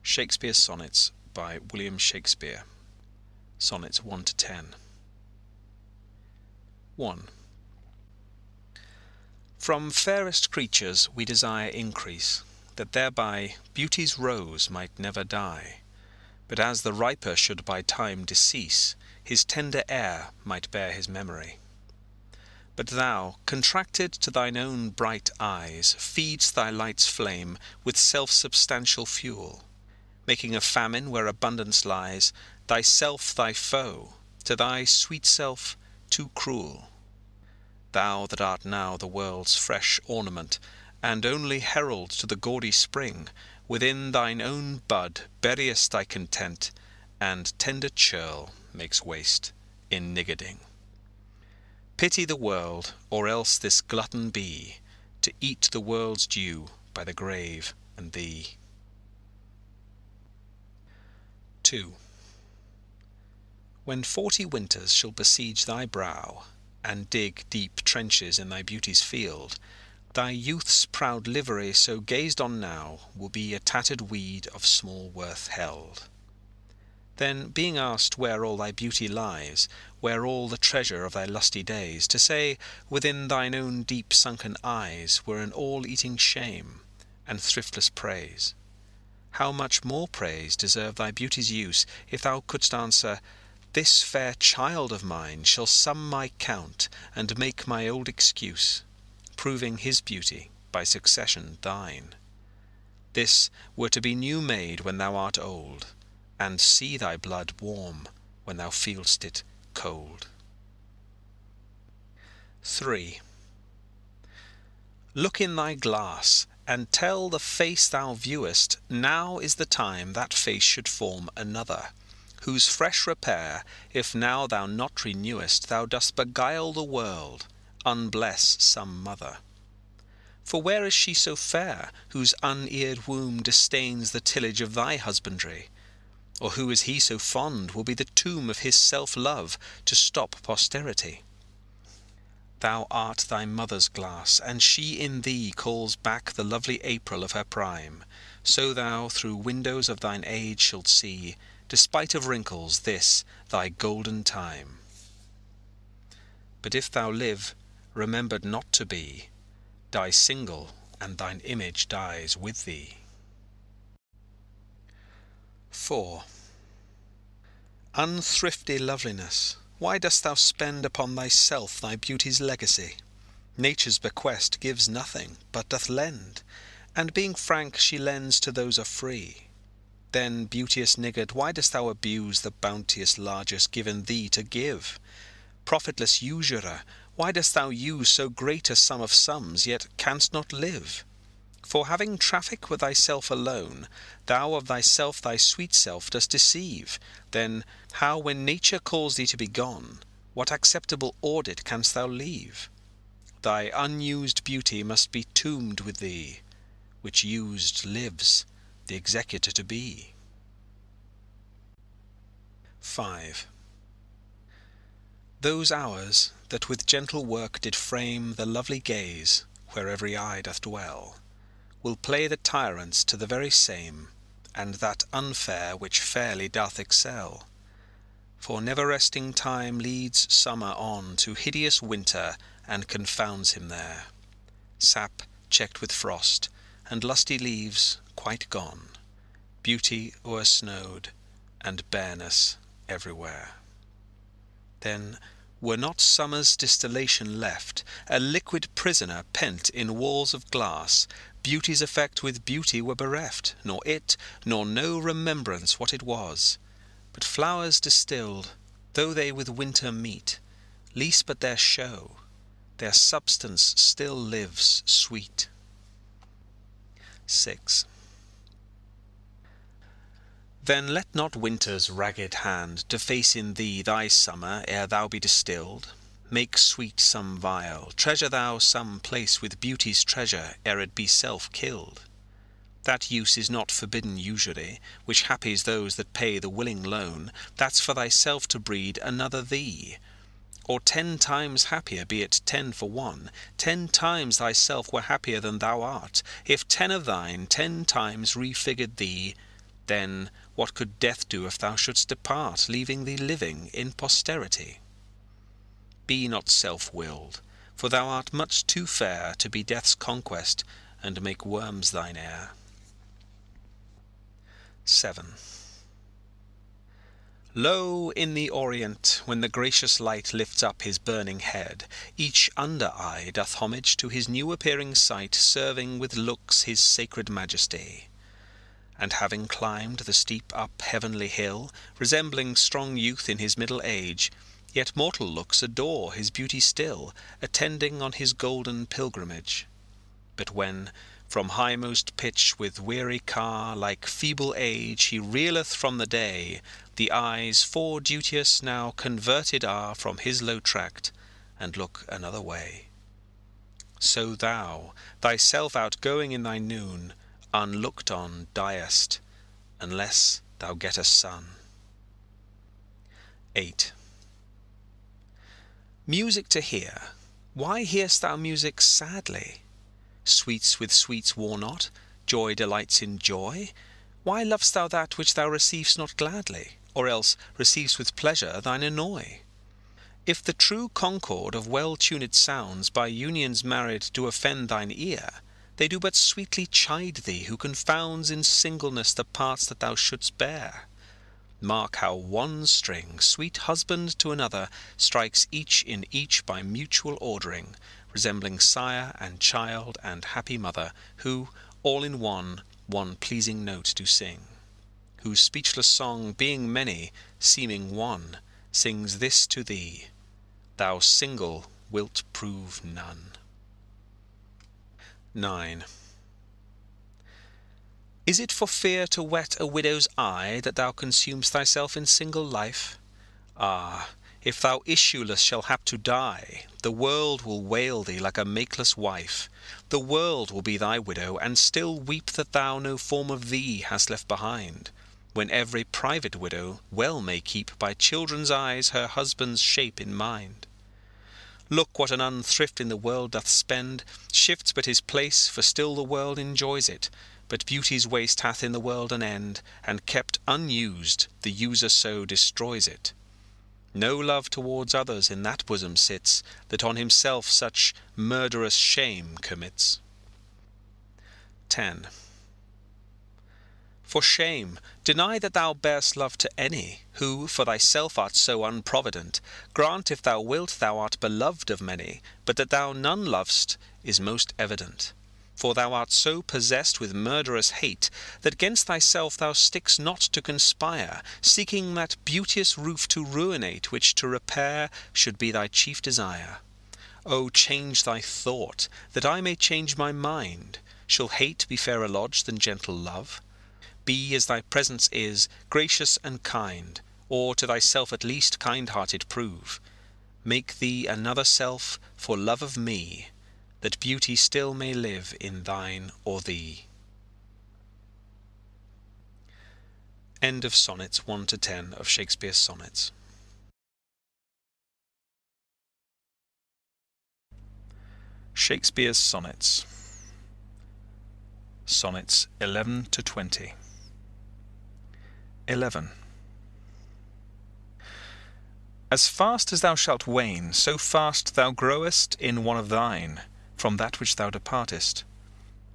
Shakespeare's Sonnets by William Shakespeare. Sonnets 1 to 10. 1. From fairest creatures we desire increase, that thereby beauty's rose might never die, but as the riper should by time decease, his tender air might bear his memory. But thou, contracted to thine own bright eyes, feed'st thy light's flame with self-substantial fuel, making a famine where abundance lies, thyself thy foe, to thy sweet self too cruel. Thou that art now the world's fresh ornament, and only herald to the gaudy spring, within thine own bud buryest thy content, and tender churl makes waste in niggarding. Pity the world, or else this glutton be, to eat the world's due by the grave and thee. 2. When 40 winters shall besiege thy brow, and dig deep trenches in thy beauty's field, thy youth's proud livery so gazed on now will be a tattered weed of small worth held. Then, being asked where all thy beauty lies, where all the treasure of thy lusty days, to say, within thine own deep sunken eyes, were an all-eating shame, and thriftless praise. How much more praise deserve thy beauty's use, if thou couldst answer, this fair child of mine shall sum my count, and make my old excuse, proving his beauty by succession thine. This were to be new made when thou art old, and see thy blood warm when thou feel'st it cold. 3. Look in thy glass, and tell the face thou viewest, now is the time that face should form another, whose fresh repair, if now thou not renewest, thou dost beguile the world, unbless some mother. For where is she so fair, whose uneared womb disdains the tillage of thy husbandry? Or who is he so fond will be the tomb of his self-love to stop posterity? Thou art thy mother's glass, and she in thee calls back the lovely April of her prime. So thou through windows of thine age shalt see, despite of wrinkles, this thy golden time. But if thou live, remembered not to be, die single, and thine image dies with thee. 4. Unthrifty loveliness, why dost thou spend upon thyself thy beauty's legacy? Nature's bequest gives nothing, but doth lend, and being frank she lends to those are free. Then, beauteous niggard, why dost thou abuse the bounteous largess given thee to give? Profitless usurer, why dost thou use so great a sum of sums, yet canst not live? For having traffic with thyself alone, thou of thyself thy sweet self dost deceive. Then how when nature calls thee to be gone, what acceptable audit canst thou leave? Thy unused beauty must be tombed with thee, which used lives, the executor to be. 5. Those hours that with gentle work did frame the lovely gaze, where every eye doth dwell, will play the tyrants to the very same, and that unfair which fairly doth excel. For never-resting time leads summer on to hideous winter, and confounds him there. Sap checked with frost, and lusty leaves quite gone, beauty o'ersnowed, and bareness everywhere. Then were not summer's distillation left, a liquid prisoner pent in walls of glass, beauty's effect with beauty were bereft, nor it, nor no remembrance what it was. But flowers distilled, though they with winter meet, least but their show, their substance still lives sweet. 6. Then let not winter's ragged hand deface in thee thy summer ere thou be distilled. Make sweet some vial, treasure thou some place with beauty's treasure ere it be self-killed. That use is not forbidden usury, which happies those that pay the willing loan. That's for thyself to breed another thee. Or 10 times happier, be it 10 for 1, 10 times thyself were happier than thou art, if 10 of thine 10 times refigured thee, Then what could death do if thou shouldst depart, leaving thee living in posterity? Be not self-willed, for thou art much too fair to be death's conquest and make worms thine heir. 7. Lo, in the Orient, when the gracious light lifts up his burning head, each under-eye doth homage to his new-appearing sight, serving with looks his sacred majesty. And having climbed the steep up heavenly hill, resembling strong youth in his middle age, yet mortal looks adore his beauty still, attending on his golden pilgrimage. But when from highmost pitch with weary car, like feeble age, he reeleth from the day, the eyes fore duteous now converted are from his low tract, and look another way. So thou, thyself outgoing in thy noon, unlooked on diest, unless thou get a son. 8. Music to hear. Why hear'st thou music sadly? Sweets with sweets war not, joy delights in joy. Why lov'st thou that which thou receiv'st not gladly, or else receiv'st with pleasure thine annoy? If the true concord of well-tuned sounds by unions married do offend thine ear, they do but sweetly chide thee who confounds in singleness the parts that thou shouldst bear. Mark how one string, sweet husband to another, strikes each in each by mutual ordering, resembling sire and child and happy mother, who, all in one pleasing note do sing, whose speechless song, being many, seeming one, sings this to thee: thou single wilt prove none. 9. Is it for fear to wet a widow's eye that thou consumest thyself in single life? Ah, if thou issueless shall hap to die, the world will wail thee like a makeless wife. The world will be thy widow, and still weep that thou no form of thee hast left behind, when every private widow well may keep by children's eyes her husband's shape in mind. Look what an unthrift in the world doth spend, shifts but his place, for still the world enjoys it. But beauty's waste hath in the world an end, and kept unused, the user so destroys it. No love towards others in that bosom sits, that on himself such murderous shame commits. 10. For shame, deny that thou bear'st love to any, who for thyself art so unprovident. Grant, if thou wilt, thou art beloved of many, but that thou none lov'st is most evident. For thou art so possessed with murderous hate, that 'gainst thyself thou stick'st not to conspire, seeking that beauteous roof to ruinate, which to repair should be thy chief desire. O change thy thought, that I may change my mind. Shall hate be fairer lodged than gentle love? Be as thy presence is, gracious and kind, or to thyself at least kind-hearted prove. Make thee another self for love of me, that beauty still may live in thine or thee. End of Sonnets 1 to 10 of Shakespeare's Sonnets. Shakespeare's Sonnets. Sonnets 11 to 20. 11. As fast as thou shalt wane, so fast thou growest in one of thine, from that which thou departest.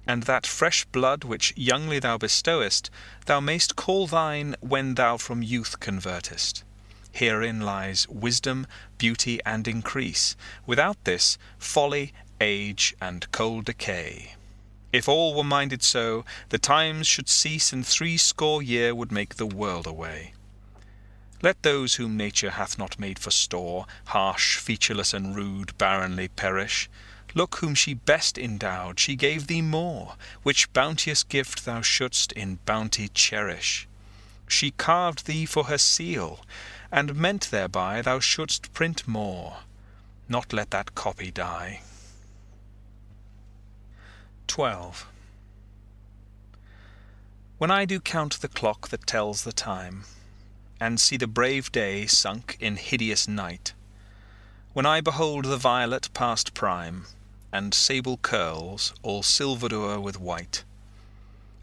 And that fresh blood which youngly thou bestowest, thou mayst call thine when thou from youth convertest. Herein lies wisdom, beauty, and increase. Without this, folly, age, and cold decay. If all were minded so, the times should cease, and 60 years would make the world away. Let those whom nature hath not made for store, harsh, featureless, and rude, barrenly perish. Look whom she best endowed, she gave thee more, which bounteous gift thou shouldst in bounty cherish. She carved thee for her seal, and meant thereby thou shouldst print more, not let that copy die. 12. When I do count the clock that tells the time, and see the brave day sunk in hideous night, when I behold the violet past prime, and sable curls all silvered o'er with white,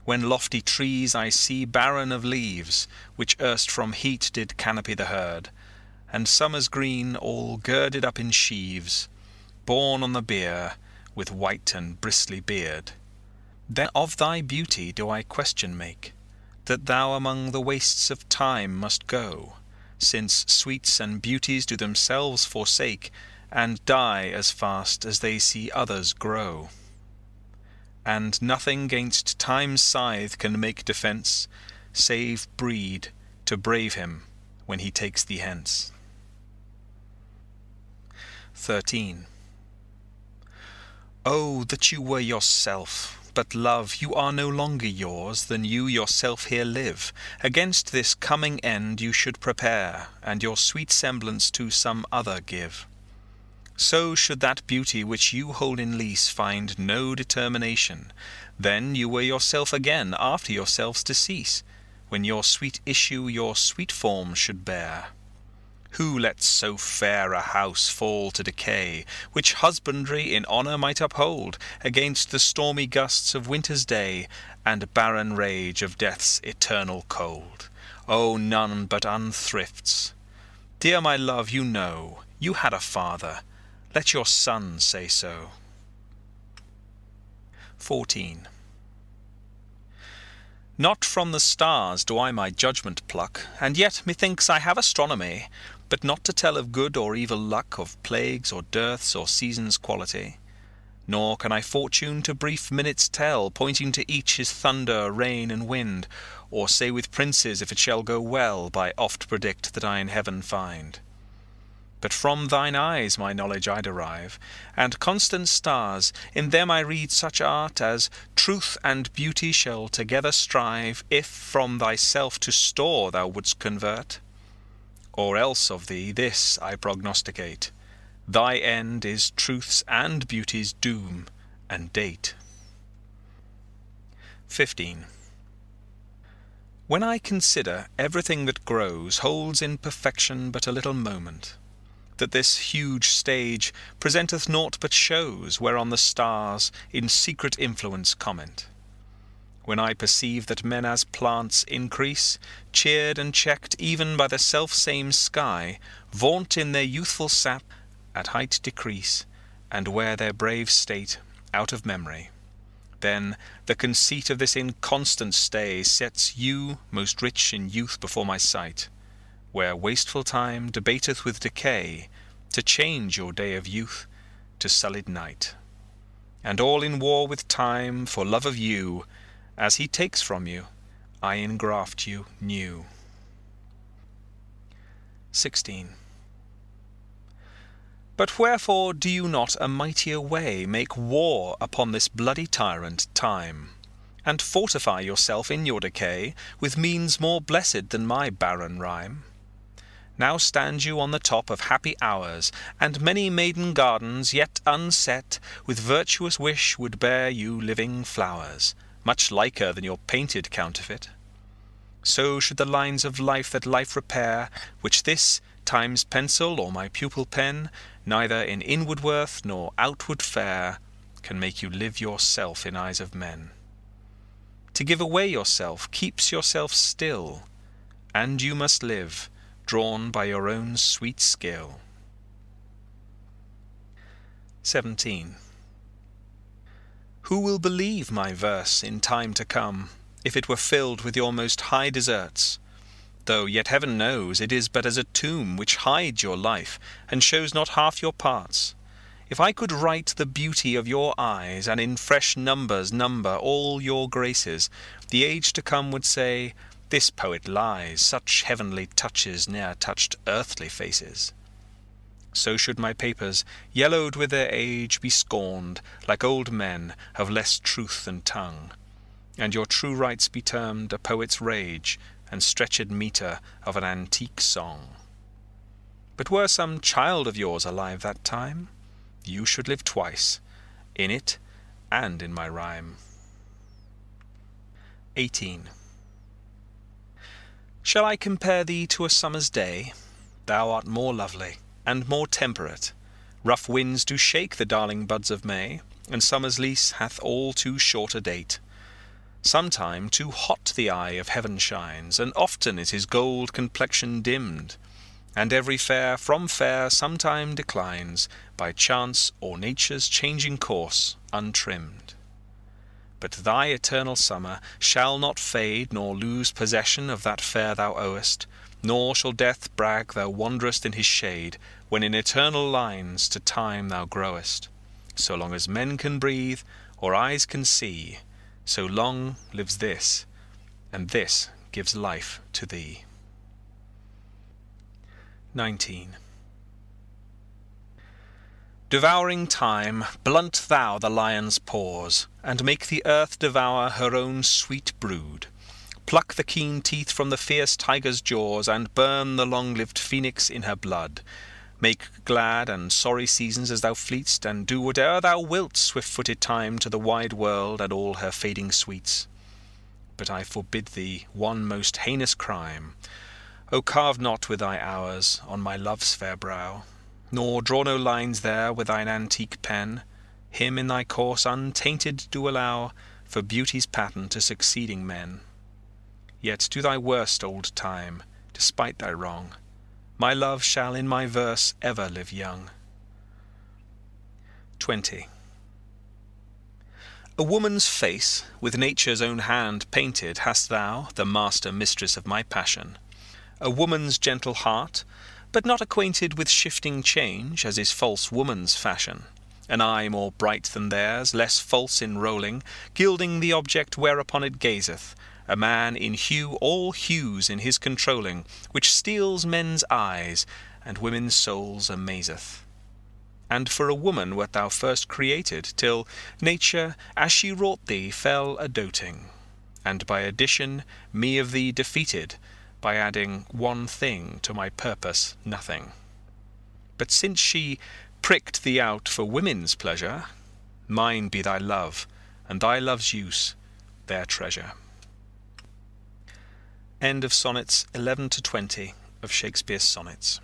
when lofty trees I see barren of leaves, which erst from heat did canopy the herd, and summer's green all girded up in sheaves, borne on the bier, with white and bristly beard. Then of thy beauty do I question make, that thou among the wastes of time must go, since sweets and beauties do themselves forsake, and die as fast as they see others grow. And nothing 'gainst time's scythe can make defence, save breed to brave him when he takes thee hence. 13. Oh, that you were yourself! But, love, you are no longer yours, than you yourself here live. Against this coming end you should prepare, and your sweet semblance to some other give. So should that beauty which you hold in lease find no determination. Then you were yourself again after yourself's decease, when your sweet issue your sweet form should bear. Who lets so fair a house fall to decay, which husbandry in honour might uphold, against the stormy gusts of winter's day, and barren rage of death's eternal cold? Oh, none but unthrifts. Dear my love, you know, you had a father. Let your son say so. 14. Not from the stars do I my judgment pluck, and yet methinks I have astronomy, but not to tell of good or evil luck, of plagues or dearths or seasons' quality. Nor can I fortune to brief minutes tell, pointing to each his thunder, rain, and wind, or say with princes if it shall go well, by oft predict that I in heaven find. But from thine eyes my knowledge I derive, and constant stars, in them I read such art as truth and beauty shall together strive, if from thyself to store thou wouldst convert. Or else of thee this I prognosticate, thy end is truth's and beauty's doom and date. 15. When I consider everything that grows holds in perfection but a little moment, that this huge stage presenteth naught but shows, whereon the stars in secret influence comment. When I perceive that men as plants increase, cheered and checked even by the self-same sky, vaunt in their youthful sap, at height decrease, and wear their brave state out of memory, then the conceit of this inconstant stay sets you most rich in youth before my sight, where wasteful time debateth with decay, to change your day of youth to sullied night, and all in war with time for love of you. As he takes from you, I engraft you new. 16. But wherefore do you not a mightier way make war upon this bloody tyrant Time, and fortify yourself in your decay with means more blessed than my barren rhyme? Now stand you on the top of happy hours, and many maiden gardens yet unset with virtuous wish would bear you living flowers, much liker than your painted counterfeit. So should the lines of life that life repair, which this Time's pencil or my pupil pen, neither in inward worth nor outward fair, can make you live yourself in eyes of men. To give away yourself keeps yourself still, and you must live, drawn by your own sweet skill. 17. Who will believe my verse in time to come, if it were filled with your most high deserts? Though yet heaven knows it is but as a tomb which hides your life, and shows not half your parts. If I could write the beauty of your eyes, and in fresh numbers number all your graces, the age to come would say, this poet lies, such heavenly touches ne'er touched earthly faces. So should my papers, yellowed with their age, be scorned, like old men, of less truth than tongue, and your true rights be termed a poet's rage, and stretched metre of an antique song. But were some child of yours alive that time, you should live twice, in it and in my rhyme. 18. Shall I compare thee to a summer's day? Thou art more lovely, and more temperate. Rough winds do shake the darling buds of May, and summer's lease hath all too short a date. Sometime too hot the eye of heaven shines, and often is his gold complexion dimmed, and every fair from fair sometime declines, by chance or nature's changing course untrimmed. But thy eternal summer shall not fade, nor lose possession of that fair thou owest, nor shall death brag thou wanderest in his shade, when in eternal lines to time thou growest. So long as men can breathe, or eyes can see, so long lives this, and this gives life to thee. 19. Devouring time, blunt thou the lion's paws, and make the earth devour her own sweet brood. Pluck the keen teeth from the fierce tiger's jaws, and burn the long-lived phoenix in her blood. Make glad and sorry seasons as thou fleet'st, and do whate'er thou wilt, swift-footed time, to the wide world and all her fading sweets. But I forbid thee one most heinous crime. O carve not with thy hours on my love's fair brow, nor draw no lines there with thine antique pen. Him in thy course untainted do allow, for beauty's pattern to succeeding men. Yet do thy worst, old time, despite thy wrong. My love shall in my verse ever live young. 20. A woman's face, with nature's own hand painted, hast thou, the master mistress of my passion. A woman's gentle heart, but not acquainted with shifting change, as is false woman's fashion. An eye more bright than theirs, less false in rolling, gilding the object whereupon it gazeth. A man in hue all hues in his controlling, which steals men's eyes, and women's souls amazeth. And for a woman wert thou first created, till nature, as she wrought thee, fell a-doting, and by addition me of thee defeated, by adding one thing to my purpose nothing. But since she pricked thee out for women's pleasure, mine be thy love, and thy love's use their treasure. End of Sonnets 11 to 20 of Shakespeare's Sonnets.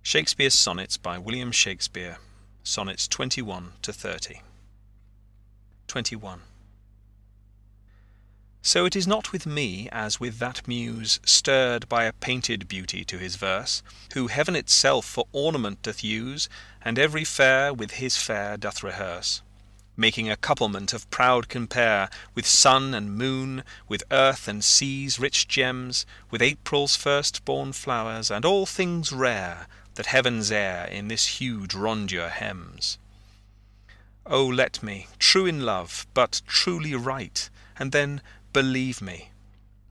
Shakespeare's Sonnets by William Shakespeare, Sonnets 21 to 30. 21. So it is not with me as with that muse, stirred by a painted beauty to his verse, who heaven itself for ornament doth use, and every fair with his fair doth rehearse, making a couplement of proud compare, with sun and moon, with earth and sea's rich gems, with April's first-born flowers, and all things rare that heaven's air in this huge rondure hems. O let me, true in love, but truly right, and then believe me,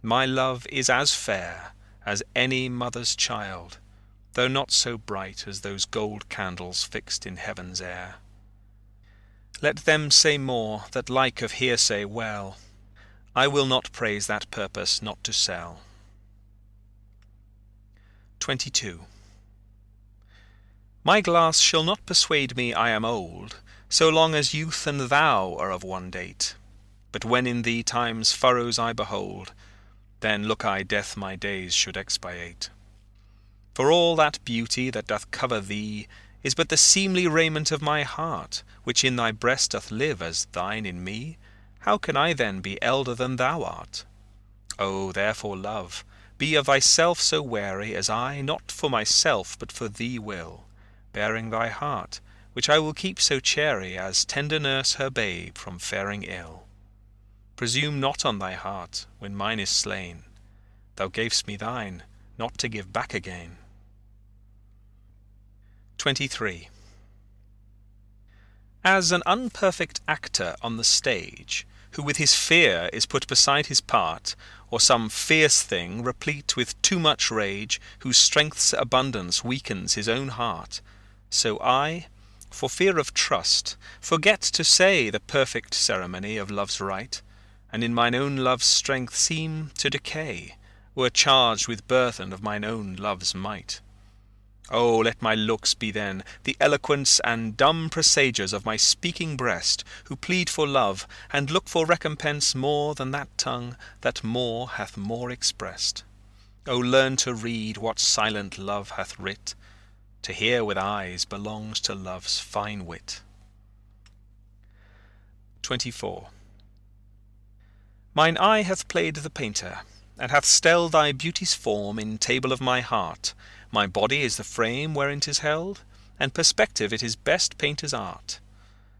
my love is as fair as any mother's child, though not so bright as those gold candles fixed in heaven's air. Let them say more that like of hearsay well, I will not praise that purpose not to sell. 22. My glass shall not persuade me I am old, so long as youth and thou are of one date. But when in thee time's furrows I behold, then look I death my days should expiate. For all that beauty that doth cover thee is but the seemly raiment of my heart, which in thy breast doth live as thine in me. How can I then be elder than thou art? O therefore, love, be of thyself so wary, as I, not for myself, but for thee will, bearing thy heart, which I will keep so chary, as tender nurse her babe from faring ill. Presume not on thy heart, when mine is slain. Thou gav'st me thine, not to give back again. 23. As an unperfect actor on the stage, who with his fear is put beside his part, or some fierce thing, replete with too much rage, whose strength's abundance weakens his own heart, so I, for fear of trust, forget to say the perfect ceremony of love's rite, and in mine own love's strength seem to decay, were charged with burthen of mine own love's might. O let my looks be then the eloquence and dumb presagers of my speaking breast, who plead for love, and look for recompense more than that tongue that more hath more expressed. O learn to read what silent love hath writ, To hear with eyes belongs to love's fine wit. 24. Mine eye hath played the painter, and hath stelled thy beauty's form in table of my heart. My body is the frame wherein 'tis held, and perspective it is best painter's art.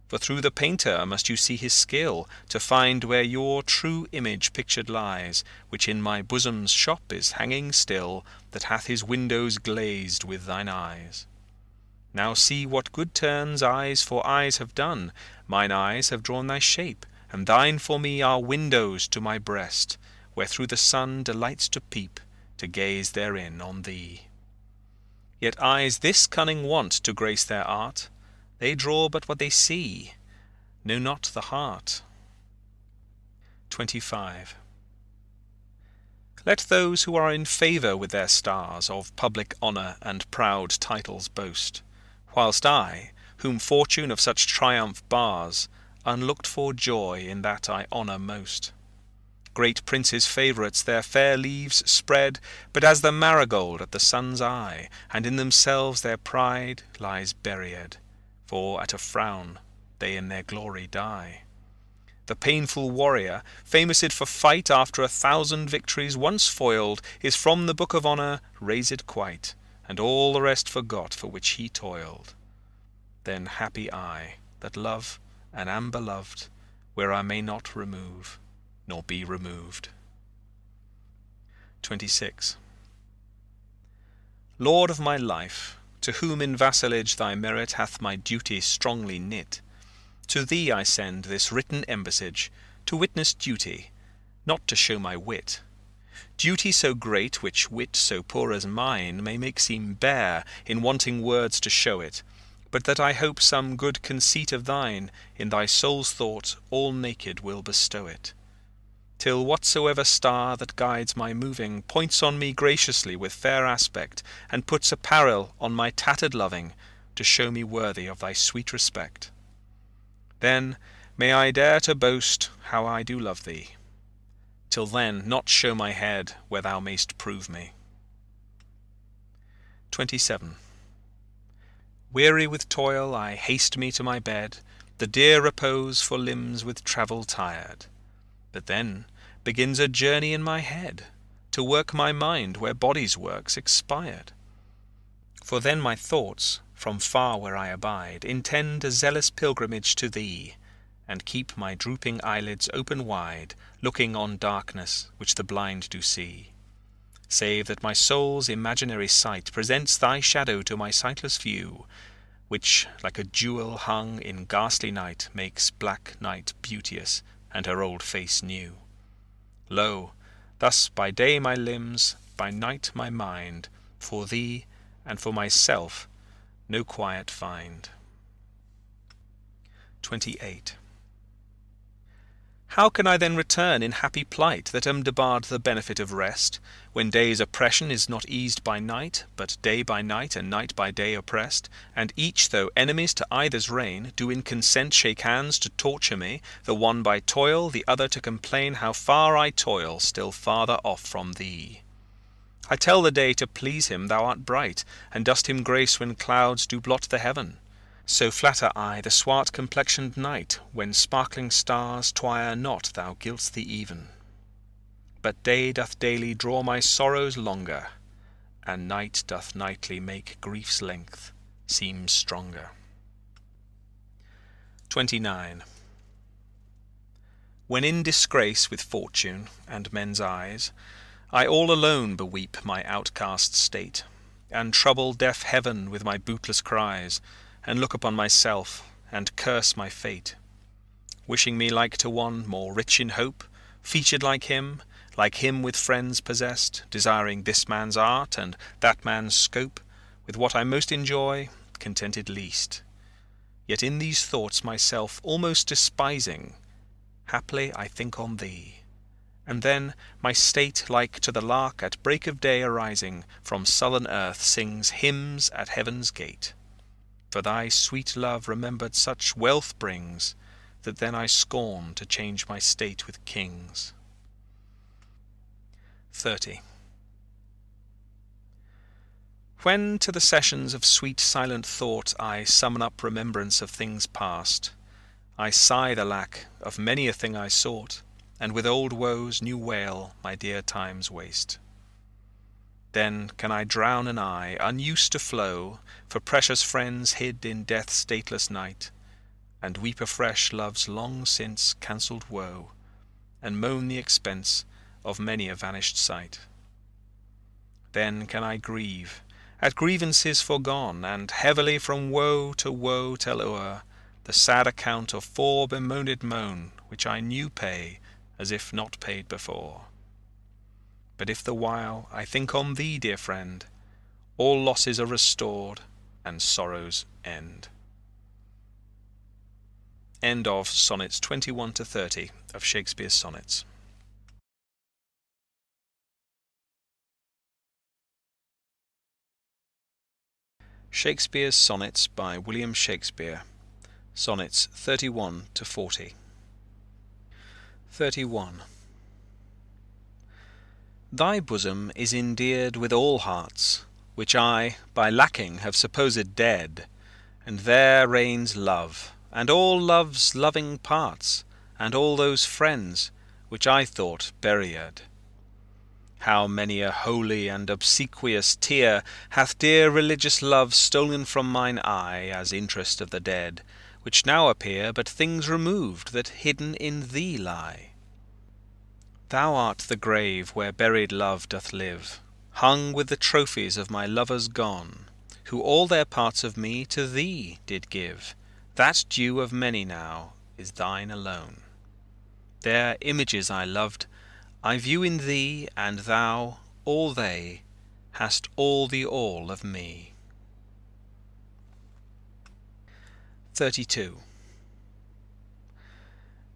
For through the painter must you see his skill, to find where your true image pictured lies, which in my bosom's shop is hanging still, that hath his windows glazed with thine eyes. Now see what good turns eyes for eyes have done. Mine eyes have drawn thy shape, and thine for me are windows to my breast, where through the sun delights to peep, to gaze therein on thee. Yet eyes this cunning want to grace their art, they draw but what they see, know not the heart. 25. Let those who are in favour with their stars of public honour and proud titles boast, whilst I, whom fortune of such triumph bars, unlooked for joy in that I honour most. Great princes' favourites their fair leaves spread, but as the marigold at the sun's eye, and in themselves their pride lies buried, for at a frown they in their glory die. The painful warrior, famoused for fight after 1,000 victories once foiled, is from the book of honour razed quite, and all the rest forgot for which he toiled. Then happy I, that love and am beloved, where I may not remove, nor be removed. 26. Lord of my life, to whom in vassalage thy merit hath my duty strongly knit, to thee I send this written embassage, to witness duty, not to show my wit. Duty so great, which wit so poor as mine may make seem bare, in wanting words to show it, but that I hope some good conceit of thine, in thy soul's thought all naked will bestow it. Till whatsoever star that guides my moving points on me graciously with fair aspect, and puts apparel on my tattered loving, to show me worthy of thy sweet respect. Then may I dare to boast how I do love thee. Till then not show my head where thou mayst prove me. 27. Weary with toil I haste me to my bed, the dear repose for limbs with travel tired. But then begins a journey in my head, to work my mind where body's work's expired. For then my thoughts, from far where I abide, intend a zealous pilgrimage to thee, and keep my drooping eyelids open wide, looking on darkness which the blind do see. Save that my soul's imaginary sight presents thy shadow to my sightless view, which like a jewel hung in ghastly night makes black night beauteous, and her old face new. Lo, thus by day my limbs, by night my mind, for thee and for myself no quiet find. 28. How can I then return in happy plight, that am debarred the benefit of rest, when day's oppression is not eased by night, but day by night and night by day oppressed, and each, though enemies to either's reign, do in consent shake hands to torture me, the one by toil, the other to complain how far I toil, still farther off from thee? I tell the day to please him thou art bright, and dost him grace when clouds do blot the heaven. So flatter I the swart complexioned night, when sparkling stars twire not thou gilt'st thee even. But day doth daily draw my sorrows longer, and night doth nightly make grief's length seem stronger. 29. When in disgrace with fortune and men's eyes, I all alone beweep my outcast state, and trouble deaf heaven with my bootless cries, and look upon myself, and curse my fate, wishing me like to one more rich in hope, featured like him with friends possessed, desiring this man's art and that man's scope, with what I most enjoy, contented least. Yet in these thoughts myself almost despising, haply I think on thee, and then my state like to the lark at break of day arising from sullen earth sings hymns at heaven's gate. For thy sweet love remembered such wealth brings, that then I scorn to change my state with kings. 30. When to the sessions of sweet silent thought I summon up remembrance of things past, I sigh the lack of many a thing I sought, and with old woes new wail my dear time's waste. Then can I drown an eye, unused to flow, for precious friends hid in death's dateless night, and weep afresh love's long since cancelled woe, and moan the expense of many a vanished sight. Then can I grieve at grievances foregone, and heavily from woe to woe tell o'er the sad account of fore bemoaned moan, which I new pay as if not paid before. But if the while I think on thee, dear friend, all losses are restored and sorrows end. End of Sonnets 21 to 30 of Shakespeare's Sonnets. Shakespeare's Sonnets by William Shakespeare. Sonnets 31 to 40. 31. Thy bosom is endeared with all hearts, which I, by lacking, have supposed dead, and there reigns love, and all love's loving parts, and all those friends, which I thought buried. How many a holy and obsequious tear hath dear religious love stolen from mine eye, as interest of the dead, which now appear but things removed that hidden in thee lie. Thou art the grave where buried love doth live, hung with the trophies of my lovers gone, who all their parts of me to thee did give. That due of many now is thine alone. Their images I loved, I view in thee, and thou, all they, hast all the all of me. 32.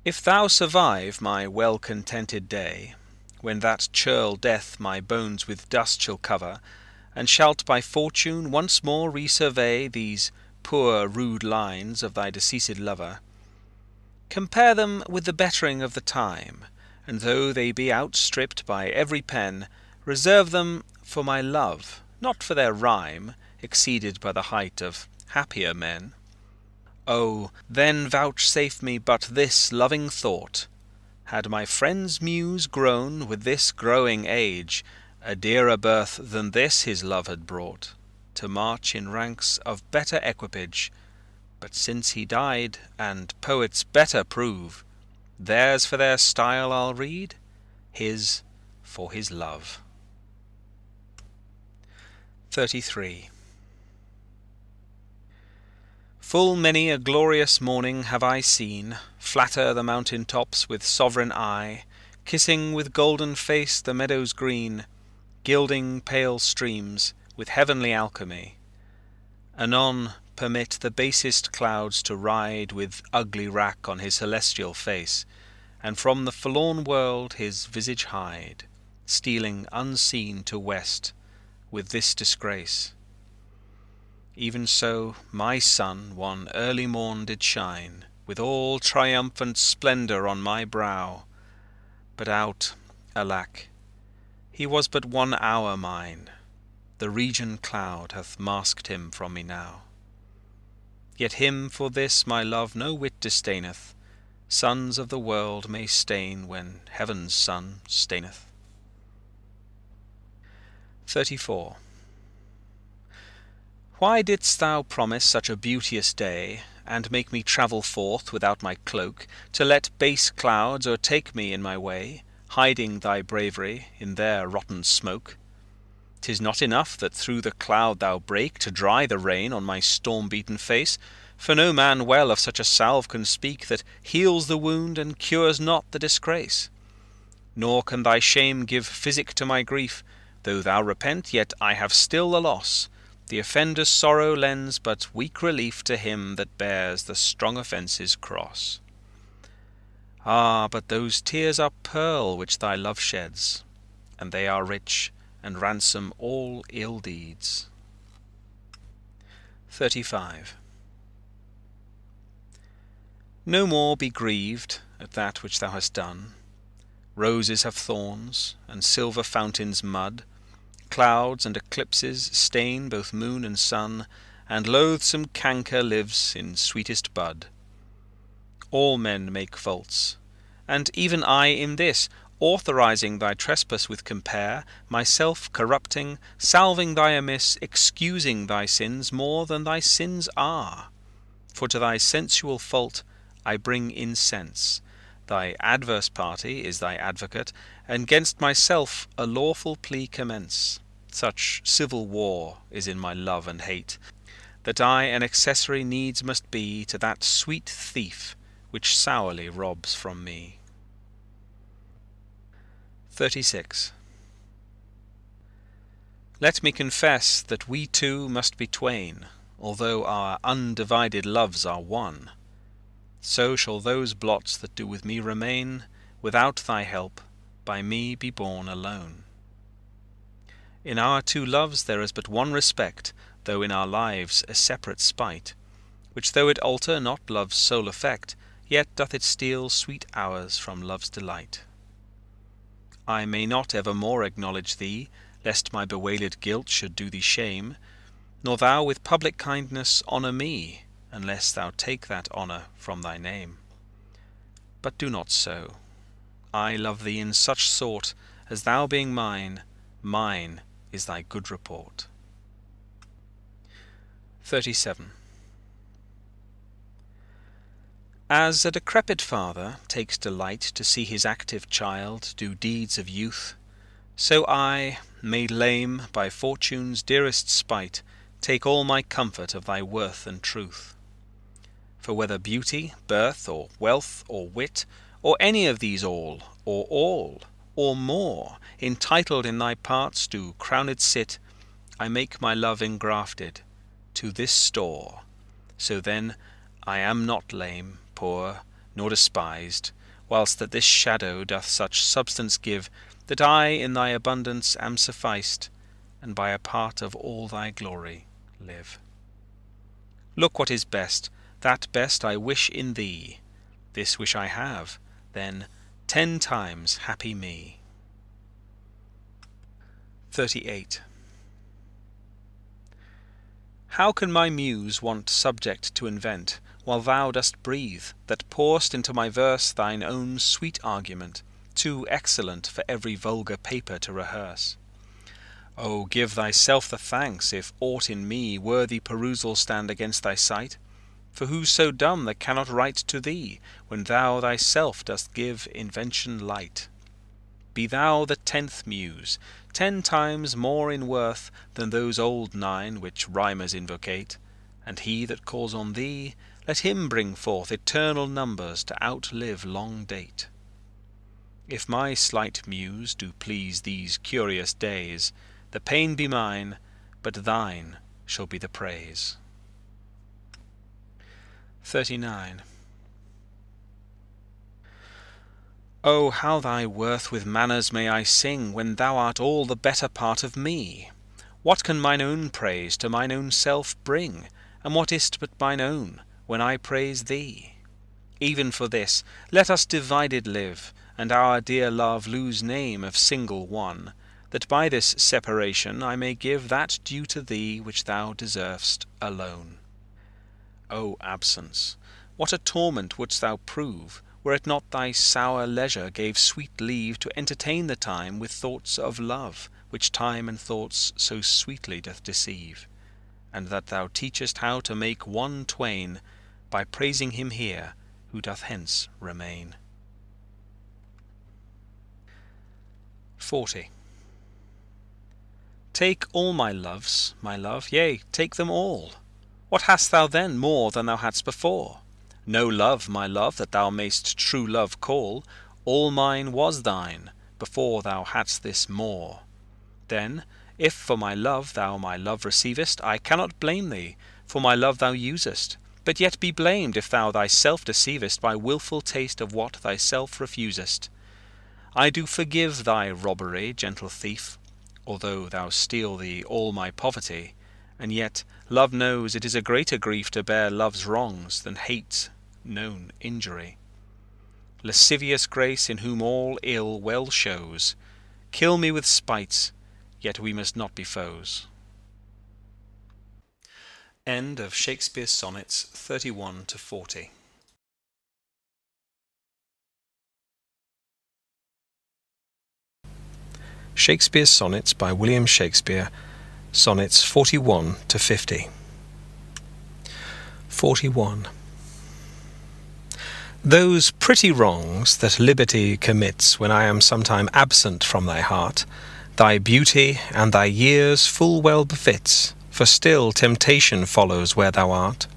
If thou survive my well-contented day, when that churl death my bones with dust shall cover, and shalt by fortune once more resurvey these poor rude lines of thy deceased lover, compare them with the bettering of the time, and though they be outstripped by every pen, reserve them for my love, not for their rhyme, exceeded by the height of happier men. Oh, then vouchsafe me but this loving thought: had my friend's muse grown with this growing age, a dearer birth than this his love had brought, to march in ranks of better equipage. But since he died, and poets better prove, theirs for their style I'll read, his for his love. 33. Full many a glorious morning have I seen flatter the mountain tops with sovereign eye, kissing with golden face the meadows green, gilding pale streams with heavenly alchemy. Anon permit the basest clouds to ride with ugly rack on his celestial face, and from the forlorn world his visage hide, stealing unseen to west with this disgrace. Even so my sun one early morn did shine, with all triumphant splendour on my brow, but out, alack, he was but 1 hour mine, the region cloud hath masked him from me now. Yet him for this my love no whit disdaineth, suns of the world may stain when heaven's sun staineth. 34. Why didst thou promise such a beauteous day, and make me travel forth without my cloak, to let base clouds o'ertake me in my way, hiding thy bravery in their rotten smoke? 'Tis not enough that through the cloud thou break, to dry the rain on my storm-beaten face, for no man well of such a salve can speak, that heals the wound and cures not the disgrace. Nor can thy shame give physic to my grief, though thou repent, yet I have still the loss. The offender's sorrow lends but weak relief to him that bears the strong offence's cross. Ah, but those tears are pearl which thy love sheds, and they are rich, and ransom all ill deeds. 35. No more be grieved at that which thou hast done. Roses have thorns, and silver fountains mud. Clouds and eclipses stain both moon and sun, and loathsome canker lives in sweetest bud. All men make faults, and even I in this, authorizing thy trespass with compare, myself corrupting, salving thy amiss, excusing thy sins more than thy sins are. For to thy sensual fault I bring incense. Thy adverse party is thy advocate, and 'gainst myself a lawful plea commence. Such civil war is in my love and hate, that I an accessory needs must be to that sweet thief which sourly robs from me. 36. Let me confess that we two must be twain, although our undivided loves are one. So shall those blots that do with me remain, without thy help, by me be borne alone. In our two loves there is but one respect, though in our lives a separate spite, which though it alter not love's sole effect, yet doth it steal sweet hours from love's delight. I may not evermore acknowledge thee, lest my bewailed guilt should do thee shame, nor thou with public kindness honour me, unless thou take that honour from thy name. But do not so. I love thee in such sort, as thou being mine, mine is thy good report. 37. As a decrepit father takes delight to see his active child do deeds of youth, so I, made lame by fortune's dearest spite, take all my comfort of thy worth and truth. For whether beauty, birth, or wealth, or wit, or any of these all, or more, entitled in thy parts do crowned sit, I make my love engrafted to this store. So then I am not lame, poor, nor despised, whilst that this shadow doth such substance give, that I in thy abundance am sufficed, and by a part of all thy glory live. Look what is best, that best I wish in thee. This wish I have, then 10 times happy me. 38. How can my muse want subject to invent, while thou dost breathe, that pour'st into my verse thine own sweet argument, too excellent for every vulgar paper to rehearse? O give thyself the thanks, if aught in me worthy perusal stand against thy sight. For who's so dumb that cannot write to thee, when thou thyself dost give invention light? Be thou the 10th muse, 10 times more in worth than those old 9 which rhymers invocate, and he that calls on thee, let him bring forth eternal numbers to outlive long date. If my slight muse do please these curious days, the pain be mine, but thine shall be the praise. 39. O how thy worth with manners may I sing, when thou art all the better part of me? What can mine own praise to mine own self bring, and what is't but mine own, when I praise thee? Even for this, let us divided live, and our dear love lose name of single one, that by this separation I may give that due to thee which thou deserv'st alone. O absence, what a torment wouldst thou prove, were it not thy sour leisure gave sweet leave to entertain the time with thoughts of love, which time and thoughts so sweetly doth deceive, and that thou teachest how to make one twain, by praising him here, who doth hence remain. 40. Take all my loves, my love, yea, take them all. What hast thou then more than thou hadst before? No love, my love, that thou mayst true love call. All mine was thine, before thou hadst this more. Then, if for my love thou my love receivest, I cannot blame thee, for my love thou usest, but yet be blamed if thou thyself deceivest by wilful taste of what thyself refusest. I do forgive thy robbery, gentle thief, although thou steal thee all my poverty, and yet love knows it is a greater grief to bear love's wrongs than hate's known injury. Lascivious grace, in whom all ill well shows, kill me with spites, yet we must not be foes. End of Shakespeare's Sonnets 31 to 40. Shakespeare's Sonnets by William Shakespeare, Sonnets 41 to 50. 41. Those pretty wrongs that liberty commits when I am sometime absent from thy heart, thy beauty and thy years full well befits, for still temptation follows where thou art.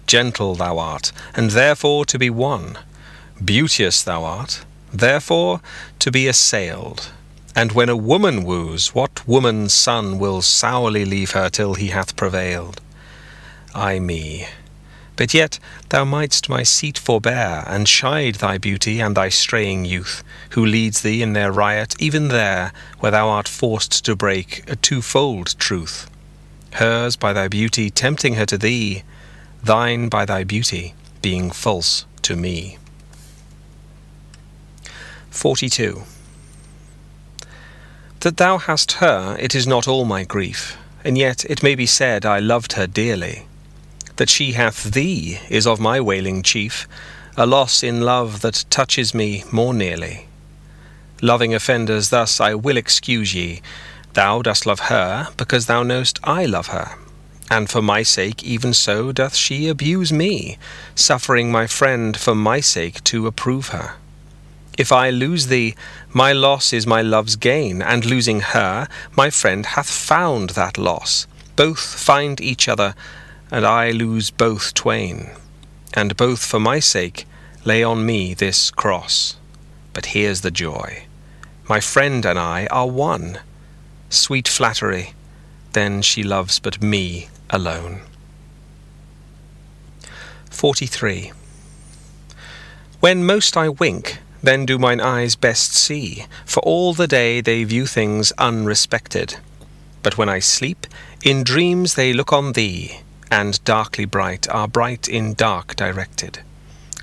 Gentle thou art, and therefore to be won. Beauteous thou art, therefore to be assailed. And when a woman woos, what woman's son will sourly leave her till he hath prevailed? Ay me! But yet thou mightst my seat forbear, and chide thy beauty and thy straying youth, who leads thee in their riot, even there, where thou art forced to break a twofold truth. Hers by thy beauty tempting her to thee, thine by thy beauty being false to me. 42. That thou hast her, it is not all my grief, and yet it may be said I loved her dearly. That she hath thee is of my wailing chief, a loss in love that touches me more nearly. Loving offenders thus I will excuse ye. Thou dost love her, because thou know'st I love her, and for my sake even so doth she abuse me, suffering my friend for my sake to approve her. If I lose thee, my loss is my love's gain, and losing her, my friend hath found that loss. Both find each other, and I lose both twain. And both for my sake lay on me this cross. But here's the joy. My friend and I are one. Sweet flattery, then she loves but me alone. 43. When most I wink, then do mine eyes best see, for all the day they view things unrespected. But when I sleep, in dreams they look on thee, and darkly bright are bright in dark directed.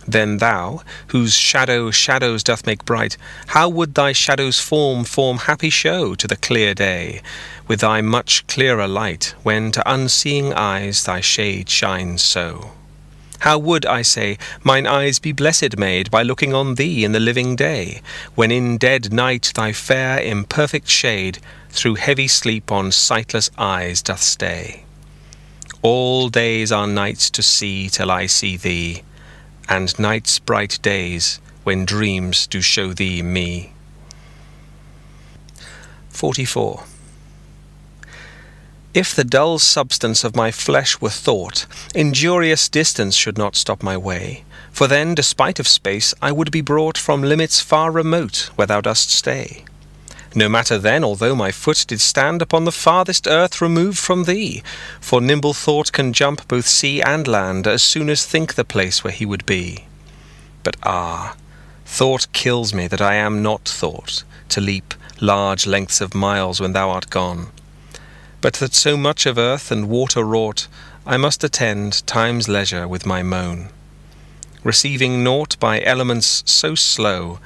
Then thou, whose shadow shadows doth make bright, how would thy shadow's form happy show to the clear day, with thy much clearer light, when to unseeing eyes thy shade shines so? How would, I say, mine eyes be blessed made by looking on thee in the living day, when in dead night thy fair imperfect shade through heavy sleep on sightless eyes doth stay? All days are nights to see till I see thee, and nights bright days when dreams do show thee me. 44. If the dull substance of my flesh were thought, injurious distance should not stop my way, for then, despite of space, I would be brought from limits far remote where thou dost stay. No matter then, although my foot did stand upon the farthest earth removed from thee, for nimble thought can jump both sea and land as soon as think the place where he would be. But thought kills me that I am not thought, to leap large lengths of miles when thou art gone. But that so much of earth and water wrought, I must attend time's leisure with my moan, receiving naught by elements so slow,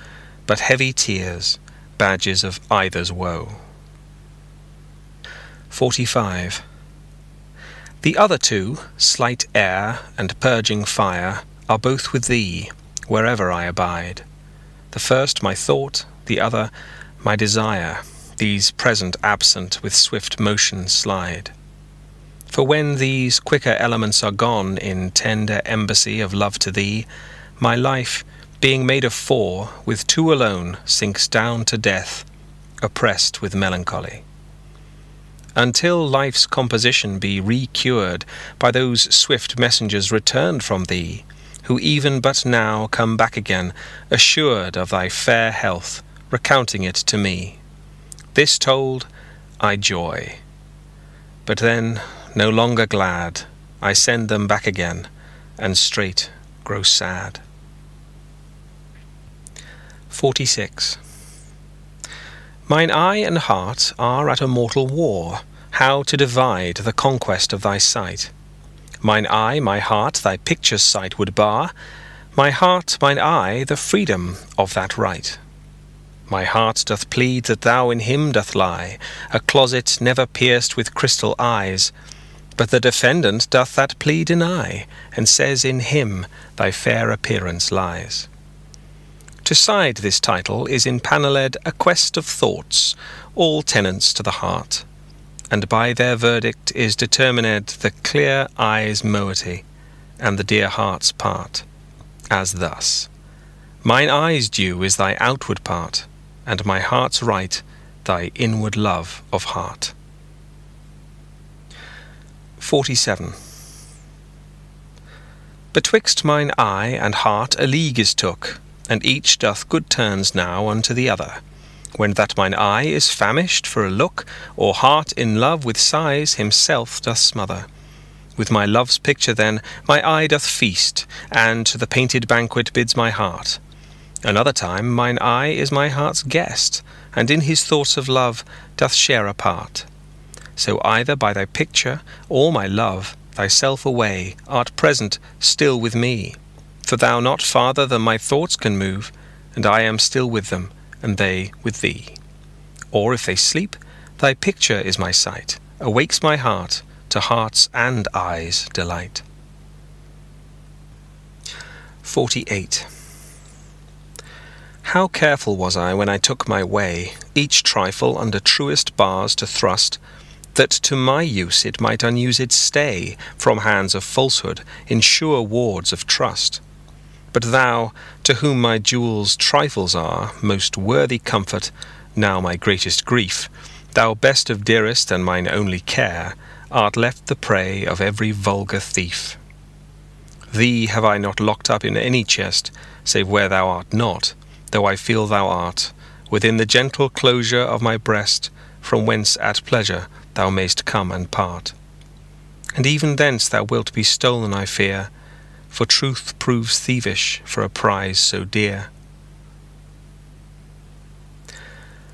but heavy tears, badges of either's woe. 45. The other two, slight air and purging fire, are both with thee, wherever I abide. The first my thought, the other my desire, these present absent with swift motion slide. For when these quicker elements are gone in tender embassy of love to thee, my life, being made of four, with two alone sinks down to death, oppressed with melancholy. Until life's composition be re-cured by those swift messengers returned from thee, who even but now come back again, assured of thy fair health, recounting it to me. This told, I joy. But then, no longer glad, I send them back again, and straight grow sad. 46. Mine eye and heart are at a mortal war, how to divide the conquest of thy sight. Mine eye, my heart, thy picture's sight would bar, my heart, mine eye, the freedom of that right. My heart doth plead that thou in him doth lie, a closet never pierced with crystal eyes. But the defendant doth that plea deny, and says in him thy fair appearance lies. To side this title is in panelled a quest of thoughts, all tenants to the heart, and by their verdict is determined the clear eye's moiety, and the dear heart's part, as thus: mine eye's due is thy outward part, and my heart's right thy inward love of heart. 47. Betwixt mine eye and heart a league is took, and each doth good turns now unto the other. When that mine eye is famished for a look, or heart in love with sighs himself doth smother. With my love's picture then my eye doth feast, and to the painted banquet bids my heart. Another time mine eye is my heart's guest, and in his thoughts of love doth share a part. So either by thy picture or my love, thyself away art present still with me. For thou not farther than my thoughts can move, and I am still with them, and they with thee. Or if they sleep, thy picture is my sight, awakes my heart to heart's and eyes' delight. 48. How careful was I when I took my way, each trifle under truest bars to thrust, that to my use it might unused stay from hands of falsehood in sure wards of trust. But thou, to whom my jewels trifles are, most worthy comfort, now my greatest grief, thou best of dearest and mine only care, art left the prey of every vulgar thief. Thee have I not locked up in any chest, save where thou art not, though I feel thou art, within the gentle closure of my breast, from whence at pleasure thou mayst come and part. And even thence thou wilt be stolen, I fear, for truth proves thievish for a prize so dear.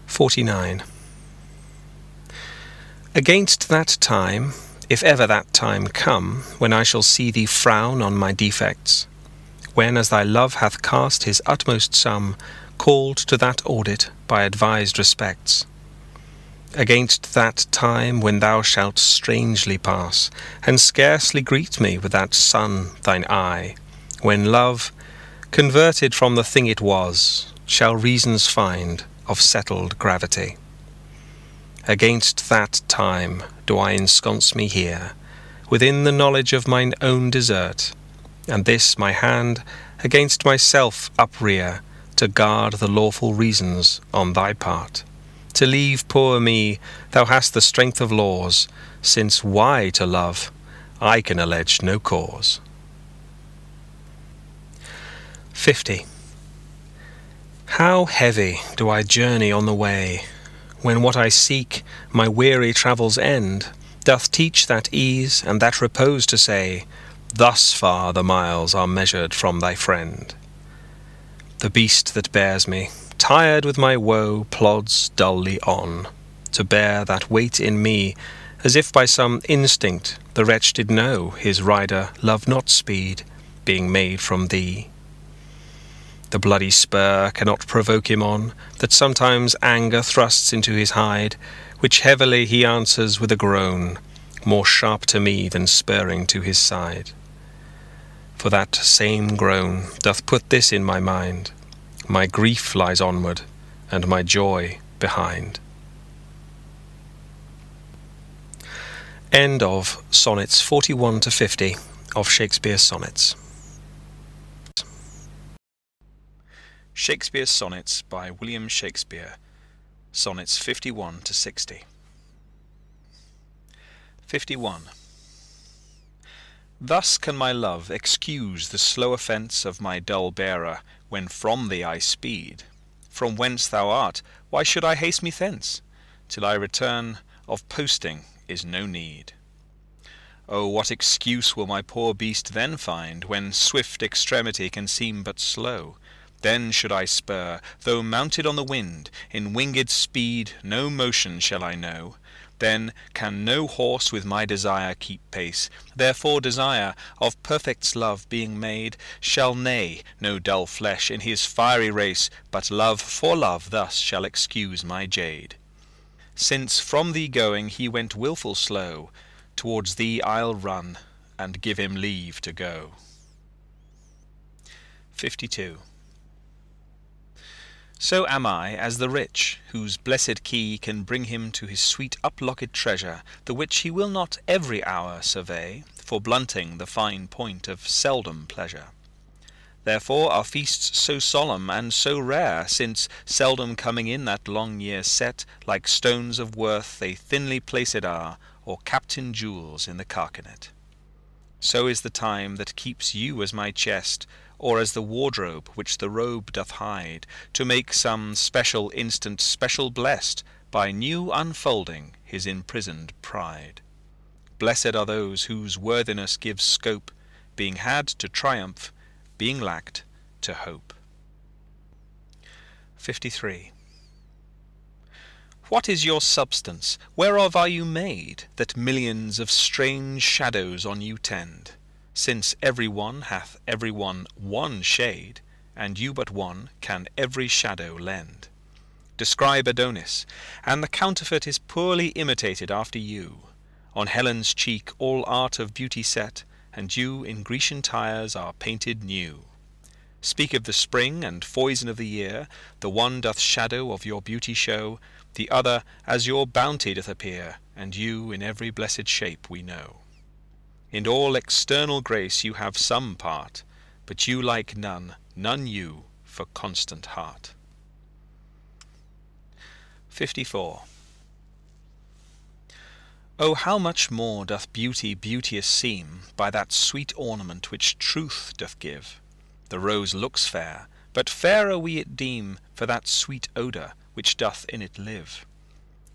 49. Against that time, if ever that time come, when I shall see thee frown on my defects, when as thy love hath cast his utmost sum, called to that audit by advised respects, against that time when thou shalt strangely pass, and scarcely greet me with that sun thine eye, when love, converted from the thing it was, shall reasons find of settled gravity. Against that time do I ensconce me here, within the knowledge of mine own desert, and this my hand against myself uprear, to guard the lawful reasons on thy part. To leave poor me, thou hast the strength of laws, since why to love, I can allege no cause. 50. How heavy do I journey on the way, when what I seek, my weary travels end, doth teach that ease and that repose to say, thus far the miles are measured from thy friend. The beast that bears me, tired with my woe, plods dully on, to bear that weight in me, as if by some instinct the wretch did know his rider loved not speed, being made from thee. The bloody spur cannot provoke him on, that sometimes anger thrusts into his hide, which heavily he answers with a groan, more sharp to me than spurring to his side. For that same groan doth put this in my mind, my grief lies onward, and my joy behind. End of Sonnets 41 to 50 of Shakespeare's Sonnets. Shakespeare's Sonnets by William Shakespeare, Sonnets 51 to 60. 51. Thus can my love excuse the slow offence of my dull bearer, when from thee I speed. From whence thou art, why should I haste me thence? Till I return, of posting is no need. Oh, what excuse will my poor beast then find, when swift extremity can seem but slow? Then should I spur, though mounted on the wind, in winged speed no motion shall I know. Then can no horse with my desire keep pace. Therefore desire, of perfect's love being made, shall neigh no dull flesh in his fiery race, but love for love thus shall excuse my jade. Since from thee going he went wilful slow, towards thee I'll run, and give him leave to go. 52. So am I as the rich, whose blessed key can bring him to his sweet uplocked treasure, the which he will not every hour survey, for blunting the fine point of seldom pleasure. Therefore are feasts so solemn and so rare, since seldom coming in that long year set, like stones of worth they thinly placed are, or captain jewels in the carcanet. So is the time that keeps you as my chest, or as the wardrobe which the robe doth hide, to make some special instant special blessed, by new unfolding his imprisoned pride. Blessed are those whose worthiness gives scope, being had to triumph, being lacked to hope. 53. What is your substance? Whereof are you made, that millions of strange shadows on you tend? Since every one hath every one shade, and you but one can every shadow lend. Describe Adonis, and the counterfeit is poorly imitated after you. On Helen's cheek all art of beauty set, and you in Grecian tires are painted new. Speak of the spring and foison of the year, the one doth shadow of your beauty show, the other as your bounty doth appear, and you in every blessed shape we know. In all external grace you have some part, but you like none, none you, for constant heart. 54. O how much more doth beauty beauteous seem, by that sweet ornament which truth doth give. The rose looks fair, but fairer we it deem, for that sweet odour which doth in it live.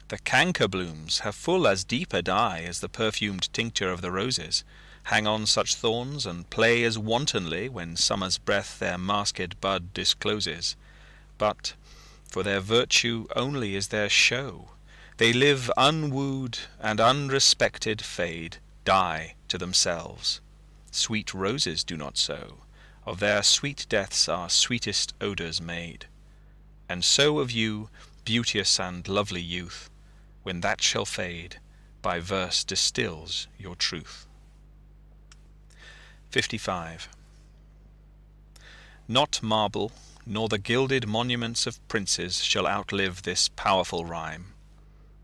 The canker blooms have full as deep a dye as the perfumed tincture of the roses, hang on such thorns, and play as wantonly when summer's breath their masked bud discloses. But for their virtue only is their show. They live unwooed, and unrespected fade, die to themselves. Sweet roses do not so. Of their sweet deaths are sweetest odours made. And so of you, beauteous and lovely youth, when that shall fade, by verse distills your truth. 55. Not marble, nor the gilded monuments of princes shall outlive this powerful rhyme,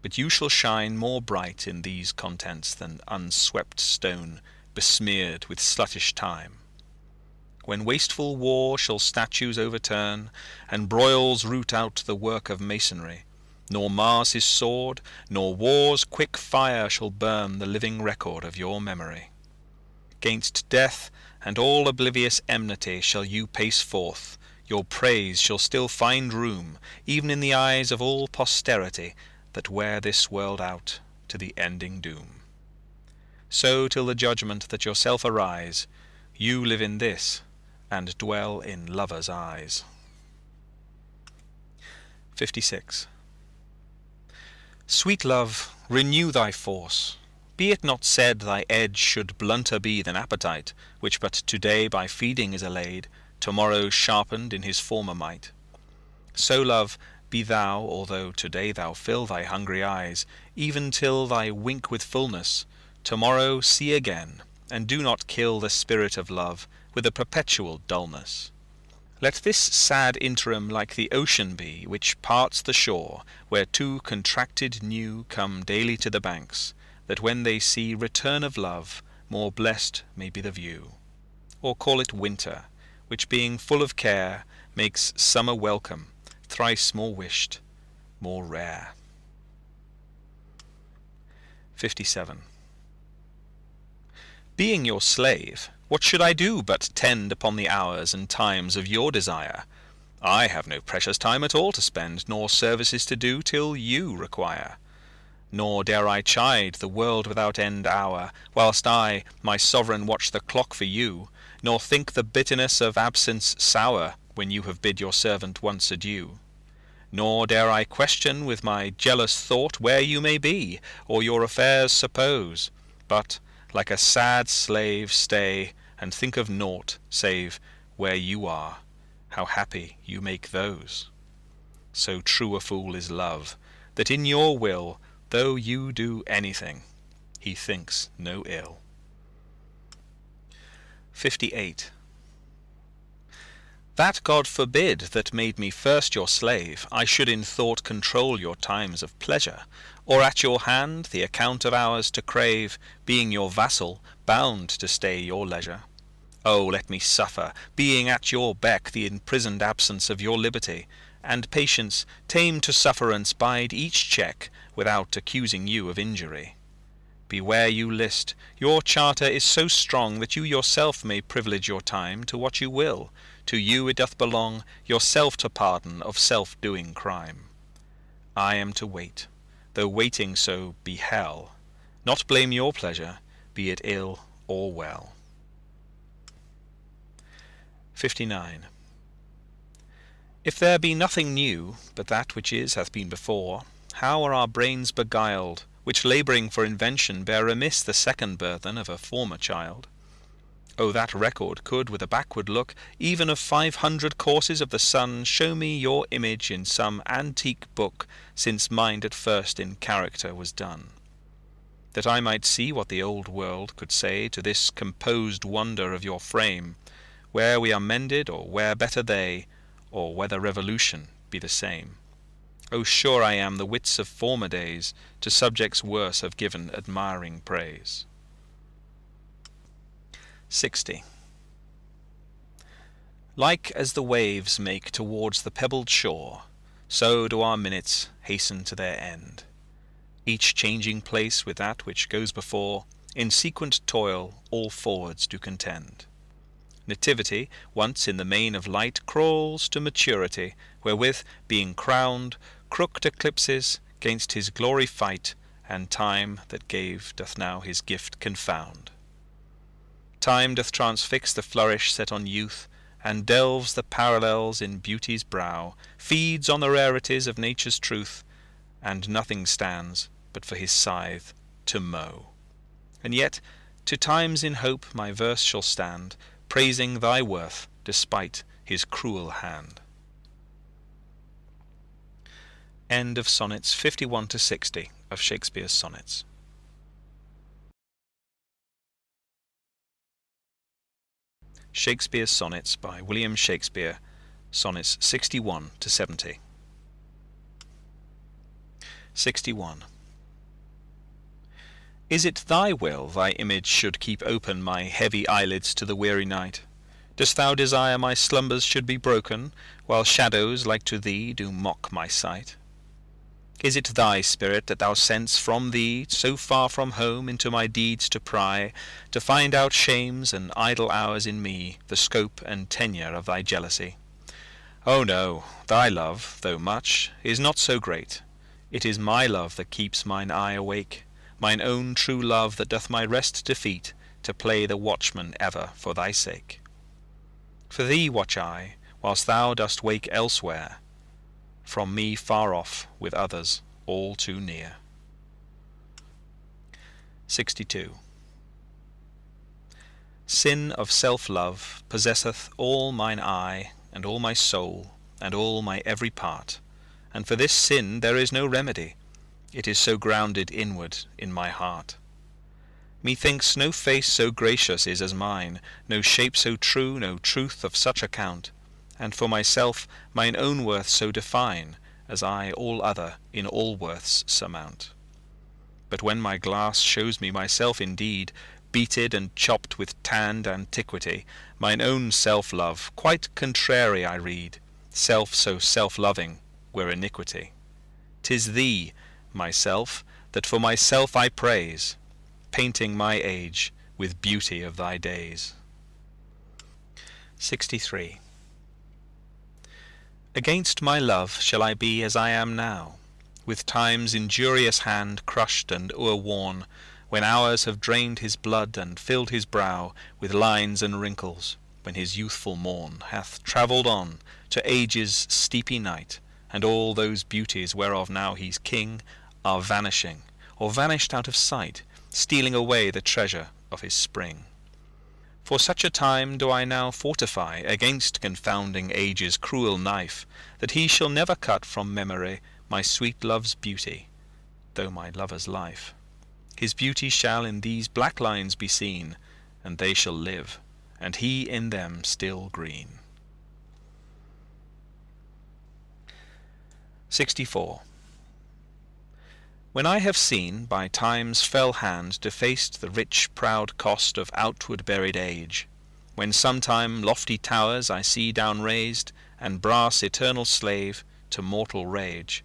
but you shall shine more bright in these contents than unswept stone besmeared with sluttish time. When wasteful war shall statues overturn, and broils root out the work of masonry, nor Mars his sword, nor war's quick fire shall burn the living record of your memory. 'Gainst death and all oblivious enmity shall you pace forth, your praise shall still find room, even in the eyes of all posterity that wear this world out to the ending doom. So till the judgment that yourself arise, you live in this, and dwell in lovers' eyes. 56. Sweet love, renew thy force. Be it not said thy edge should blunter be than appetite, which but to-day by feeding is allayed, to-morrow sharpened in his former might. So, love, be thou, although to-day thou fill thy hungry eyes, even till thy wink with fullness, to-morrow see again, and do not kill the spirit of love with a perpetual dullness. Let this sad interim like the ocean be, which parts the shore, where two contracted new come daily to the banks, that when they see return of love, more blessed may be the view. Or call it winter, which being full of care, makes summer welcome, thrice more wished, more rare. 57. Being your slave, what should I do but tend upon the hours and times of your desire? I have no precious time at all to spend, nor services to do till you require. Nor dare I chide the world without end hour, whilst I, my sovereign, watch the clock for you, nor think the bitterness of absence sour, when you have bid your servant once adieu. Nor dare I question with my jealous thought where you may be, or your affairs suppose, but, like a sad slave, stay and think of naught save where you are, how happy you make those. So true a fool is love, that in your will, though you do anything, he thinks no ill. 58. That God forbid that made me first your slave, I should in thought control your times of pleasure, or at your hand the account of hours to crave, being your vassal, bound to stay your leisure. Oh, let me suffer, being at your beck, the imprisoned absence of your liberty, and patience, tame to sufferance, bide each check, without accusing you of injury. Beware you list, your charter is so strong, that you yourself may privilege your time to what you will. To you it doth belong, yourself to pardon of self-doing crime. I am to wait, though waiting so be hell, not blame your pleasure, be it ill or well. 59. If there be nothing new, but that which is hath been before, how are our brains beguiled, which labouring for invention bear amiss the second burthen of a former child? O that record could, with a backward look, even of 500 courses of the sun, show me your image in some antique book, since mind at first in character was done, that I might see what the old world could say to this composed wonder of your frame, where we are mended, or where better they, or whether revolution be the same. O sure I am the wits of former days to subjects worse have given admiring praise. 60. Like as the waves make towards the pebbled shore, so do our minutes hasten to their end, each changing place with that which goes before, in sequent toil all forwards do contend. Nativity, once in the main of light, crawls to maturity, wherewith, being crowned, crooked eclipses 'gainst his glory fight, and time that gave doth now his gift confound. Time doth transfix the flourish set on youth, and delves the parallels in beauty's brow, feeds on the rarities of nature's truth, and nothing stands but for his scythe to mow. And yet to times in hope my verse shall stand, praising thy worth despite his cruel hand. End of Sonnets 51 to 60 of Shakespeare's Sonnets. Shakespeare's Sonnets by William Shakespeare, Sonnets 61 to 70. 61. Is it thy will thy image should keep open my heavy eyelids to the weary night? Dost thou desire my slumbers should be broken, while shadows like to thee do mock my sight? Is it thy spirit that thou send'st from thee so far from home into my deeds to pry, to find out shames and idle hours in me, the scope and tenure of thy jealousy? Oh no, thy love, though much, is not so great. It is my love that keeps mine eye awake, mine own true love that doth my rest defeat, to play the watchman ever for thy sake. For thee watch I, whilst thou dost wake elsewhere, from me far off, with others all too near. 62. Sin of self-love possesseth all mine eye, and all my soul, and all my every part, and for this sin there is no remedy, it is so grounded inward in my heart. Methinks no face so gracious is as mine, no shape so true, no truth of such account, and for myself mine own worth so define, as I all other in all worths surmount. But when my glass shows me myself indeed, beated and chopped with tanned antiquity, mine own self-love quite contrary I read, self so self-loving were iniquity. 'Tis thee, myself, that for myself I praise, painting my age with beauty of thy days. 63. Against my love shall I be as I am now, with time's injurious hand crushed and o'erworn, when hours have drained his blood and filled his brow with lines and wrinkles, when his youthful morn hath travelled on to age's steepy night, and all those beauties whereof now he's king are vanishing, or vanished out of sight, stealing away the treasure of his spring. For such a time do I now fortify against confounding age's cruel knife, that he shall never cut from memory my sweet love's beauty, though my lover's life. His beauty shall in these black lines be seen, and they shall live, and he in them still green. 64. When I have seen by time's fell hand defaced the rich proud cost of outward buried age, when sometime lofty towers I see down raised, and brass eternal slave to mortal rage,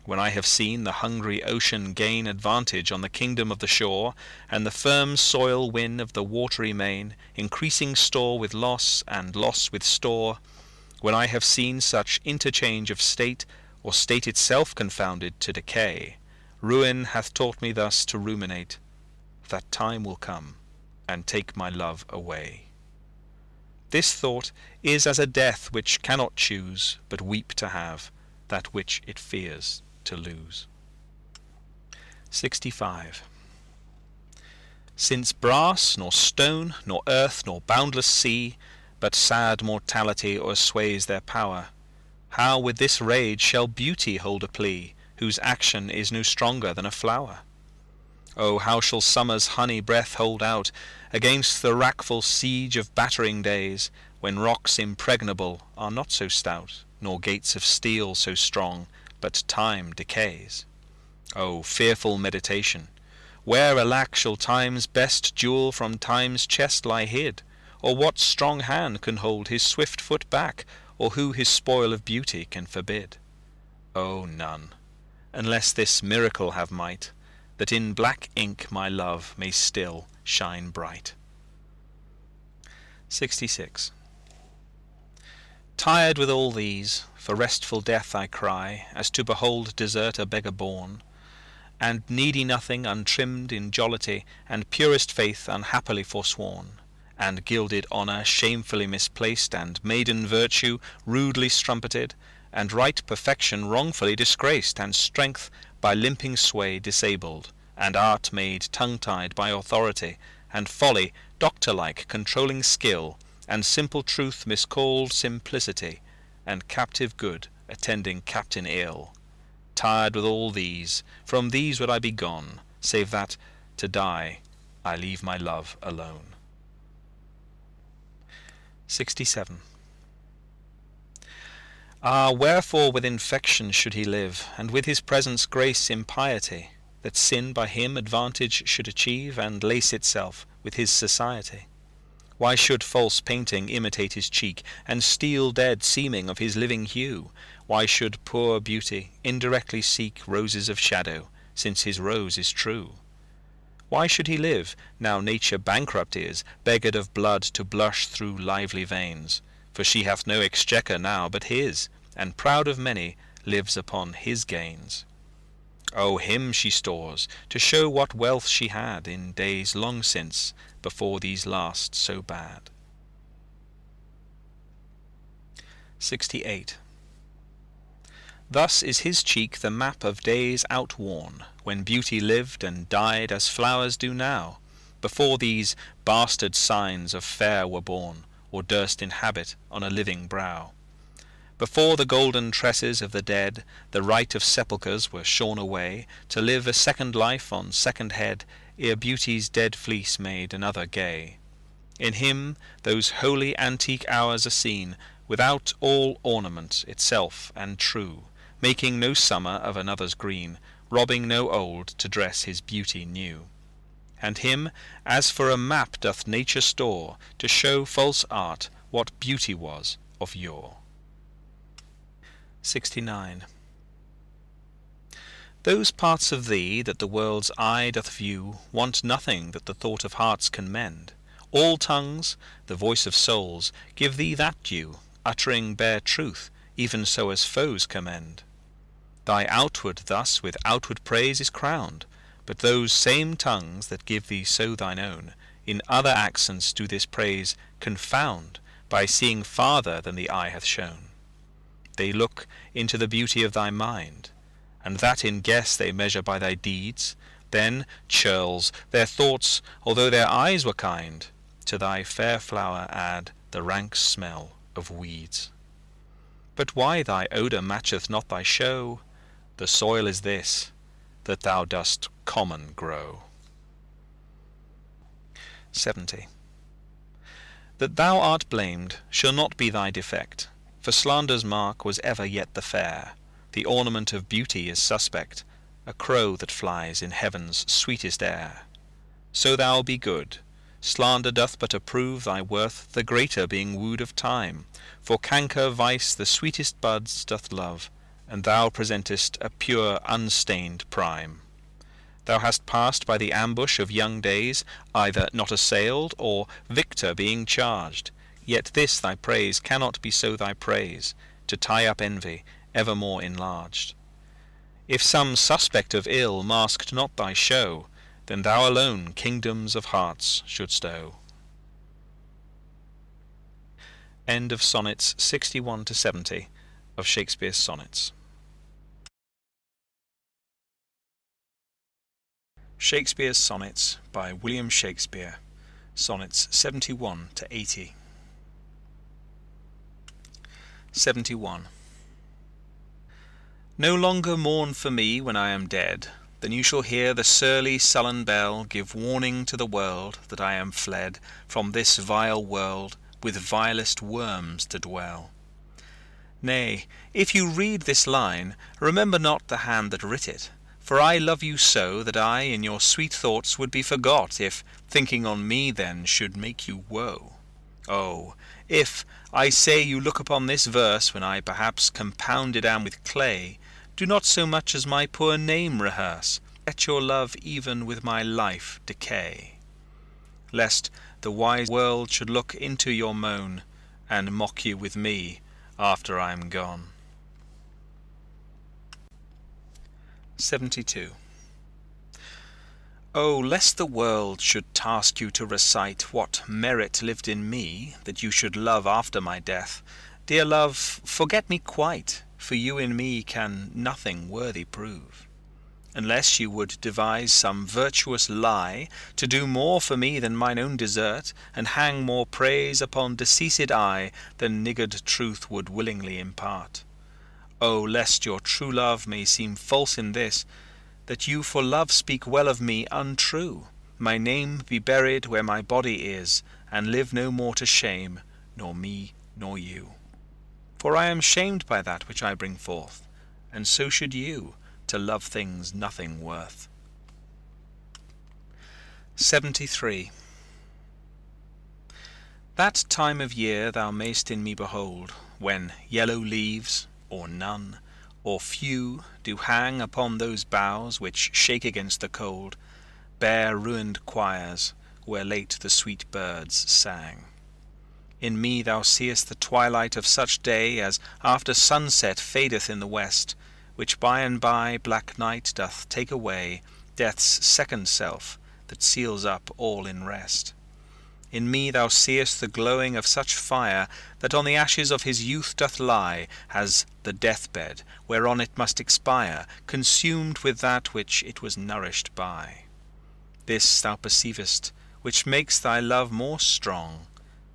when I have seen the hungry ocean gain advantage on the kingdom of the shore, and the firm soil win of the watery main, increasing store with loss and loss with store, when I have seen such interchange of state, or state itself confounded to decay, ruin hath taught me thus to ruminate, that time will come and take my love away. This thought is as a death which cannot choose but weep to have that which it fears to lose. 65. Since brass, nor stone, nor earth, nor boundless sea, but sad mortality o'ersways their power, how with this rage shall beauty hold a plea, whose action is no stronger than a flower? Oh, how shall summer's honey breath hold out against the wrackful siege of battering days, when rocks impregnable are not so stout, nor gates of steel so strong, but time decays? Oh, fearful meditation! Where, alack, shall time's best jewel from time's chest lie hid? Or what strong hand can hold his swift foot back, or who his spoil of beauty can forbid? Oh, none, unless this miracle have might, that in black ink my love may still shine bright. 66. Tired with all these, for restful death I cry, as to behold desert a beggar born, and needy nothing untrimmed in jollity, and purest faith unhappily forsworn, and gilded honour shamefully misplaced, and maiden virtue rudely strumpeted, and right perfection wrongfully disgraced, and strength by limping sway disabled, and art made tongue-tied by authority, and folly doctor-like controlling skill, and simple truth miscalled simplicity, and captive good attending captain ill. Tired with all these, from these would I be gone, save that, to die, I leave my love alone. 67. Ah, wherefore with infection should he live, and with his presence grace impiety, that sin by him advantage should achieve, and lace itself with his society? Why should false painting imitate his cheek, and steal dead seeming of his living hue? Why should poor beauty indirectly seek roses of shadow, since his rose is true? Why should he live, now nature bankrupt is, beggared of blood to blush through lively veins? For she hath no exchequer now but his, and proud of many lives upon his gains. O him she stores, to show what wealth she had in days long since, before these last so bad. 68. Thus is his cheek the map of days outworn, when beauty lived and died as flowers do now, before these bastard signs of fair were born, or durst inhabit on a living brow. Before the golden tresses of the dead, the right of sepulchres were shorn away, to live a second life on second head, ere beauty's dead fleece made another gay. In him those holy antique hours are seen, without all ornament itself and true, making no summer of another's green, robbing no old to dress his beauty new. And him as for a map doth nature store, to show false art what beauty was of yore. 69. Those parts of thee that the world's eye doth view want nothing that the thought of hearts can mend. All tongues, the voice of souls, give thee that due, uttering bare truth, even so as foes commend. Thy outward thus with outward praise is crowned, but those same tongues that give thee so thine own, in other accents do this praise confound, by seeing farther than the eye hath shown. They look into the beauty of thy mind, and that in guess they measure by thy deeds. Then, churls, their thoughts, although their eyes were kind, to thy fair flower add the rank smell of weeds. But why thy odour matcheth not thy show? The soil is this, that thou dost common grow. 70. That thou art blamed shall not be thy defect, for slander's mark was ever yet the fair. The ornament of beauty is suspect, a crow that flies in heaven's sweetest air. So thou be good. Slander doth but approve thy worth, the greater being wooed of time. For canker vice the sweetest buds doth love, and thou presentest a pure unstained prime. Thou hast passed by the ambush of young days, either not assailed, or victor being charged. Yet this thy praise cannot be so thy praise, to tie up envy, evermore enlarged. If some suspect of ill masked not thy show, then thou alone kingdoms of hearts shouldst owe. End of Sonnets 61 to 70 of Shakespeare's Sonnets. Shakespeare's Sonnets by William Shakespeare. Sonnets 71 to 80. 71. No longer mourn for me when I am dead, then you shall hear the surly sullen bell give warning to the world that I am fled from this vile world with vilest worms to dwell. Nay, if you read this line, remember not the hand that writ it, for I love you so that I in your sweet thoughts would be forgot, if thinking on me then should make you woe. Oh, if, I say, you look upon this verse when I perhaps compounded am with clay, do not so much as my poor name rehearse, let your love even with my life decay, lest the wise world should look into your moan, and mock you with me after I am gone. 72. Oh, lest the world should task you to recite what merit lived in me, that you should love after my death, dear love, forget me quite, for you in me can nothing worthy prove. Unless you would devise some virtuous lie, to do more for me than mine own desert, and hang more praise upon deceased eye than niggard truth would willingly impart. Oh, lest your true love may seem false in this, that you for love speak well of me untrue, my name be buried where my body is, and live no more to shame, nor me nor you. For I am shamed by that which I bring forth, and so should you, to love things nothing worth. 73. That time of year thou mayst in me behold, when yellow leaves, or none, or few, do hang upon those boughs which shake against the cold, bare ruined choirs, where late the sweet birds sang. In me thou seest the twilight of such day as after sunset fadeth in the west, which by and by black night doth take away, death's second self, that seals up all in rest. In me thou seest the glowing of such fire, that on the ashes of his youth doth lie, as the deathbed, whereon it must expire, consumed with that which it was nourished by. This thou perceivest, which makes thy love more strong,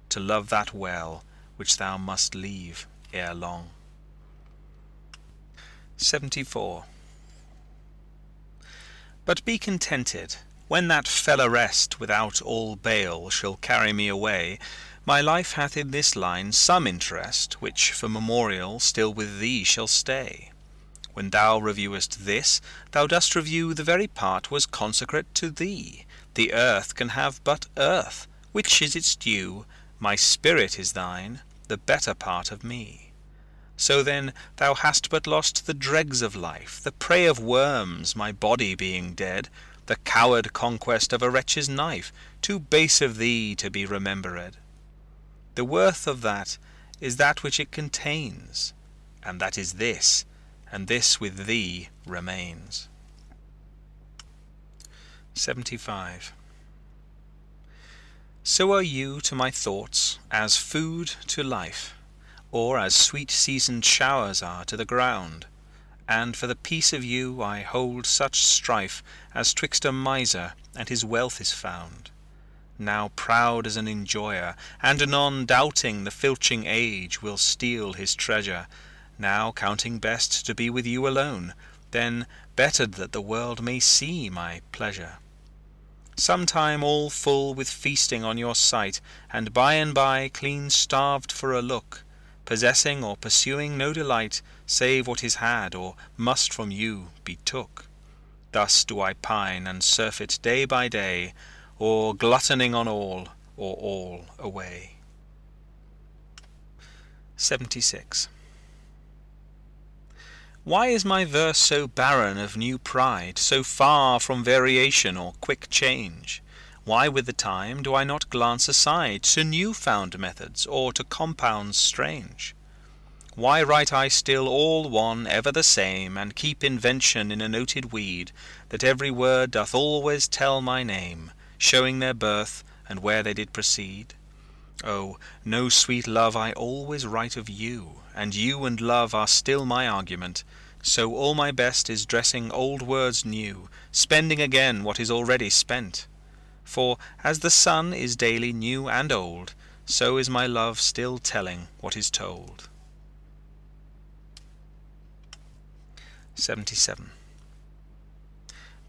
to love that well, which thou must leave ere long. 74. But be contented, when that fell arrest without all bail shall carry me away, my life hath in this line some interest, which for memorial still with thee shall stay. When thou reviewest this, thou dost review the very part was consecrate to thee. The earth can have but earth, which is its due, my spirit is thine, the better part of me. So then thou hast but lost the dregs of life, the prey of worms, my body being dead, the coward conquest of a wretch's knife, too base of thee to be remembered. The worth of that is that which it contains, and that is this, and this with thee remains. 75. So are you to my thoughts, as food to life. or as sweet seasoned showers are to the ground. And for the peace of you I hold such strife as 'twixt a miser and his wealth is found. Now proud as an enjoyer, and anon doubting the filching age will steal his treasure, now counting best to be with you alone, then bettered that the world may see my pleasure. Sometime all full with feasting on your sight, and by clean starved for a look, possessing or pursuing no delight, save what is had or must from you be took. Thus do I pine and surfeit day by day, or gluttoning on all, or all away. 76. Why is my verse so barren of new pride, so far from variation or quick change? Why with the time do I not glance aside to new found methods, or to compounds strange? Why write I still all one, ever the same, and keep invention in a noted weed, that every word doth always tell my name, showing their birth and where they did proceed? Oh, no, sweet love, I always write of you, and you and love are still my argument. So all my best is dressing old words new, spending again what is already spent. For as the sun is daily new and old, so is my love still telling what is told. 77.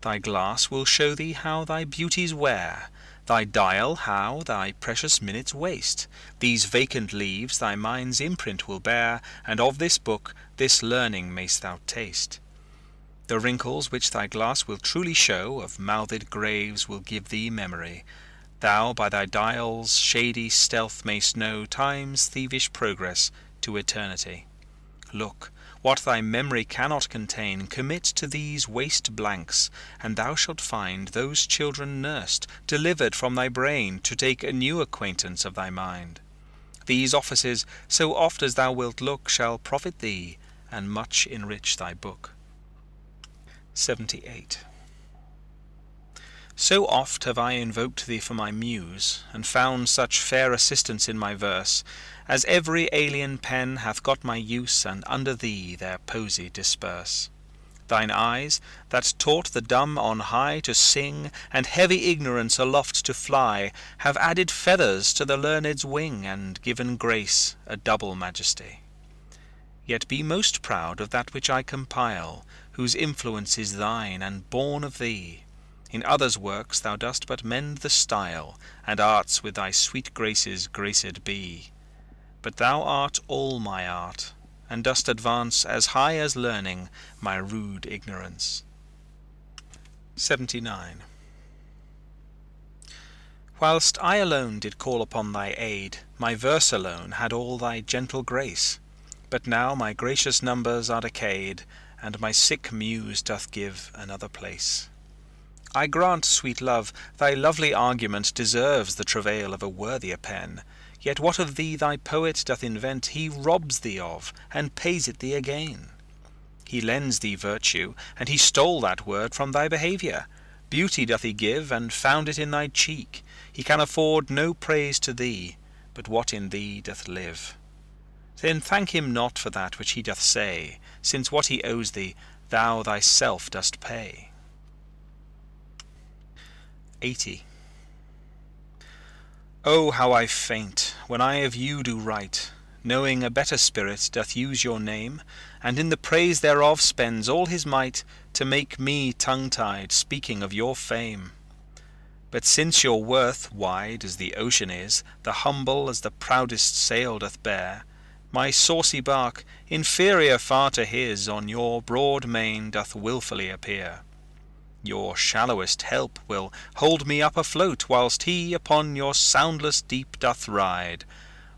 Thy glass will show thee how thy beauties wear, thy dial how thy precious minutes waste. These vacant leaves thy mind's imprint will bear, and of this book this learning mayst thou taste. The wrinkles which thy glass will truly show of mouthed graves will give thee memory. Thou by thy dial's shady stealth mayst know time's thievish progress to eternity. Look, what thy memory cannot contain, commit to these waste blanks, and thou shalt find those children nursed, delivered from thy brain, to take a new acquaintance of thy mind. These offices, so oft as thou wilt look, shall profit thee, and much enrich thy book. 78. So oft have I invoked thee for my muse, and found such fair assistance in my verse, as every alien pen hath got my use, and under thee their posy disperse. Thine eyes, that taught the dumb on high to sing, and heavy ignorance aloft to fly, have added feathers to the learned's wing, and given grace a double majesty. Yet be most proud of that which I compile, whose influence is thine, and born of thee. In others' works thou dost but mend the style, and arts with thy sweet graces graced be. But thou art all my art, and dost advance as high as learning my rude ignorance. 79. Whilst I alone did call upon thy aid, my verse alone had all thy gentle grace. But now my gracious numbers are decayed, and my sick muse doth give another place. I grant, sweet love, thy lovely argument deserves the travail of a worthier pen. Yet what of thee thy poet doth invent, he robs thee of, and pays it thee again. He lends thee virtue, and he stole that word from thy behaviour. Beauty doth he give, and found it in thy cheek. He can afford no praise to thee, but what in thee doth live. Then thank him not for that which he doth say, since what he owes thee, thou thyself dost pay. 80. Oh, how I faint, when I of you do write, knowing a better spirit doth use your name, and in the praise thereof spends all his might, to make me tongue-tied, speaking of your fame. But since your worth wide as the ocean is, the humble as the proudest sail doth bear, my saucy bark, inferior far to his, on your broad main doth wilfully appear. Your shallowest help will hold me up afloat, whilst he upon your soundless deep doth ride.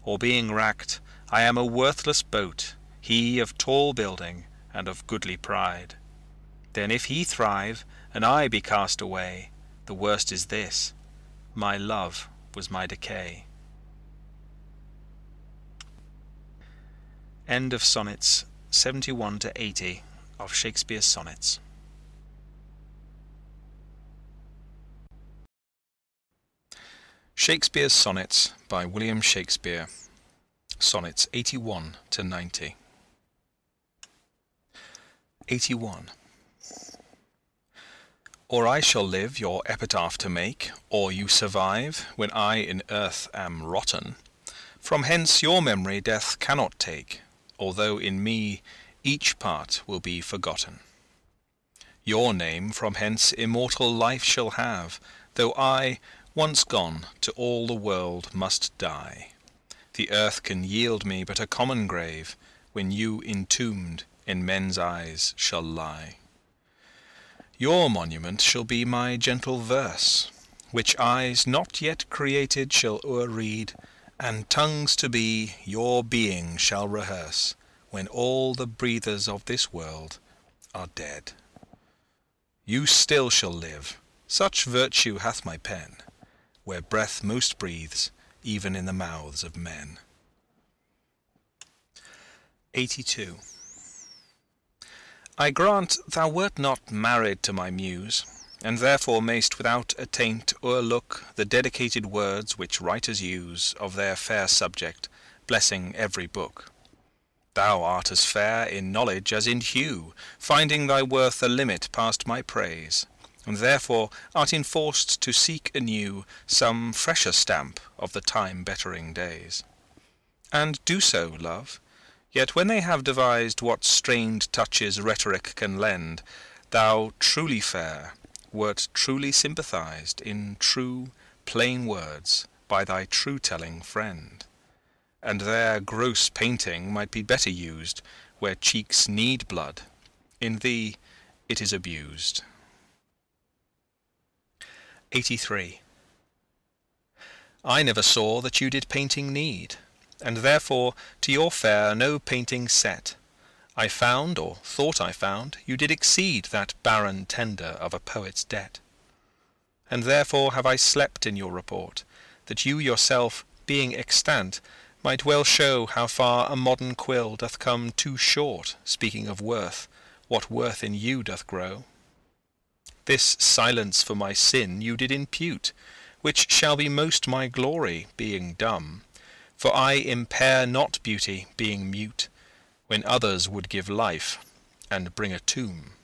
Or being wracked, I am a worthless boat, he of tall building and of goodly pride. Then if he thrive, and I be cast away, the worst is this, my love was my decay. End of Sonnets 71 to 80 of Shakespeare's Sonnets. Shakespeare's Sonnets by William Shakespeare. Sonnets 81 to 90. 81. Or I shall live your epitaph to make, or you survive, when I in earth am rotten. From hence your memory death cannot take, although in me each part will be forgotten. Your name from hence immortal life shall have, though I, once gone, to all the world must die. The earth can yield me but a common grave, when you entombed in men's eyes shall lie. Your monument shall be my gentle verse, which eyes not yet created shall o'erread, and tongues to be your being shall rehearse, when all the breathers of this world are dead. You still shall live, such virtue hath my pen, where breath most breathes, even in the mouths of men. 82. I grant thou wert not married to my muse, and therefore mayst without attaint o'erlook the dedicated words which writers use of their fair subject, blessing every book. Thou art as fair in knowledge as in hue, finding thy worth a limit past my praise, and therefore art enforced to seek anew some fresher stamp of the time-bettering days. And do so, love, yet when they have devised what strained touches rhetoric can lend, thou, truly fair, wert truly sympathized in true, plain words by thy true-telling friend. And their gross painting might be better used where cheeks need blood. In thee it is abused. 83. I never saw that you did painting need, and therefore to your fair no painting set. I found, or thought I found, you did exceed that barren tender of a poet's debt. And therefore have I slept in your report, that you yourself, being extant, might well show how far a modern quill doth come too short, speaking of worth, what worth in you doth grow. This silence for my sin you did impute, which shall be most my glory, being dumb. For I impair not beauty, being mute, when others would give life, and bring a tomb.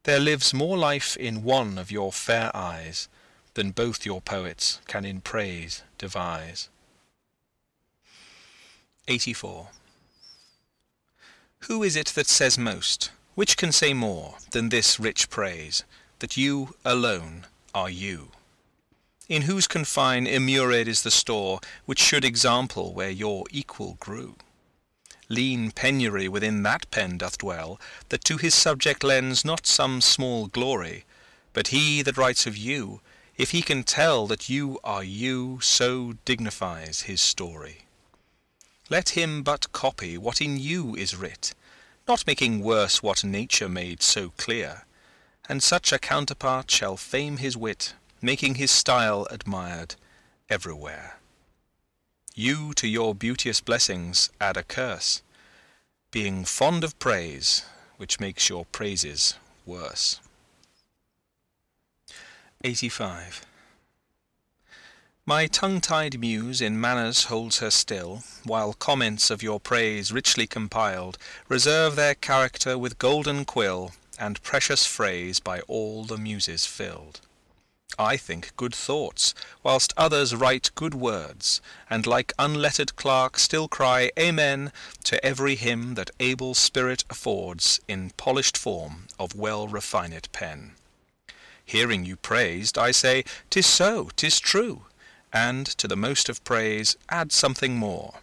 There lives more life in one of your fair eyes, than both your poets can in praise devise. 84. Who is it that says most, which can say more, than this rich praise, that you alone are you? In whose confine immured is the store, which should example where your equal grew? Lean penury within that pen doth dwell, that to his subject lends not some small glory, but he that writes of you, if he can tell that you are you, so dignifies his story. Let him but copy what in you is writ, not making worse what nature made so clear, and such a counterpart shall fame his wit, making his style admired everywhere. You to your beauteous blessings add a curse, being fond of praise, which makes your praises worse. 85. My tongue-tied muse in manners holds her still, while comments of your praise richly compiled reserve their character with golden quill, and precious phrase by all the muses filled. I think good thoughts, whilst others write good words, and like unlettered clerk still cry Amen to every hymn that able spirit affords in polished form of well-refined pen. Hearing you praised, I say, 'Tis so, 'tis true, and to the most of praise add something more.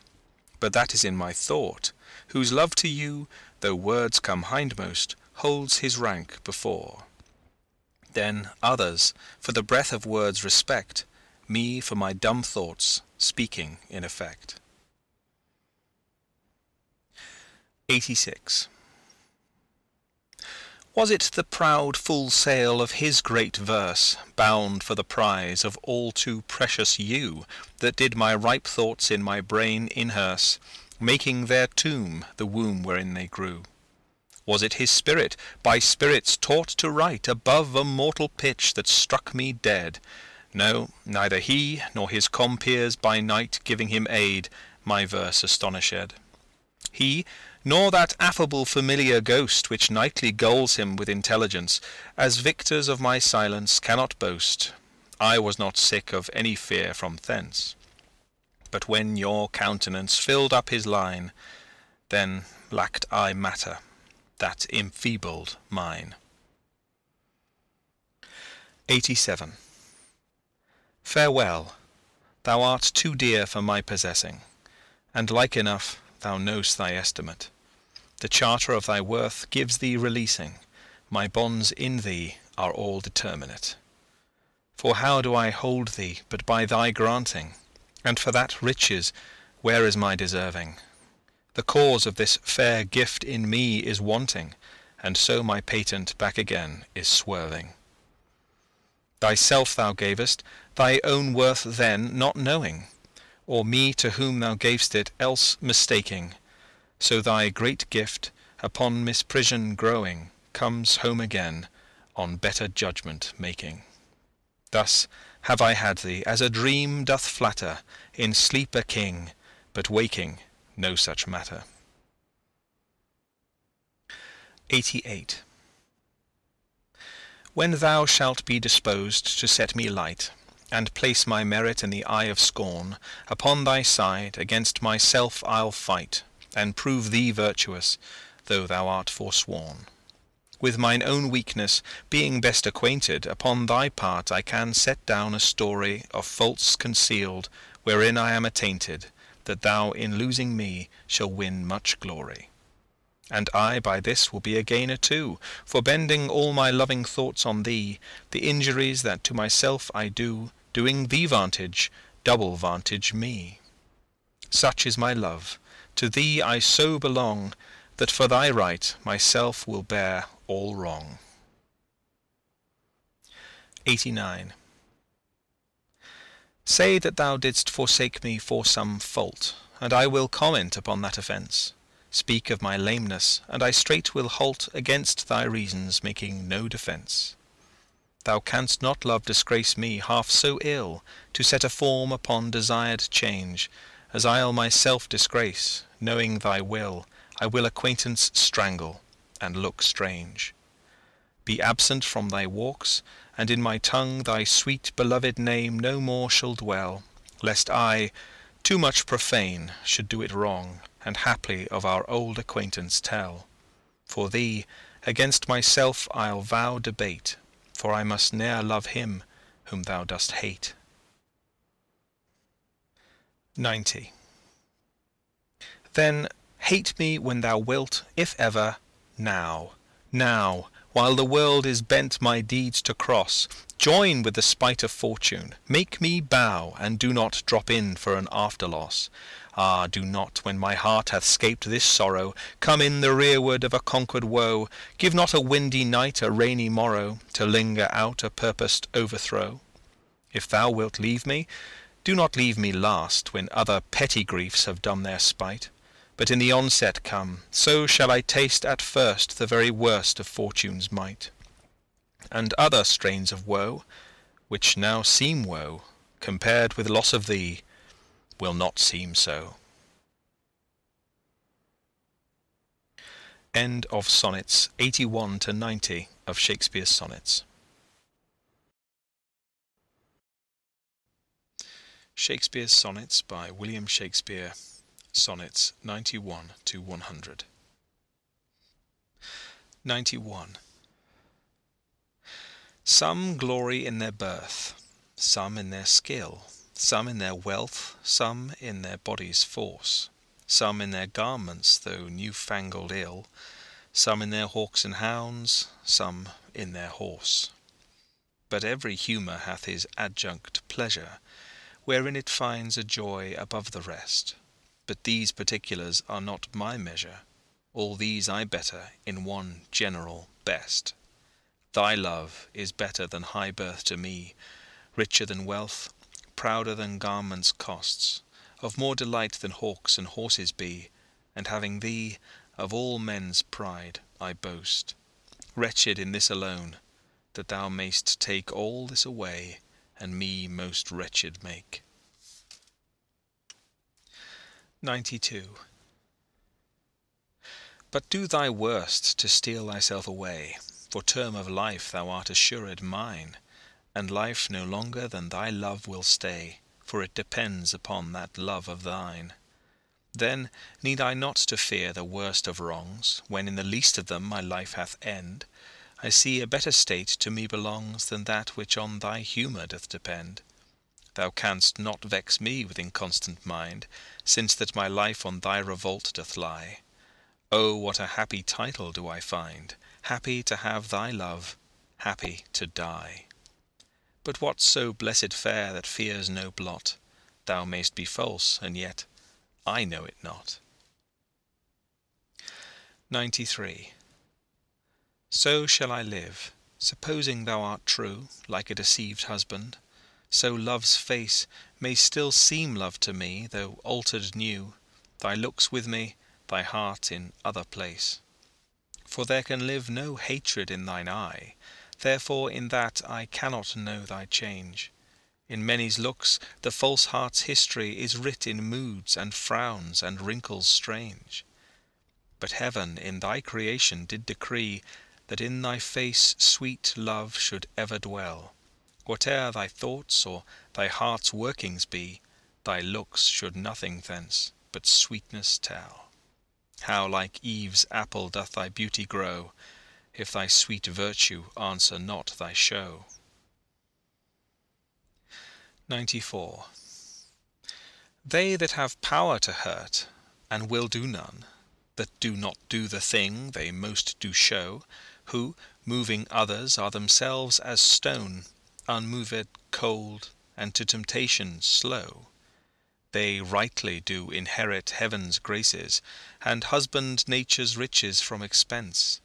But that is in my thought, whose love to you, though words come hindmost, holds his rank before. Then others for the breath of words respect, me for my dumb thoughts speaking in effect. 86. Was it the proud full sail of his great verse, bound for the prize of all too precious you, that did my ripe thoughts in my brain inhearse, making their tomb the womb wherein they grew? Was it his spirit, by spirits taught to write above a mortal pitch, that struck me dead? No, neither he, nor his compeers by night giving him aid, my verse astonished. He, nor that affable familiar ghost which nightly gulls him with intelligence, as victors of my silence cannot boast. I was not sick of any fear from thence. But when your countenance filled up his line, then lacked I matter, that enfeebled mine. 87. Farewell, thou art too dear for my possessing, and like enough thou know'st thy estimate. The charter of thy worth gives thee releasing, my bonds in thee are all determinate. For how do I hold thee but by thy granting? And for that riches, where is my deserving? The cause of this fair gift in me is wanting, and so my patent back again is swerving. Thyself thou gavest, thy own worth then not knowing, or me to whom thou gav'st it else mistaking. So thy great gift, upon misprision growing, comes home again, on better judgment making. Thus have I had thee, as a dream doth flatter, in sleep a king, but waking no such matter. 88. When thou shalt be disposed to set me light, and place my merit in the eye of scorn, upon thy side against myself I'll fight, and prove thee virtuous, though thou art forsworn. With mine own weakness, being best acquainted, upon thy part I can set down a story of faults concealed, wherein I am attainted, that thou in losing me shall win much glory. And I by this will be a gainer too, for bending all my loving thoughts on thee, the injuries that to myself I do, doing thee vantage, double vantage me. Such is my love, to thee I so belong, that for thy right myself will bear all wrong. 89. Say that thou didst forsake me for some fault, and I will comment upon that offence. Speak of my lameness, and I straight will halt against thy reasons, making no defence. Thou canst not, love, disgrace me half so ill, to set a form upon desired change, as I'll myself disgrace, knowing thy will, I will acquaintance strangle, and look strange. Be absent from thy walks, and in my tongue thy sweet beloved name no more shall dwell, lest I, too much profane, should do it wrong, and haply of our old acquaintance tell. For thee, against myself I'll vow debate, for I must ne'er love him whom thou dost hate. 90. Then hate me when thou wilt, if ever, now, while the world is bent my deeds to cross. Join with the spite of fortune, make me bow, and do not drop in for an after-loss. Ah, do not, when my heart hath scaped this sorrow, come in the rearward of a conquered woe. Give not a windy night a rainy morrow, to linger out a purposed overthrow. If thou wilt leave me, do not leave me last, when other petty griefs have done their spite. But in the onset come, so shall I taste at first the very worst of fortune's might. And other strains of woe, which now seem woe, compared with loss of thee, will not seem so. End of Sonnets 81 to 90 of Shakespeare's Sonnets. Shakespeare's Sonnets by William Shakespeare. Sonnets 91 to 100. 91. Some glory in their birth, some in their skill, some in their wealth, some in their body's force, some in their garments, though new-fangled ill, some in their hawks and hounds, some in their horse. But every humour hath his adjunct pleasure, wherein it finds a joy above the rest. But these particulars are not my measure, all these I better in one general best. Thy love is better than high birth to me, richer than wealth, prouder than garments' costs, of more delight than hawks and horses be, and having thee, of all men's pride I boast. Wretched in this alone, that thou mayst take all this away, and me most wretched make. 92. But do thy worst to steal thyself away, for term of life thou art assured mine, and life no longer than thy love will stay, for it depends upon that love of thine. Then need I not to fear the worst of wrongs, when in the least of them my life hath end. I see a better state to me belongs than that which on thy humour doth depend. Thou canst not vex me with inconstant mind, since that my life on thy revolt doth lie. Oh, what a happy title do I find, happy to have thy love, happy to die. But what's so blessed fair that fears no blot? Thou mayst be false, and yet I know it not. 93. So shall I live, supposing thou art true, like a deceived husband. So love's face may still seem love to me, though altered new, thy looks with me, thy heart in other place. For there can live no hatred in thine eye, therefore in that I cannot know thy change. In many's looks the false heart's history is writ in moods and frowns and wrinkles strange. But heaven in thy creation did decree that in thy face sweet love should ever dwell. Whate'er thy thoughts or thy heart's workings be, thy looks should nothing thence but sweetness tell. How like Eve's apple doth thy beauty grow, if thy sweet virtue answer not thy show. 94. They that have power to hurt, and will do none, that do not do the thing they most do show, who, moving others, are themselves as stone, unmoved, cold, and to temptation slow. They rightly do inherit heaven's graces, and husband nature's riches from expense.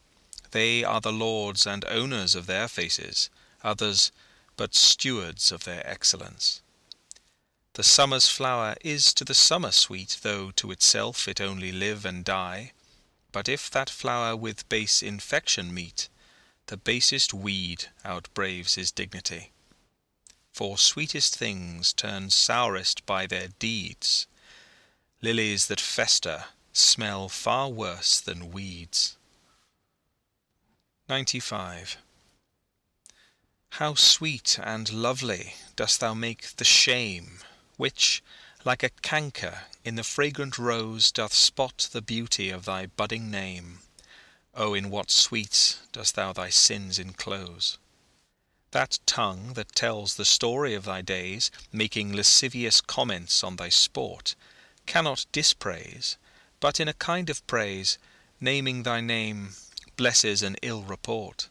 They are the lords and owners of their faces, others but stewards of their excellence. The summer's flower is to the summer sweet, though to itself it only live and die. But if that flower with base infection meet, the basest weed outbraves his dignity. For sweetest things turn sourest by their deeds. Lilies that fester smell far worse than weeds. 95. How sweet and lovely dost thou make the shame, which, like a canker in the fragrant rose, doth spot the beauty of thy budding name. Oh, in what sweets dost thou thy sins enclose! That tongue that tells the story of thy days, making lascivious comments on thy sport, cannot dispraise, but in a kind of praise, naming thy name, blesses an ill report.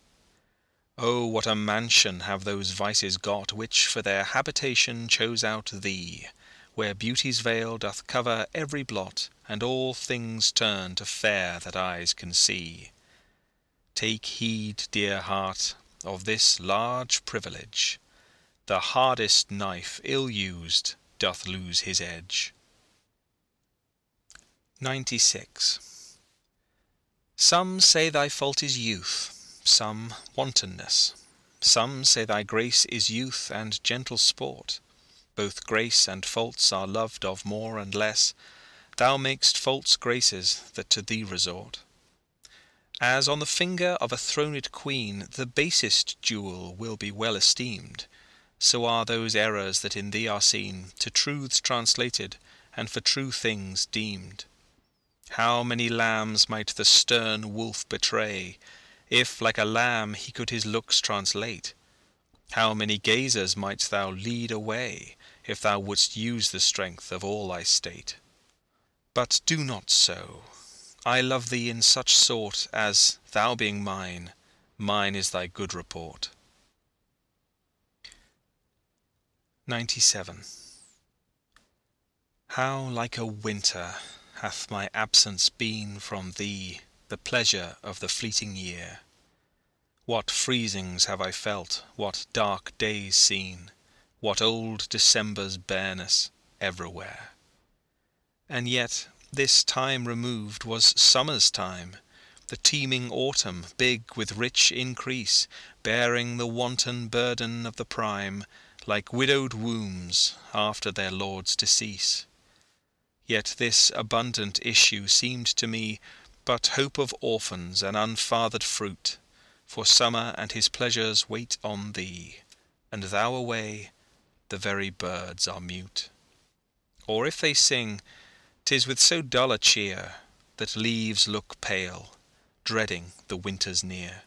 Oh, what a mansion have those vices got, which for their habitation chose out thee, where beauty's veil doth cover every blot, and all things turn to fair that eyes can see. Take heed, dear heart, of this large privilege. The hardest knife, ill used, doth lose his edge. 96. Some say thy fault is youth, some wantonness. Some say thy grace is youth and gentle sport. Both grace and faults are loved of more and less. Thou makest faults graces that to thee resort. As on the finger of a throned queen the basest jewel will be well esteemed, so are those errors that in thee are seen, to truths translated, and for true things deemed. How many lambs might the stern wolf betray, if like a lamb he could his looks translate? How many gazers mightst thou lead away, if thou wouldst use the strength of all thy state? But do not so. I love thee in such sort as, thou being mine, mine is thy good report. 97. How like a winter hath my absence been from thee, the pleasure of the fleeting year! What freezings have I felt, what dark days seen, what old December's bareness everywhere! And yet this time removed was summer's time, the teeming autumn, big with rich increase, bearing the wanton burden of the prime, like widowed wombs after their lord's decease. Yet this abundant issue seemed to me but hope of orphans and unfathered fruit, for summer and his pleasures wait on thee, and thou away, the very birds are mute. Or if they sing, 'tis with so dull a cheer, that leaves look pale, dreading the winter's near.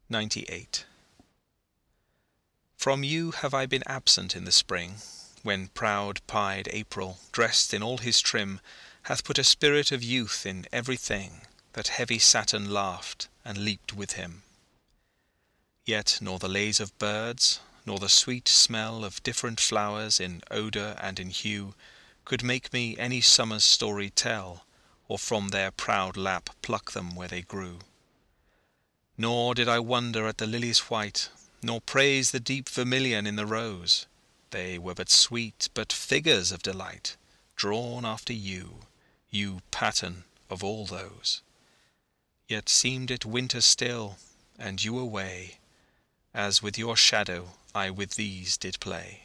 98. From you have I been absent in the spring, when proud-pied April, dressed in all his trim, hath put a spirit of youth in every thing, that heavy Saturn laughed and leaped with him. Yet nor the lays of birds, nor the sweet smell of different flowers in odour and in hue, could make me any summer's story tell, or from their proud lap pluck them where they grew. Nor did I wonder at the lilies white, nor praise the deep vermilion in the rose. They were but sweet, but figures of delight, drawn after you, you pattern of all those. Yet seemed it winter still, and you away, as with your shadow I with these did play.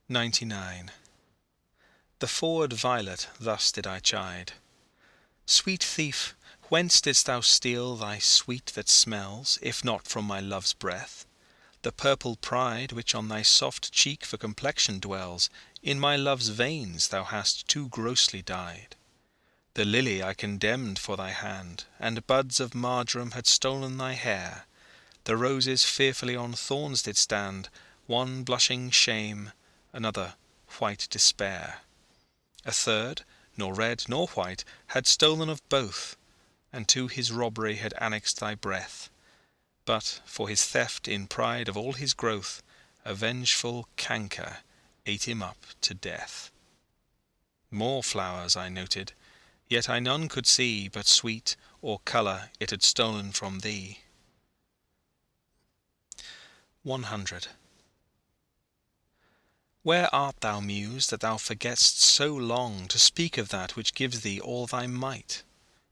99. The forward violet thus did I chide. Sweet thief, whence didst thou steal thy sweet that smells, if not from my love's breath? The purple pride which on thy soft cheek for complexion dwells, in my love's veins thou hast too grossly dyed. The lily I condemned for thy hand, and buds of marjoram had stolen thy hair. The roses fearfully on thorns did stand, one blushing shame, another white despair. A third, nor red nor white, had stolen of both, and to his robbery had annexed thy breath. But for his theft in pride of all his growth, a vengeful canker ate him up to death. More flowers I noted, yet I none could see but sweet or colour it had stolen from thee. 100. Where art thou, Muse, that thou forgett'st so long to speak of that which gives thee all thy might?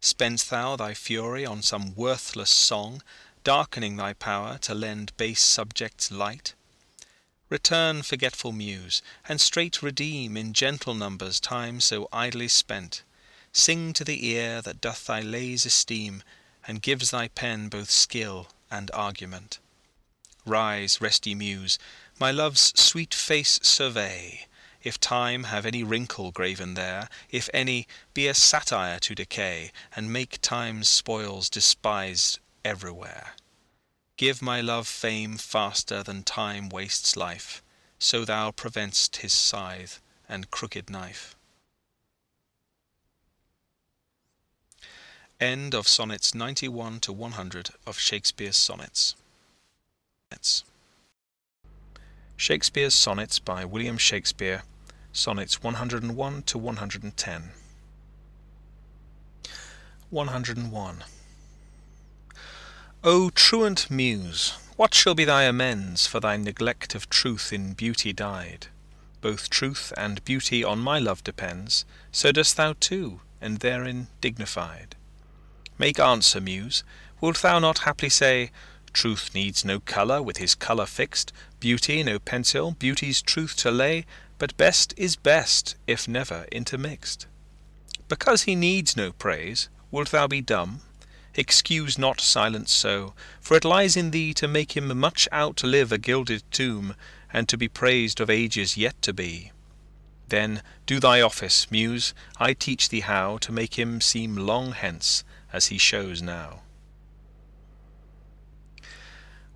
Spend'st thou thy fury on some worthless song, darkening thy power to lend base subjects light? Return, forgetful Muse, and straight redeem in gentle numbers time so idly spent. Sing to the ear that doth thy lays esteem, and gives thy pen both skill and argument. Rise, resty Muse, my love's sweet face survey, if time have any wrinkle graven there, if any be a satire to decay, and make time's spoils despised everywhere. Give my love fame faster than time wastes life, so thou prevent'st his scythe and crooked knife. End of Sonnets 91 to 100 of Shakespeare's Sonnets. Shakespeare's Sonnets by William Shakespeare, Sonnets 101 to 110. 101. O truant Muse, what shall be thy amends for thy neglect of truth in beauty dyed? Both truth and beauty on my love depends, so dost thou too, and therein dignified. Make answer, Muse, wilt thou not haply say, truth needs no colour with his colour fixed, beauty no pencil, beauty's truth to lay, but best is best, if never intermixed. Because he needs no praise, wilt thou be dumb? Excuse not silence so, for it lies in thee to make him much outlive a gilded tomb, and to be praised of ages yet to be. Then do thy office, Muse, I teach thee how to make him seem long hence, as he shows now.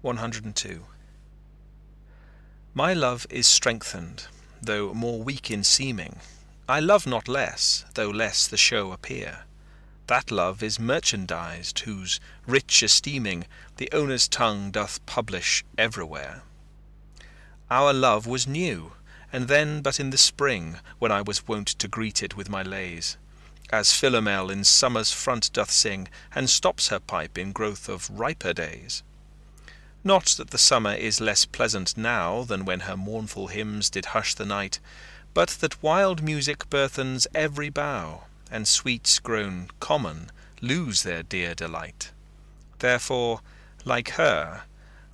102. My love is strengthened, though more weak in seeming. I love not less, though less the show appear. That love is merchandised, whose rich esteeming the owner's tongue doth publish everywhere. Our love was new, and then but in the spring, when I was wont to greet it with my lays, as Philomel in summer's front doth sing, and stops her pipe in growth of riper days. Not that the summer is less pleasant now than when her mournful hymns did hush the night, but that wild music burthens every bough, and sweets grown common lose their dear delight. Therefore, like her,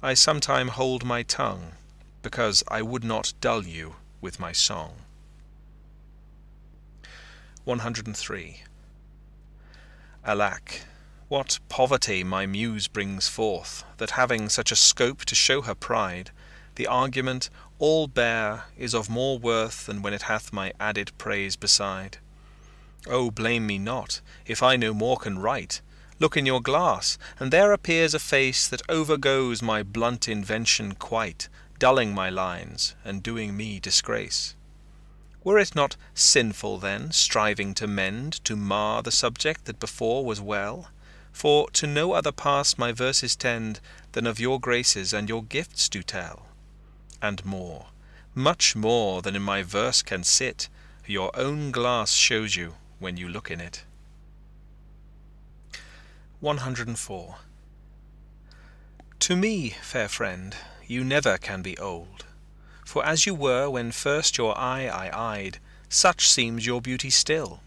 I sometime hold my tongue, because I would not dull you with my song. 103. Alack, what poverty my muse brings forth, that having such a scope to show her pride, the argument all bare is of more worth than when it hath my added praise beside. O blame me not, if I no more can write. Look in your glass, and there appears a face that overgoes my blunt invention quite, dulling my lines, and doing me disgrace. Were it not sinful then, striving to mend, to mar the subject that before was well? For to no other pass my verses tend, than of your graces and your gifts do tell. And more, much more than in my verse can sit, your own glass shows you when you look in it. 104. To me, fair friend, you never can be old. For as you were when first your eye I eyed, such seems your beauty still.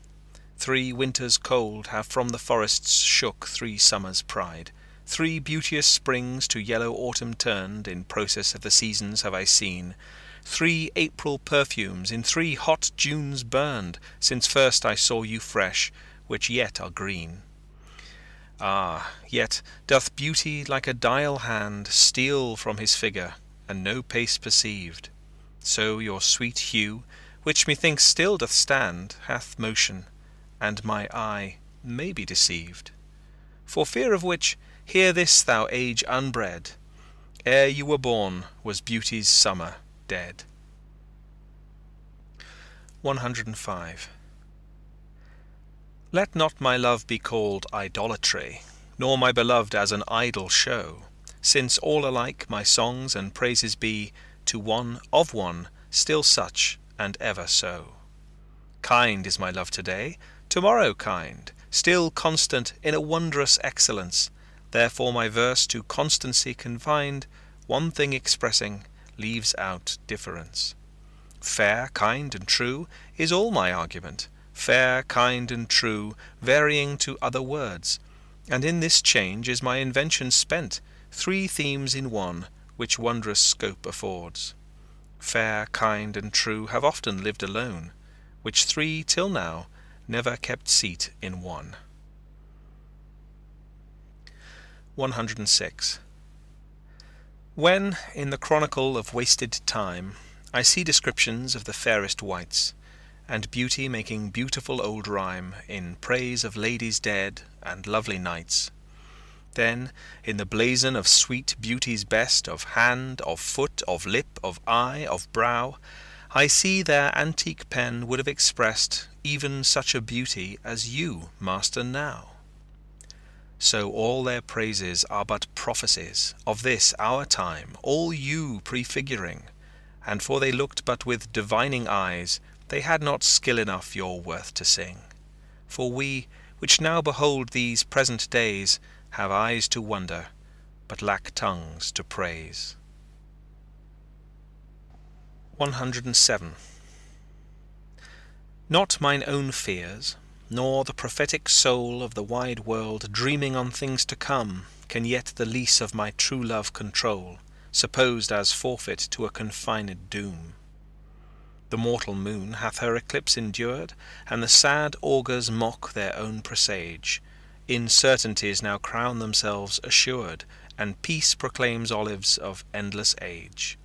3 winters cold have from the forests shook 3 summers' pride. 3 beauteous springs to yellow autumn turned, in process of the seasons have I seen. 3 April perfumes in 3 hot Junes burned, since first I saw you fresh, which yet are green. Ah, yet doth beauty like a dial hand steal from his figure, and no pace perceived. So your sweet hue, which methinks still doth stand, hath motion, and my eye may be deceived. For fear of which, hear this, thou age unbred, ere you were born was beauty's summer dead. 105. Let not my love be called idolatry, nor my beloved as an idol show, since all alike my songs and praises be to one of one, still such and ever so. Kind is my love today, tomorrow kind, still constant in a wondrous excellence. Therefore my verse to constancy confined, one thing expressing, leaves out difference. Fair, kind, and true is all my argument, fair, kind, and true, varying to other words, and in this change is my invention spent, 3 themes in one, which wondrous scope affords. Fair, kind, and true have often lived alone, which 3 till now never kept seat in one. 106. When, in the chronicle of wasted time, I see descriptions of the fairest wights, and beauty making beautiful old rhyme in praise of ladies dead and lovely knights, then, in the blazon of sweet beauty's best, of hand, of foot, of lip, of eye, of brow, I see their antique pen would have expressed even such a beauty as you master now. So all their praises are but prophecies of this our time, all you prefiguring, and for they looked but with divining eyes, they had not skill enough your worth to sing. For we, which now behold these present days, have eyes to wonder, but lack tongues to praise. 107. Not mine own fears, nor the prophetic soul of the wide world dreaming on things to come, can yet the lease of my true love control, supposed as forfeit to a confined doom. The mortal moon hath her eclipse endured, and the sad augurs mock their own presage. Incertainties now crown themselves assured, and peace proclaims olives of endless age.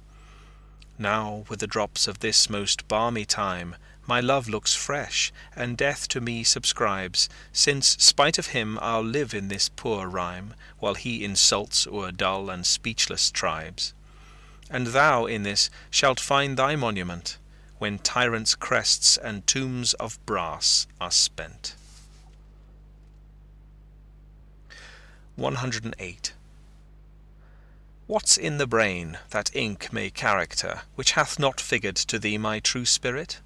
Now with the drops of this most balmy time, my love looks fresh, and death to me subscribes, since, spite of him, I'll live in this poor rhyme, while he insults o'er dull and speechless tribes. And thou in this shalt find thy monument, when tyrants' crests and tombs of brass are spent. 108. What's in the brain that ink may character, which hath not figured to thee my true spirit?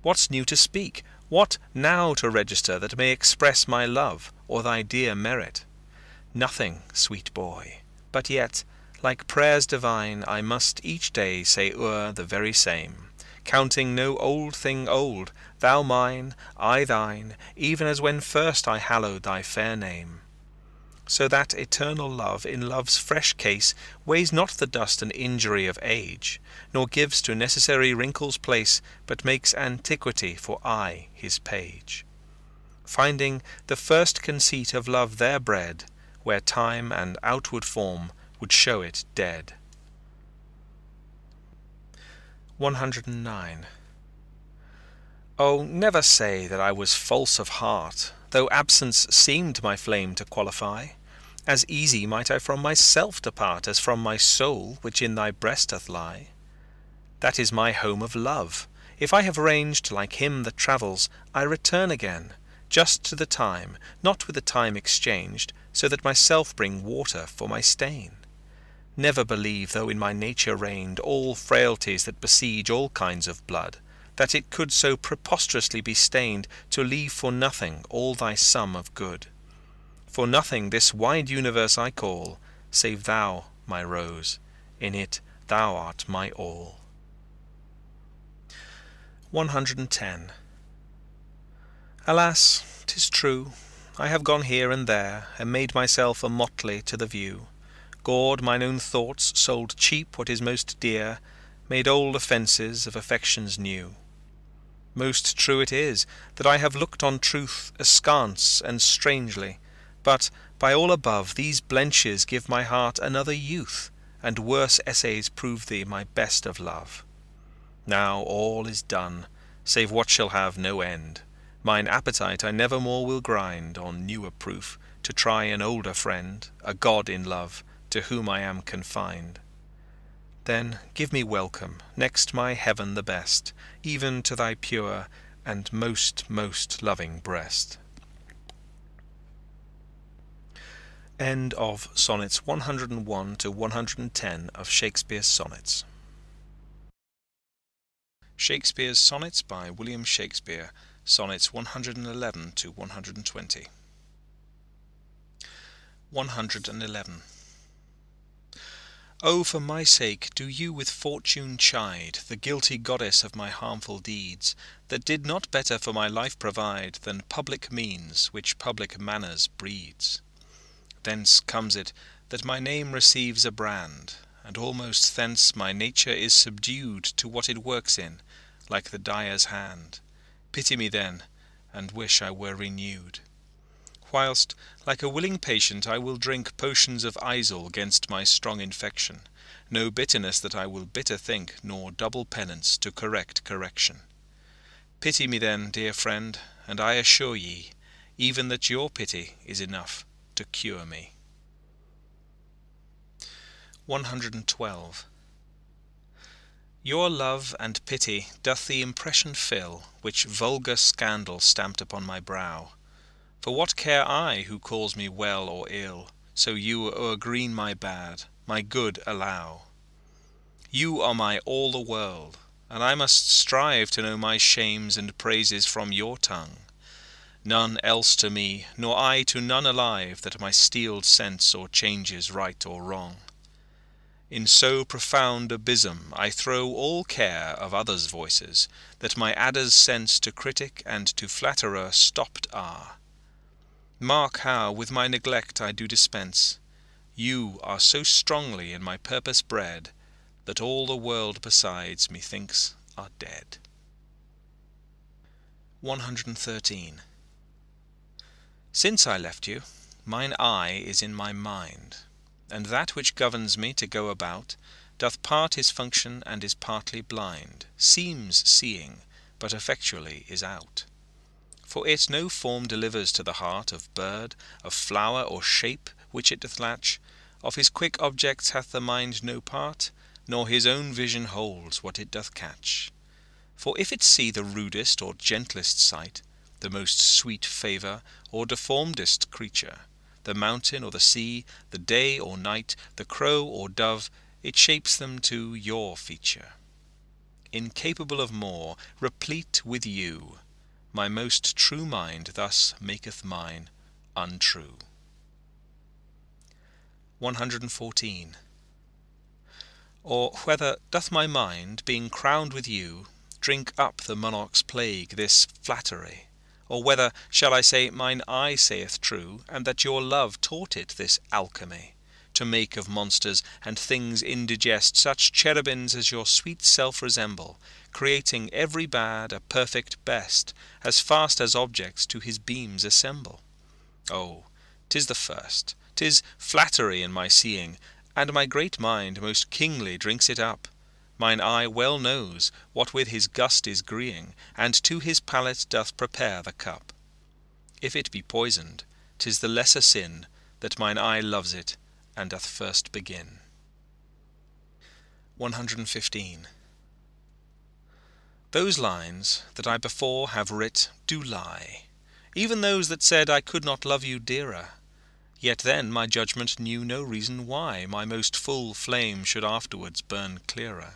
What's new to speak? What now to register that may express my love, or thy dear merit? Nothing, sweet boy, but yet, like prayers divine, I must each day say o'er the very same, counting no old thing old, thou mine, I thine, even as when first I hallowed thy fair name. So that eternal love in love's fresh case weighs not the dust and injury of age, nor gives to necessary wrinkles place, but makes antiquity for aye his page. Finding the first conceit of love there bred, where time and outward form would show it dead. 109. Oh, never say that I was false of heart, though absence seemed my flame to qualify. As easy might I from myself depart, as from my soul, which in thy breast doth lie. That is my home of love. If I have ranged like him that travels, I return again, just to the time, not with the time exchanged, so that myself bring water for my stain. Never believe, though in my nature reigned all frailties that besiege all kinds of blood, that it could so preposterously be stained to leave for nothing all thy sum of good. For nothing this wide universe I call, save thou, my rose, in it thou art my all. 110. Alas, 'tis true, I have gone here and there, and made myself a motley to the view, gored mine own thoughts, sold cheap what is most dear, made old offences of affections new. Most true it is, that I have looked on truth askance and strangely, but, by all above, these blenches give my heart another youth, and worse essays prove thee my best of love. Now all is done, save what shall have no end. Mine appetite I never more will grind on newer proof, to try an older friend, a god in love, to whom I am confined. Then give me welcome, next my heaven the best, even to thy pure and most loving breast. End of Sonnets 101 to 110 of Shakespeare's Sonnets. Shakespeare's Sonnets by William Shakespeare, Sonnets 111 to 120. 111. Oh, for my sake, do you with fortune chide the guilty goddess of my harmful deeds, that did not better for my life provide than public means, which public manners breeds. Thence comes it that my name receives a brand, and almost thence my nature is subdued to what it works in, like the dyer's hand. Pity me then, and wish I were renewed. Whilst, like a willing patient, I will drink potions of Isel 'gainst my strong infection, no bitterness that I will bitter think, nor double penance to correct correction. Pity me then, dear friend, and I assure ye, even that your pity is enough to cure me. 112. Your love and pity doth the impression fill, which vulgar scandal stamped upon my brow. For what care I who calls me well or ill, so you o'ergreen my bad, my good allow? You are my all the world, and I must strive to know my shames and praises from your tongue. None else to me, nor I to none alive, that my steeled sense or changes right or wrong. In so profound abysm I throw all care of others' voices, that my adder's sense to critic and to flatterer stopped are. Mark how with my neglect I do dispense. You are so strongly in my purpose bred, that all the world besides methinks are dead. 113. Since I left you, mine eye is in my mind, and that which governs me to go about, doth part his function and is partly blind, seems seeing, but effectually is out. For it no form delivers to the heart of bird, of flower or shape which it doth latch, of his quick objects hath the mind no part, nor his own vision holds what it doth catch. For if it see the rudest or gentlest sight, the most sweet favour, or deformedest creature, the mountain or the sea, the day or night, the crow or dove, it shapes them to your feature. Incapable of more, replete with you, my most true mind thus maketh mine untrue. 114. Or whether doth my mind, being crowned with you, drink up the monarch's plague, this flattery, Or whether shall I say mine eye saith true, and that your love taught it this alchemy, to make of monsters and things indigest such cherubins as your sweet self resemble, creating every bad a perfect best, as fast as objects to his beams assemble? Oh, 'tis the first, 'tis flattery in my seeing, and my great mind most kingly drinks it up. Mine eye well knows what with his gust is greeing, and to his palate doth prepare the cup. If it be poisoned, 'tis the lesser sin that mine eye loves it, and doth first begin. 115. Those lines that I before have writ do lie, even those that said I could not love you dearer. Yet then my judgment knew no reason why my most full flame should afterwards burn clearer.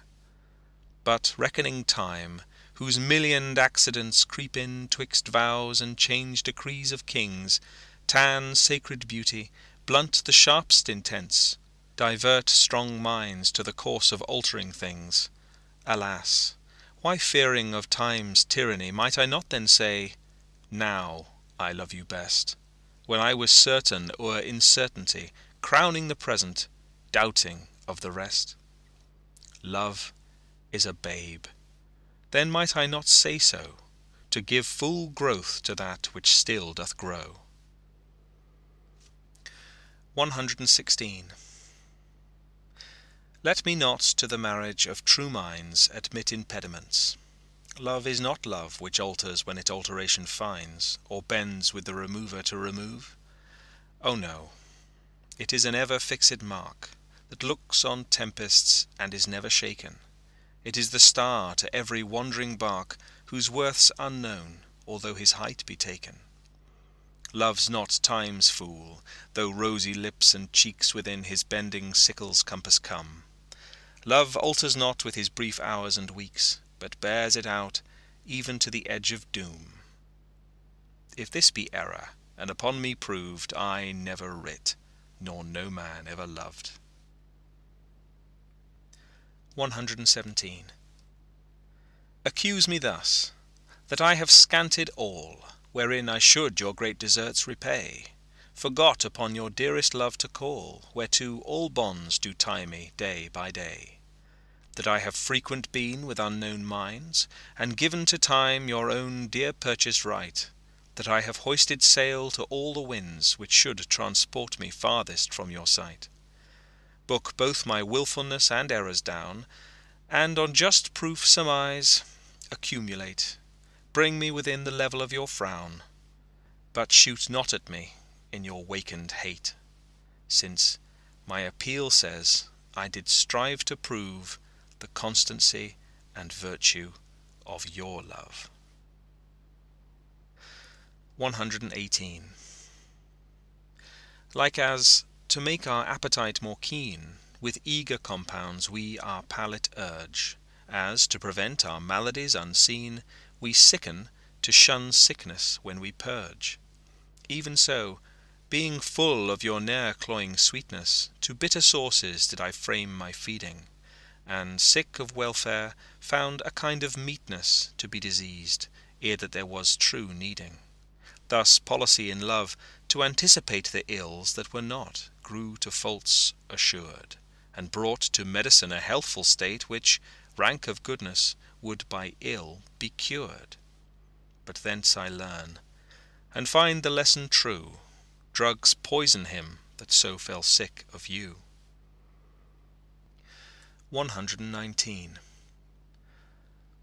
But reckoning time, whose millioned accidents creep in twixt vows and change decrees of kings, tan sacred beauty, blunt the sharpest intents, divert strong minds to the course of altering things. Alas, why fearing of time's tyranny might I not then say, now I love you best, when I was certain o'er uncertainty, crowning the present, doubting of the rest? Love is a babe. Then might I not say so, to give full growth to that which still doth grow? 116. Let me not to the marriage of true minds admit impediments. Love is not love which alters when it alteration finds, or bends with the remover to remove. Oh no, it is an ever fixed mark, that looks on tempests and is never shaken. It is the star to every wandering bark, whose worth's unknown, although his height be taken. Love's not time's fool, though rosy lips and cheeks within his bending sickle's compass come. Love alters not with his brief hours and weeks, but bears it out even to the edge of doom. If this be error, and upon me proved, I never writ, nor no man ever loved. 117. Accuse me thus, that I have scanted all, wherein I should your great deserts repay, forgot upon your dearest love to call, whereto all bonds do tie me day by day. That I have frequent been with unknown minds, and given to time your own dear purchased right, that I have hoisted sail to all the winds which should transport me farthest from your sight. Book both my wilfulness and errors down, and on just proof surmise, accumulate, bring me within the level of your frown, but shoot not at me in your wakened hate, since my appeal says I did strive to prove the constancy and virtue of your love. 118. Like as, to make our appetite more keen, with eager compounds we our palate urge, as, to prevent our maladies unseen, we sicken to shun sickness when we purge. Even so, being full of your ne'er cloying sweetness, to bitter sources did I frame my feeding, and, sick of welfare, found a kind of meetness to be diseased, ere that there was true needing. Thus policy in love, to anticipate the ills that were not, grew to faults assured, and brought to medicine a healthful state which, rank of goodness, would by ill be cured. But thence I learn, and find the lesson true, drugs poison him that so fell sick of you. 119.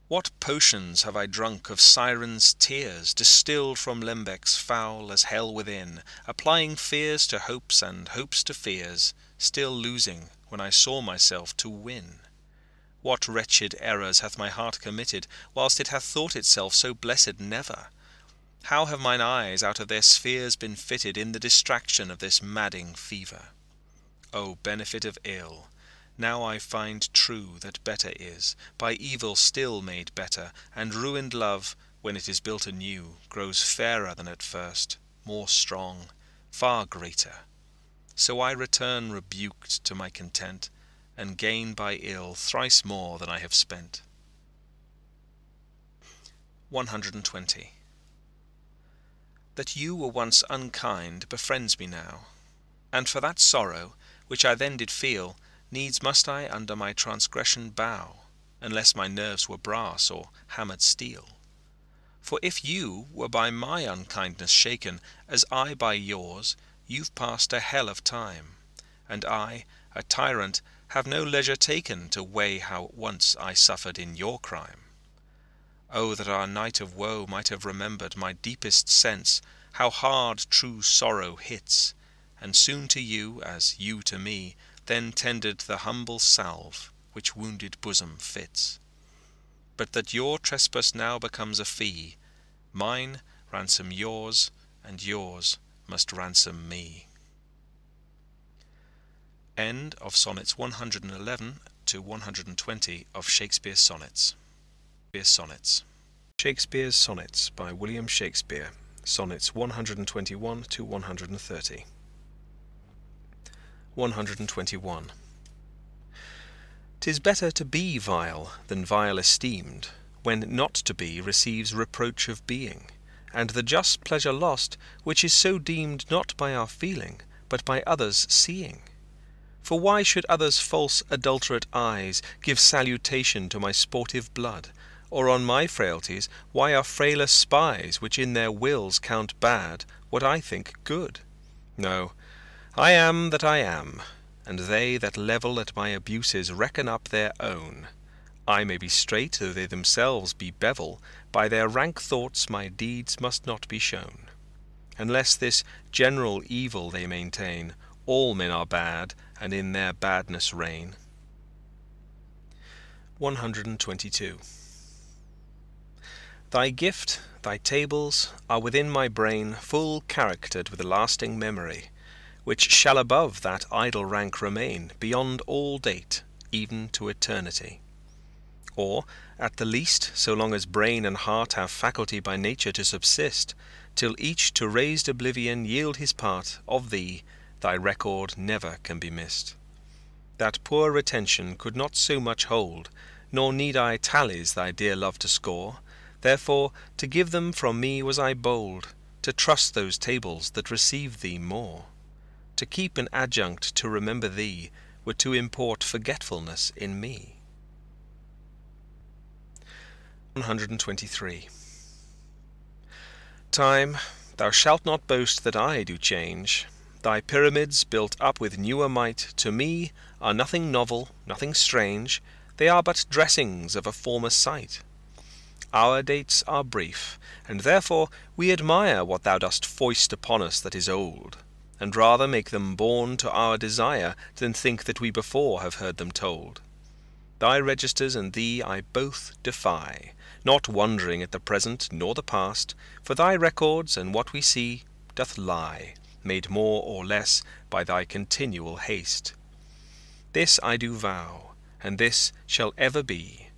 What potions have I drunk of sirens' tears, distilled from lembecs foul as hell within, applying fears to hopes and hopes to fears, still losing when I saw myself to win? What wretched errors hath my heart committed, whilst it hath thought itself so blessed never? How have mine eyes out of their spheres been fitted in the distraction of this madding fever? O benefit of ill! Now I find true that better is, by evil still made better, and ruined love, when it is built anew, grows fairer than at first, more strong, far greater. So I return rebuked to my content, and gain by ill thrice more than I have spent. 120. That you were once unkind befriends me now, and for that sorrow which I then did feel, needs must I under my transgression bow, unless my nerves were brass or hammered steel. For if you were by my unkindness shaken, as I by yours, you've passed a hell of time, and I, a tyrant, have no leisure taken to weigh how once I suffered in your crime. Oh, that our night of woe might have remembered my deepest sense, how hard true sorrow hits, and soon to you, as you to me, then tendered the humble salve which wounded bosom fits. But that your trespass now becomes a fee, mine ransom yours, and yours must ransom me. End of Sonnets 111 to 120 of Shakespeare's Sonnets. Shakespeare's Sonnets by William Shakespeare, Sonnets 121 to 130. 121. 'Tis better to be vile than vile esteemed, when not to be receives reproach of being, and the just pleasure lost, which is so deemed not by our feeling, but by others' seeing. For why should others' false adulterate eyes give salutation to my sportive blood, or on my frailties why are frailer spies, which in their wills count bad what I think good? No, I am that I am, and they that level at my abuses reckon up their own. I may be straight, though they themselves be bevel, by their rank thoughts my deeds must not be shown. Unless this general evil they maintain, all men are bad, and in their badness reign. 122. Thy gift, thy tables, are within my brain full charactered with a lasting memory, which shall above that idle rank remain beyond all date, even to eternity. Or, at the least, so long as brain and heart have faculty by nature to subsist, till each to raised oblivion yield his part, of thee thy record never can be missed. That poor retention could not so much hold, nor need I tallies thy dear love to score. Therefore to give them from me was I bold, to trust those tables that receive thee more. To keep an adjunct to remember thee were to import forgetfulness in me. 123. Time, thou shalt not boast that I do change. Thy pyramids, built up with newer might, to me are nothing novel, nothing strange. They are but dressings of a former sight. Our dates are brief, and therefore we admire what thou dost foist upon us that is old, and rather make them born to our desire than think that we before have heard them told. Thy registers and thee I both defy, not wondering at the present nor the past, for thy records and what we see doth lie, made more or less by thy continual haste. This I do vow, and this shall ever be,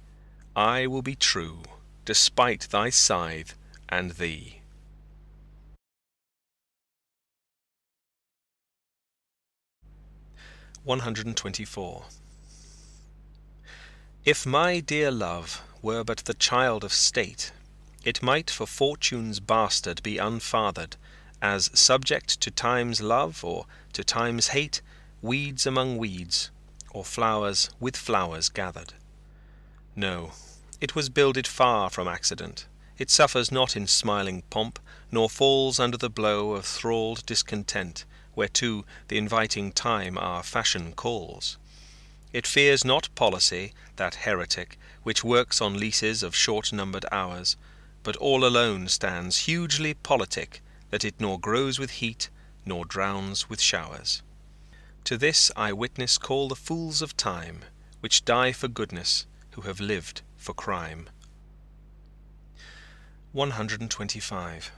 I will be true, despite thy scythe and thee. 124. If my dear love were but the child of state, it might for fortune's bastard be unfathered, as subject to time's love or to time's hate, weeds among weeds, or flowers with flowers gathered. No, it was builded far from accident. It suffers not in smiling pomp, nor falls under the blow of thralled discontent, whereto the inviting time our fashion calls. It fears not policy, that heretic, which works on leases of short-numbered hours, but all alone stands hugely politic, that it nor grows with heat, nor drowns with showers. To this I witness call the fools of time, which die for goodness, who have lived for crime. 125.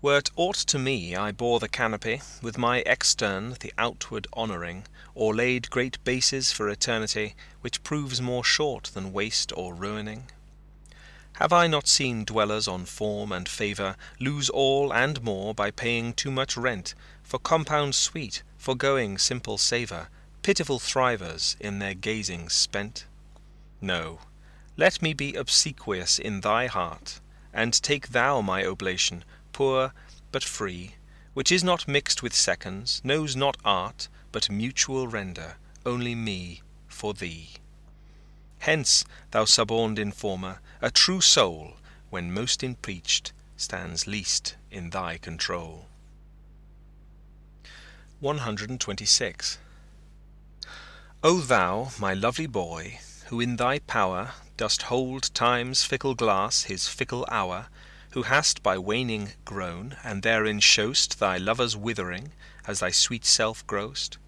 Were't aught to me I bore the canopy, with my extern the outward honouring, or laid great bases for eternity, which proves more short than waste or ruining? Have I not seen dwellers on form and favour lose all and more by paying too much rent, for compound sweet, foregoing simple savour, pitiful thrivers in their gazing spent? No, let me be obsequious in thy heart, and take thou my oblation, poor but free, which is not mixed with seconds, knows not art, but mutual render, only me for thee. Hence, thou suborned informer, a true soul, when most impeached, stands least in thy control. 126. O thou, my lovely boy, who in thy power dost hold time's fickle glass his fickle hour, who hast by waning grown, and therein show'st thy lover's withering, as thy sweet self grow'st,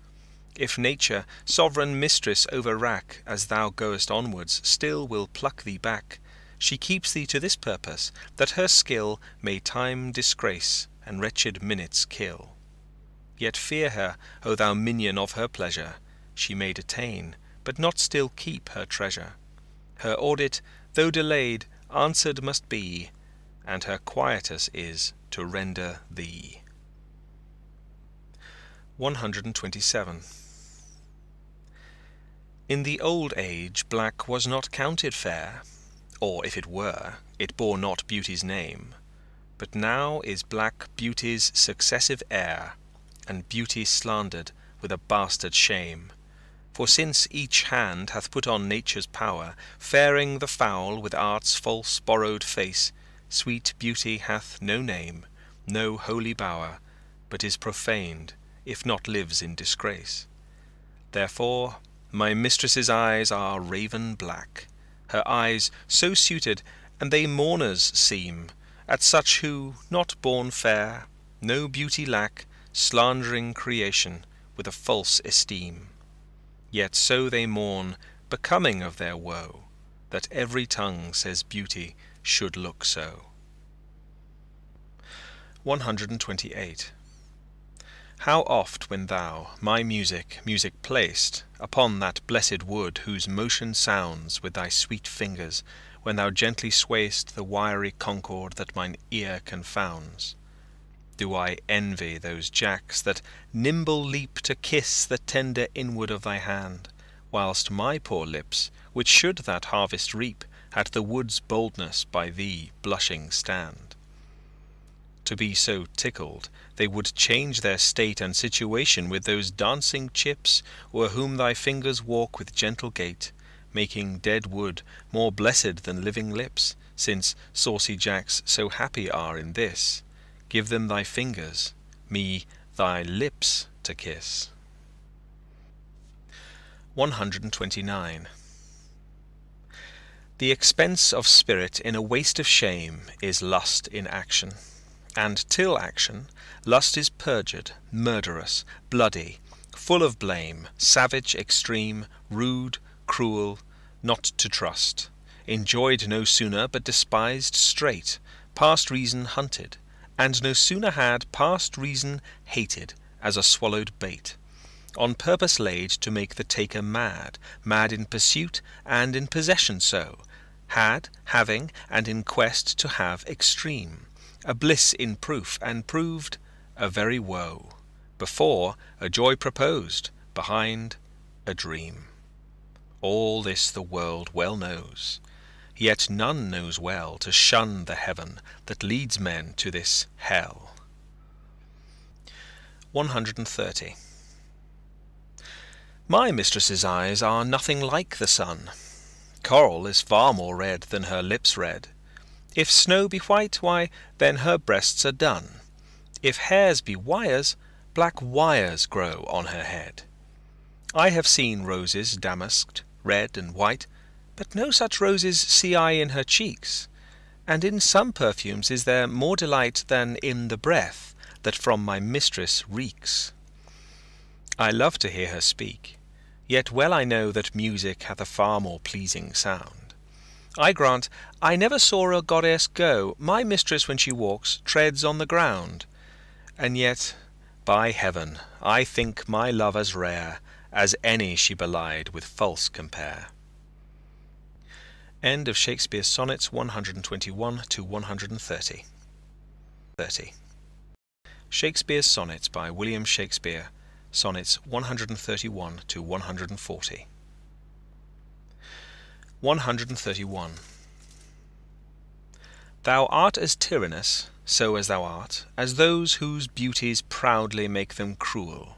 if nature, sovereign mistress over wrack, as thou goest onwards, still will pluck thee back, she keeps thee to this purpose, that her skill may time disgrace, and wretched minutes kill. Yet fear her, O thou minion of her pleasure, she may detain, but not still keep her treasure. Her audit, though delayed, answered must be, and her quietus is to render thee. 127. In the old age black was not counted fair, or if it were, it bore not beauty's name. But now is black beauty's successive heir, and beauty slandered with a bastard shame. For since each hand hath put on nature's power, fairing the foul with art's false borrowed face, sweet beauty hath no name, no holy bower, but is profaned, if not lives in disgrace. Therefore my mistress's eyes are raven black, her eyes so suited, and they mourners seem, at such who, not born fair, no beauty lack, slandering creation with a false esteem. Yet so they mourn, becoming of their woe, that every tongue says beauty should look so. 128. How oft when thou, my music placed, upon that blessed wood whose motion sounds with thy sweet fingers, when thou gently sway'st the wiry concord that mine ear confounds, do I envy those jacks that nimble leap to kiss the tender inward of thy hand, whilst my poor lips, which should that harvest reap, at the wood's boldness by thee blushing stand. To be so tickled, they would change their state and situation with those dancing chips, o'er whom thy fingers walk with gentle gait, making dead wood more blessed than living lips, since saucy jacks so happy are in this. Give them thy fingers, me thy lips to kiss. 129. The expense of spirit in a waste of shame is lust in action. And till action, lust is perjured, murderous, bloody, full of blame, savage, extreme, rude, cruel, not to trust, enjoyed no sooner but despised straight, past reason hunted, and no sooner had past reason hated, as a swallowed bait, on purpose laid to make the taker mad, mad in pursuit and in possession so, had, having, and in quest to have extreme, a bliss in proof, and proved a very woe, before a joy proposed, behind a dream. All this the world well knows, yet none knows well to shun the heaven that leads men to this hell. 130. My mistress's eyes are nothing like the sun. Coral is far more red than her lips red. If snow be white, why, then her breasts are dun. If hairs be wires, black wires grow on her head. I have seen roses damasked, red and white, but no such roses see I in her cheeks. And in some perfumes is there more delight than in the breath that from my mistress reeks. I love to hear her speak, yet well I know that music hath a far more pleasing sound. I grant I never saw a goddess go, my mistress when she walks treads on the ground, and yet, by heaven, I think my love as rare as any she belied with false compare. End of Shakespeare's Sonnets 121 to 130. 30. Shakespeare's Sonnets by William Shakespeare, Sonnets 131 to 140. 131. Thou art as tyrannous, so as thou art, as those whose beauties proudly make them cruel.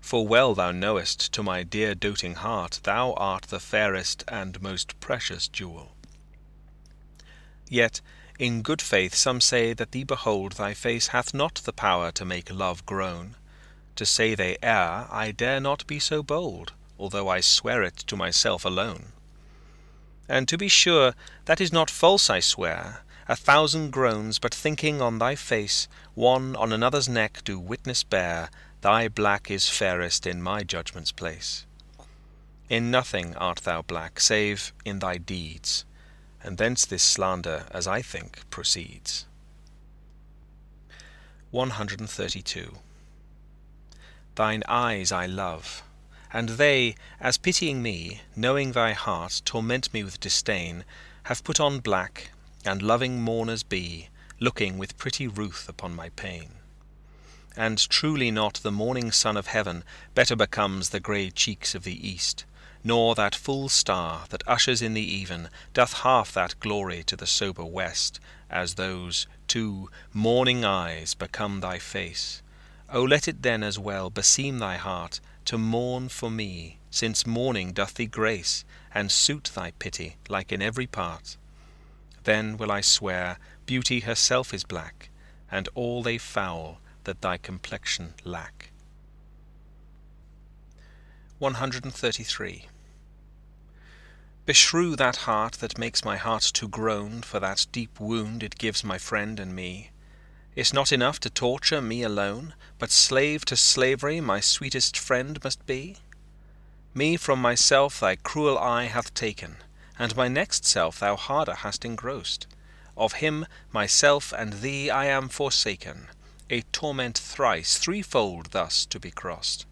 For well thou knowest, to my dear doting heart, thou art the fairest and most precious jewel. Yet, in good faith, some say that thee behold thy face hath not the power to make love groan. To say they err, I dare not be so bold, although I swear it to myself alone. And to be sure, that is not false I swear, 1,000 groans, but thinking on thy face, one on another's neck do witness bear, thy black is fairest in my judgment's place. In nothing art thou black, save in thy deeds, and thence this slander, as I think, proceeds. 132. Thine eyes I love, and they, as pitying me, knowing thy heart, torment me with disdain, have put on black, and loving mourners be, looking with pretty ruth upon my pain. And truly not the morning sun of heaven better becomes the grey cheeks of the east, nor that full star that ushers in the even doth half that glory to the sober west, as those 2 morning eyes become thy face. O let it then as well beseem thy heart to mourn for me, since mourning doth thee grace, and suit thy pity like in every part. Then will I swear beauty herself is black, and all they foul that thy complexion lack. 133. Beshrew that heart that makes my heart to groan for that deep wound it gives my friend and me. It's not enough to torture me alone, but slave to slavery my sweetest friend must be. Me from myself thy cruel eye hath taken, and my next self thou harder hast engrossed. Of him, myself, and thee I am forsaken, a torment thrice, threefold thus to be crossed.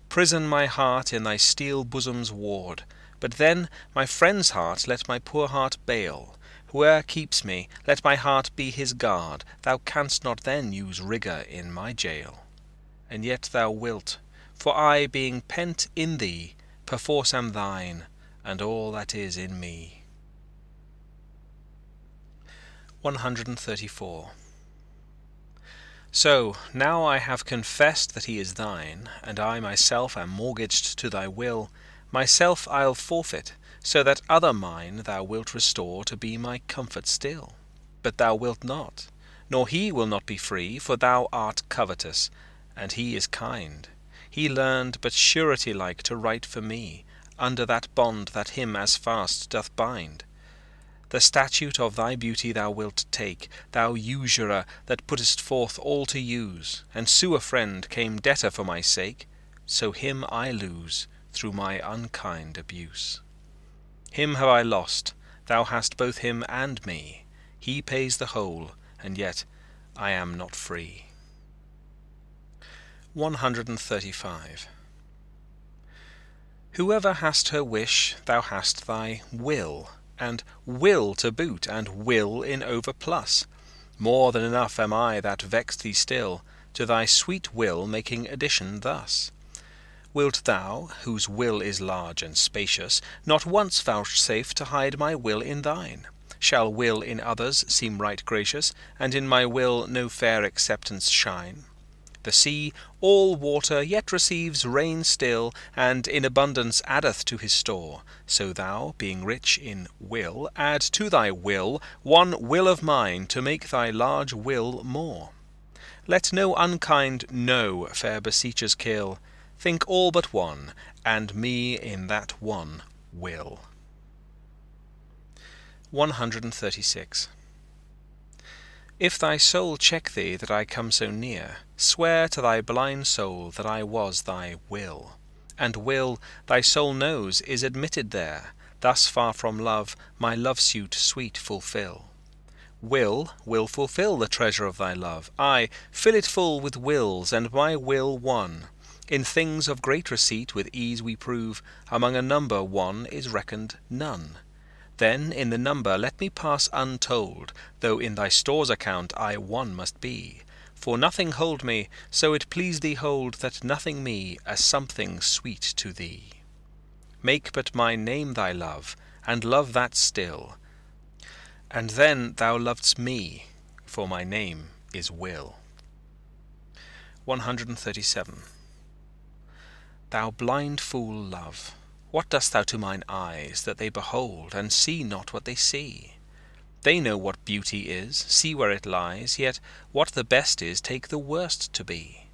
Prison my heart in thy steel bosom's ward, but then my friend's heart let my poor heart bail. Whoe'er keeps me, let my heart be his guard, thou canst not then use rigour in my jail. And yet thou wilt, for I, being pent in thee, perforce am thine, and all that is in me. 134. So, now I have confessed that he is thine, and I myself am mortgaged to thy will, myself I'll forfeit, so that other mine thou wilt restore to be my comfort still. But thou wilt not, nor he will not be free, for thou art covetous, and he is kind. He learned but surety-like to write for me, under that bond that him as fast doth bind. The statute of thy beauty thou wilt take, thou usurer that puttest forth all to use, and sue a friend came debtor for my sake, so him I lose through my unkind abuse. Him have I lost, thou hast both him and me, he pays the whole, and yet I am not free. 135. Whoever hast her wish, thou hast thy will, and will to boot, and will in overplus. More than enough am I that vex thee still, to thy sweet will making addition thus. Wilt thou, whose will is large and spacious, not once vouchsafe to hide my will in thine? Shall will in others seem right gracious, and in my will no fair acceptance shine? The sea, all water, yet receives rain still, and in abundance addeth to his store. So thou, being rich in will, add to thy will one will of mine, to make thy large will more. Let no unkind no fair beseechers kill. Think all but one, and me in that one will. 136. If thy soul check thee that I come so near, swear to thy blind soul that I was thy will. And will, thy soul knows, is admitted there, thus far from love, my love-suit sweet fulfill. Will fulfill the treasure of thy love, aye, fill it full with wills, and my will one. In things of great receipt with ease we prove, among a number one is reckoned none. Then in the number let me pass untold, though in thy store's account I one must be. For nothing hold me, so it please thee hold that nothing me a something sweet to thee. Make but my name thy love, and love that still. And then thou lovedst me, for my name is Will. 137. Thou blind fool, love, what dost thou to mine eyes, that they behold, and see not what they see? They know what beauty is, see where it lies, yet what the best is, take the worst to be.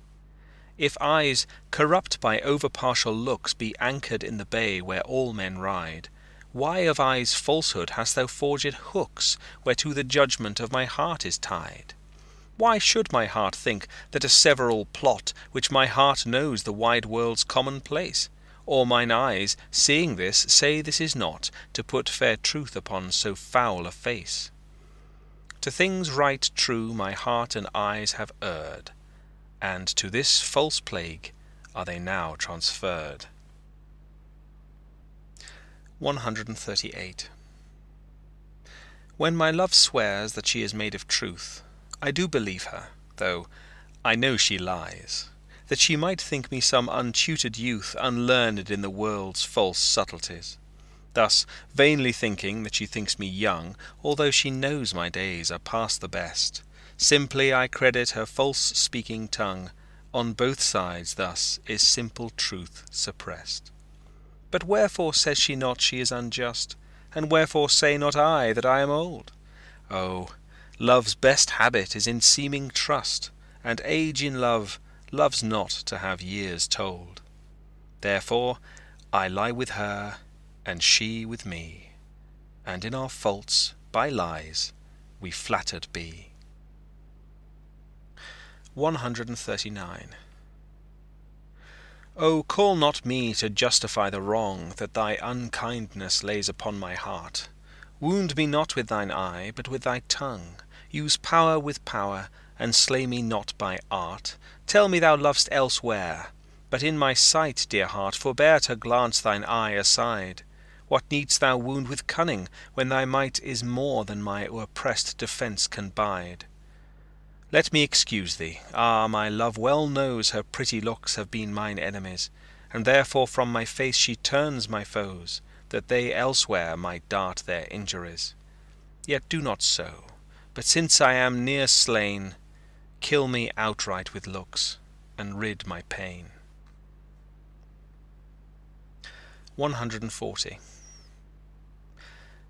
If eyes, corrupt by over-partial looks, be anchored in the bay where all men ride, why of eyes' falsehood hast thou forged hooks, whereto the judgment of my heart is tied? Why should my heart think that a several plot, which my heart knows the wide world's commonplace? Or mine eyes, seeing this, say this is not, to put fair truth upon so foul a face? To things right true my heart and eyes have erred, and to this false plague are they now transferred. 138. When my love swears that she is made of truth, I do believe her, though I know she lies, that she might think me some untutored youth, unlearned in the world's false subtleties, thus vainly thinking that she thinks me young, although she knows my days are past the best. Simply I credit her false-speaking tongue, on both sides thus is simple truth suppressed. But wherefore says she not she is unjust, and wherefore say not I that I am old? Oh, love's best habit is in seeming trust, and age in love loves not to have years told. Therefore I lie with her, and she with me, and in our faults by lies we flattered be. 139. O call not me to justify the wrong that thy unkindness lays upon my heart. Wound me not with thine eye, but with thy tongue. Use power with power, and slay me not by art. Tell me thou lovest elsewhere, but in my sight, dear heart, forbear to glance thine eye aside. What needst thou wound with cunning, when thy might is more than my oppressed defence can bide? Let me excuse thee. Ah, my love well knows her pretty looks have been mine enemies, and therefore from my face she turns my foes, that they elsewhere might dart their injuries. Yet do not so, but since I am near slain, kill me outright with looks, and rid my pain. 140.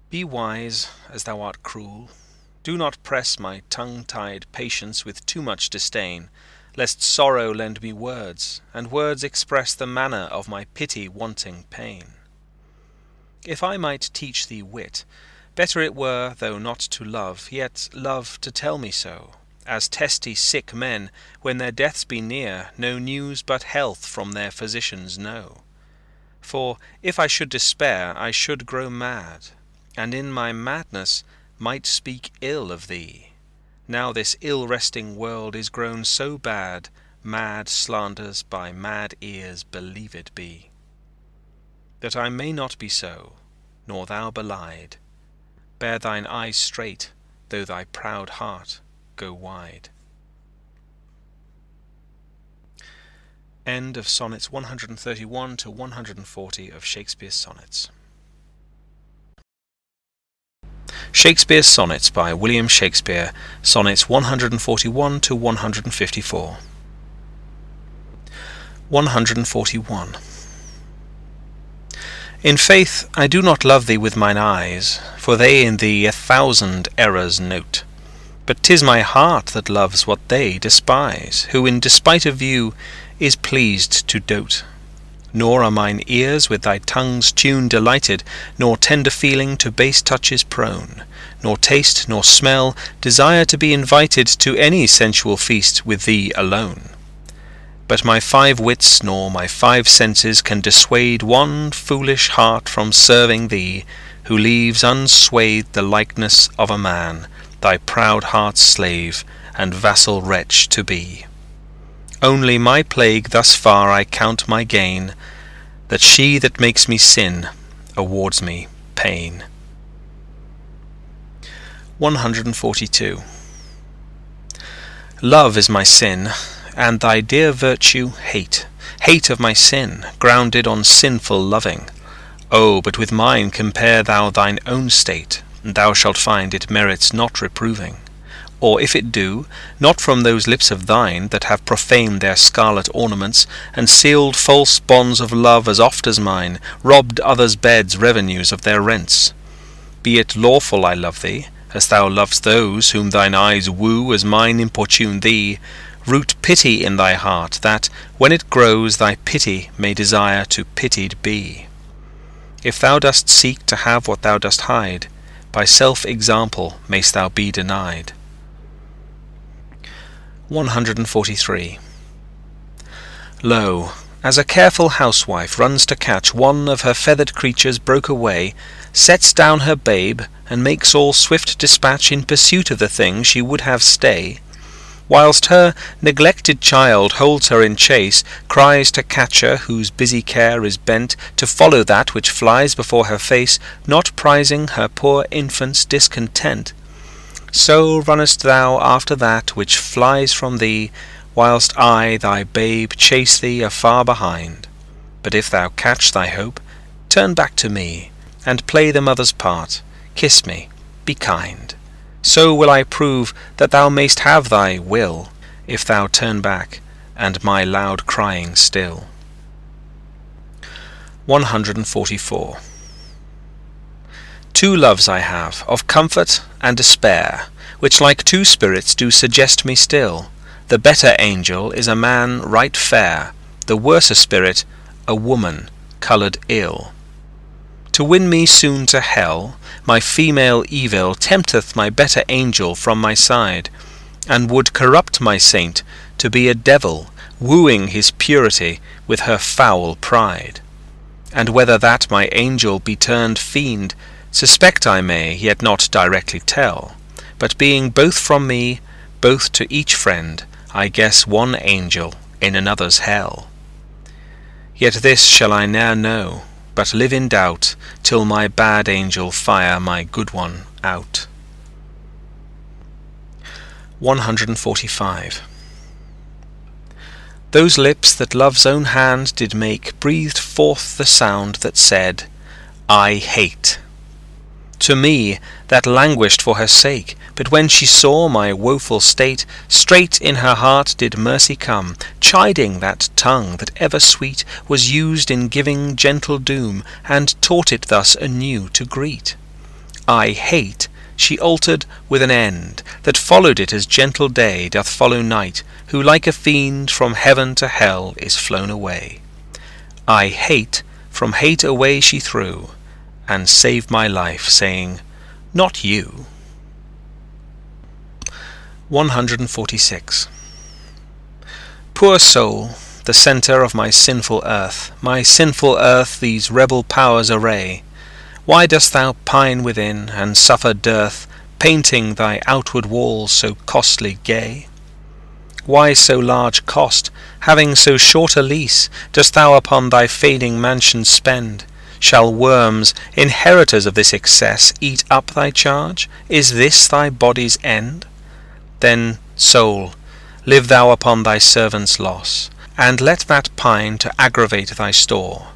Be wise as thou art cruel. Do not press my tongue-tied patience with too much disdain, lest sorrow lend me words, and words express the manner of my pity-wanting pain. If I might teach thee wit, better it were, though not to love, yet love to tell me so, as testy sick men, when their deaths be near, no news but health from their physicians know. For if I should despair, I should grow mad, and in my madness might speak ill of thee. Now this ill-resting world is grown so bad, mad slanders by mad ears believed be. That I may not be so, nor thou belied, bear thine eyes straight, though thy proud heart go wide. End of Sonnets 131 to 140 of Shakespeare's Sonnets. Shakespeare's Sonnets by William Shakespeare, Sonnets 141 to 154. 141. In faith, I do not love thee with mine eyes, for they in thee 1,000 errors note. But 'tis my heart that loves what they despise, who in despite of view is pleased to dote. Nor are mine ears with thy tongue's tune delighted, nor tender feeling to base touches prone, nor taste nor smell desire to be invited to any sensual feast with thee alone. But my 5 wits nor my 5 senses can dissuade one foolish heart from serving thee, who leaves unswathed the likeness of a man, thy proud heart's slave and vassal wretch to be. Only my plague thus far I count my gain, that she that makes me sin awards me pain. 142. Love is my sin, and thy dear virtue hate, hate of my sin, grounded on sinful loving. Oh, but with mine compare thou thine own state, thou shalt find it merits not reproving. Or if it do, not from those lips of thine that have profaned their scarlet ornaments, and sealed false bonds of love as oft as mine, robbed others' beds revenues of their rents. Be it lawful I love thee, as thou lovest those whom thine eyes woo as mine importune thee, root pity in thy heart, that, when it grows, thy pity may desire to pitied be. If thou dost seek to have what thou dost hide, by self-example mayst thou be denied. 143. Lo, as a careful housewife runs to catch one of her feathered creatures broke away, sets down her babe, and makes all swift dispatch in pursuit of the thing she would have stay, whilst her neglected child holds her in chase, cries to catcher whose busy care is bent to follow that which flies before her face, not prizing her poor infant's discontent. So runnest thou after that which flies from thee, whilst I, thy babe, chase thee afar behind. But if thou catch thy hope, turn back to me, and play the mother's part, kiss me, be kind. So will I prove that thou mayst have thy will, if thou turn back, and my loud crying still. 144. Two loves I have, of comfort and despair, which like two spirits do suggest me still. The better angel is a man right fair, the worser spirit a woman coloured ill. To win me soon to hell, my female evil tempteth my better angel from my side, and would corrupt my saint to be a devil, wooing his purity with her foul pride. And whether that my angel be turned fiend, suspect I may, yet not directly tell, but being both from me, both to each friend, I guess one angel in another's hell. Yet this shall I ne'er know, but live in doubt, till my bad angel fire my good one out. 145. Those lips that love's own hand did make breathed forth the sound that said, I hate. To me, that languished for her sake, but when she saw my woeful state, straight in her heart did mercy come, chiding that tongue that ever sweet was used in giving gentle doom, and taught it thus anew to greet. I hate she altered with an end, that followed it as gentle day doth follow night, who like a fiend from heaven to hell is flown away. I hate from hate away she threw, and saved my life, saying, Not you. 146. Poor soul, the centre of my sinful earth these rebel powers array. Why dost thou pine within, and suffer dearth, painting thy outward walls so costly gay? Why so large cost, having so short a lease, dost thou upon thy fading mansion spend? Shall worms, inheritors of this excess, eat up thy charge? Is this thy body's end? Then, soul, live thou upon thy servant's loss, and let that pine to aggravate thy store.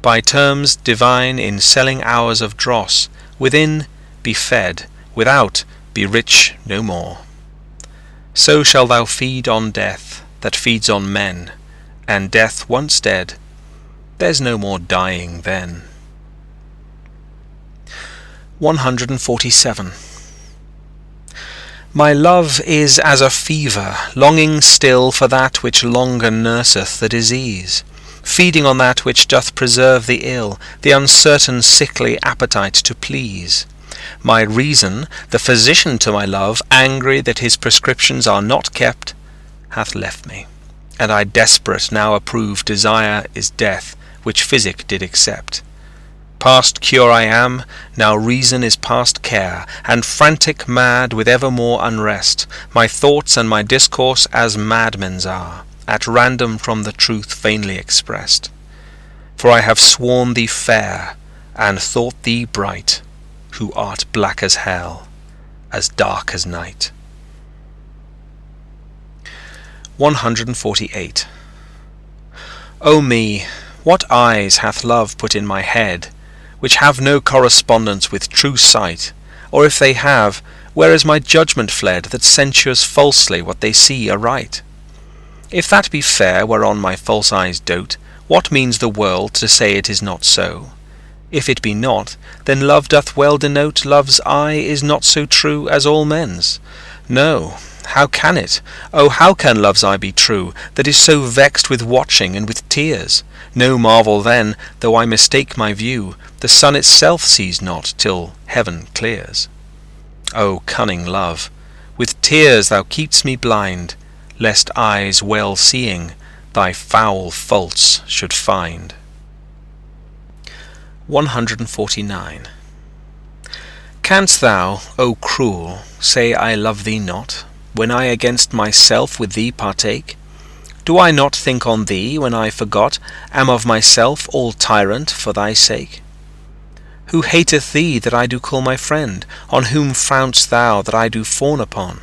By terms divine in selling hours of dross, within be fed, without be rich no more. So shall thou feed on death, that feeds on men, and death once dead, there's no more dying then. 147. My love is as a fever, longing still for that which longer nurseth the disease, feeding on that which doth preserve the ill, the uncertain sickly appetite to please. My reason, the physician to my love, angry that his prescriptions are not kept, hath left me, and I desperate now approve desire is death, which physic did accept. Past cure I am, now reason is past care, and frantic mad with evermore unrest, my thoughts and my discourse as madmen's are, at random from the truth vainly expressed. For I have sworn thee fair, and thought thee bright, who art black as hell, as dark as night. 148. O me, what eyes hath love put in my head, which have no correspondence with true sight? or if they have, where is my judgment fled, that censures falsely what they see aright? If that be fair whereon my false eyes dote, what means the world to say it is not so? If it be not, then love doth well denote love's eye is not so true as all men's. No, how can it? Oh, how can love's eye be true, that is so vexed with watching and with tears? No marvel then, though I mistake my view, the sun itself sees not till heaven clears. O cunning love, with tears thou keep'st me blind, lest eyes well seeing thy foul faults should find. 149. Canst thou, O cruel, say I love thee not, when I against myself with thee partake? Do I not think on thee when I forgot am of myself all tyrant for thy sake? Who hateth thee that I do call my friend? On whom frown'st thou that I do fawn upon?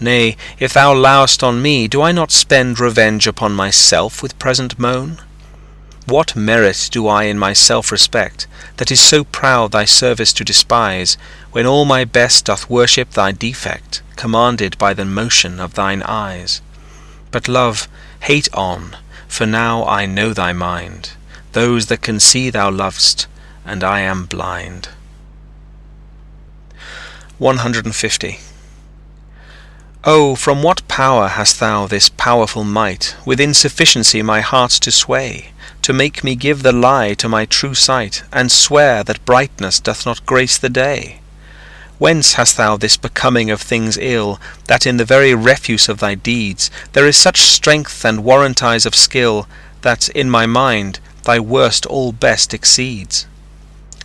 Nay, if thou lour'st on me, do I not spend revenge upon myself with present moan? What merit do I in myself respect, that is so proud thy service to despise, when all my best doth worship thy defect, commanded by the motion of thine eyes? But love, hate on, for now I know thy mind, those that can see thou lov'st, and I am blind. 150. O, from what power hast thou this powerful might, with insufficiency my heart to sway, to make me give the lie to my true sight, and swear that brightness doth not grace the day? Whence hast thou this becoming of things ill, that in the very refuse of thy deeds there is such strength and warrantise of skill, that in my mind thy worst all best exceeds?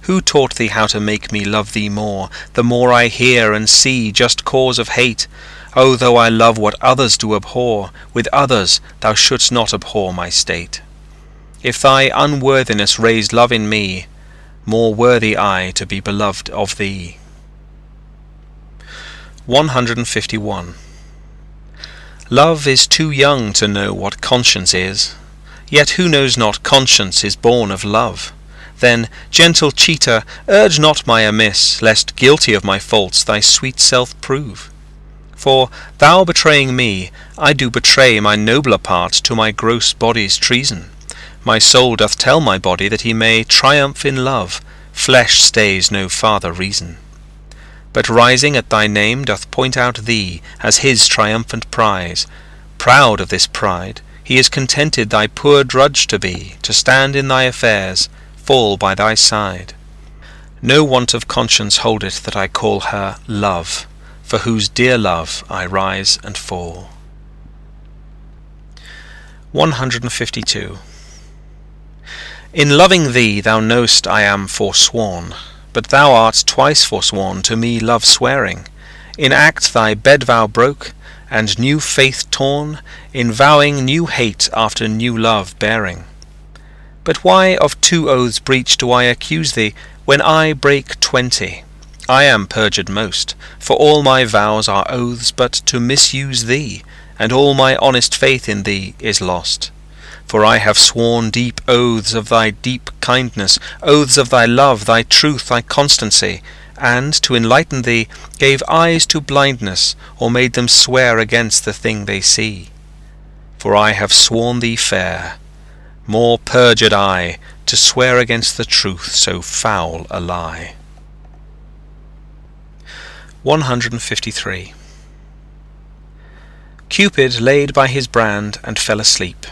Who taught thee how to make me love thee more, the more I hear and see just cause of hate? O, though I love what others do abhor, with others thou shouldst not abhor my state. If thy unworthiness raised love in me, more worthy I to be beloved of thee. 151. Love is too young to know what conscience is, yet who knows not conscience is born of love? Then, gentle cheater, urge not my amiss, lest guilty of my faults thy sweet self prove. For, thou betraying me, I do betray my nobler part to my gross body's treason. My soul doth tell my body that he may triumph in love, flesh stays no farther reason. But rising at thy name doth point out thee as his triumphant prize. Proud of this pride, he is contented thy poor drudge to be, to stand in thy affairs, fall by thy side. No want of conscience holdeth that I call her love, for whose dear love I rise and fall. 152. In loving thee thou know'st I am forsworn, but thou art twice forsworn to me love swearing. In act thy bed vow broke, and new faith torn, in vowing new hate after new love bearing. But why of 2 oaths breach do I accuse thee, when I break 20? I am perjured most, for all my vows are oaths but to misuse thee, and all my honest faith in thee is lost. For I have sworn deep oaths of thy deep kindness, oaths of thy love, thy truth, thy constancy, and, to enlighten thee, gave eyes to blindness, or made them swear against the thing they see. For I have sworn thee fair, more perjured I, to swear against the truth so foul a lie. 153. Cupid laid by his brand and fell asleep.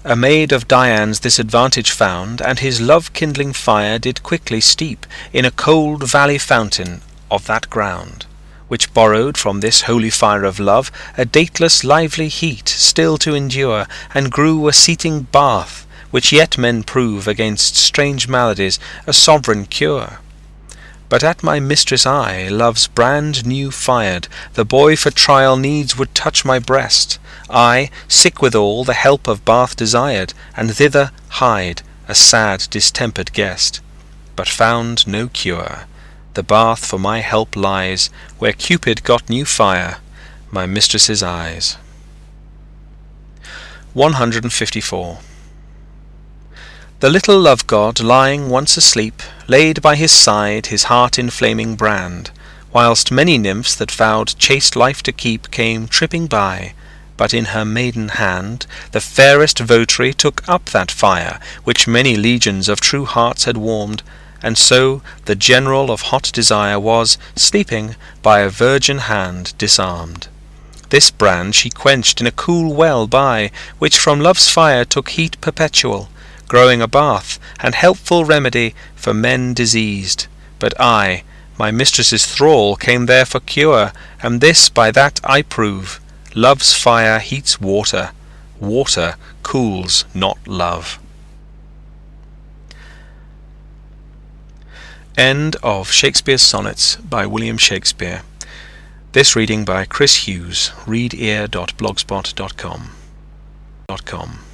A maid of Dian's this advantage found, and his love-kindling fire did quickly steep in a cold valley fountain of that ground, which borrowed from this holy fire of love a dateless lively heat still to endure, and grew a seating bath, which yet men prove against strange maladies a sovereign cure. But at my mistress' eye, love's brand new fired, the boy for trial needs would touch my breast. I, sick withal, the help of bath desired, and thither hied, a sad distempered guest. But found no cure. The bath for my help lies, where Cupid got new fire, my mistress's eyes. 154. The little love-god, lying once asleep, laid by his side his heart-inflaming brand, whilst many nymphs that vowed chaste life to keep came tripping by. But in her maiden hand the fairest votary took up that fire which many legions of true hearts had warmed, and so the general of hot desire was, sleeping, by a virgin hand disarmed. This brand she quenched in a cool well by, which from love's fire took heat perpetual, growing a bath and helpful remedy for men diseased. But I, my mistress's thrall, came there for cure, and this by that I prove: love's fire heats water, water cools not love. End of Shakespeare's Sonnets by William Shakespeare. This reading by Chris Hughes, readear.blogspot.com.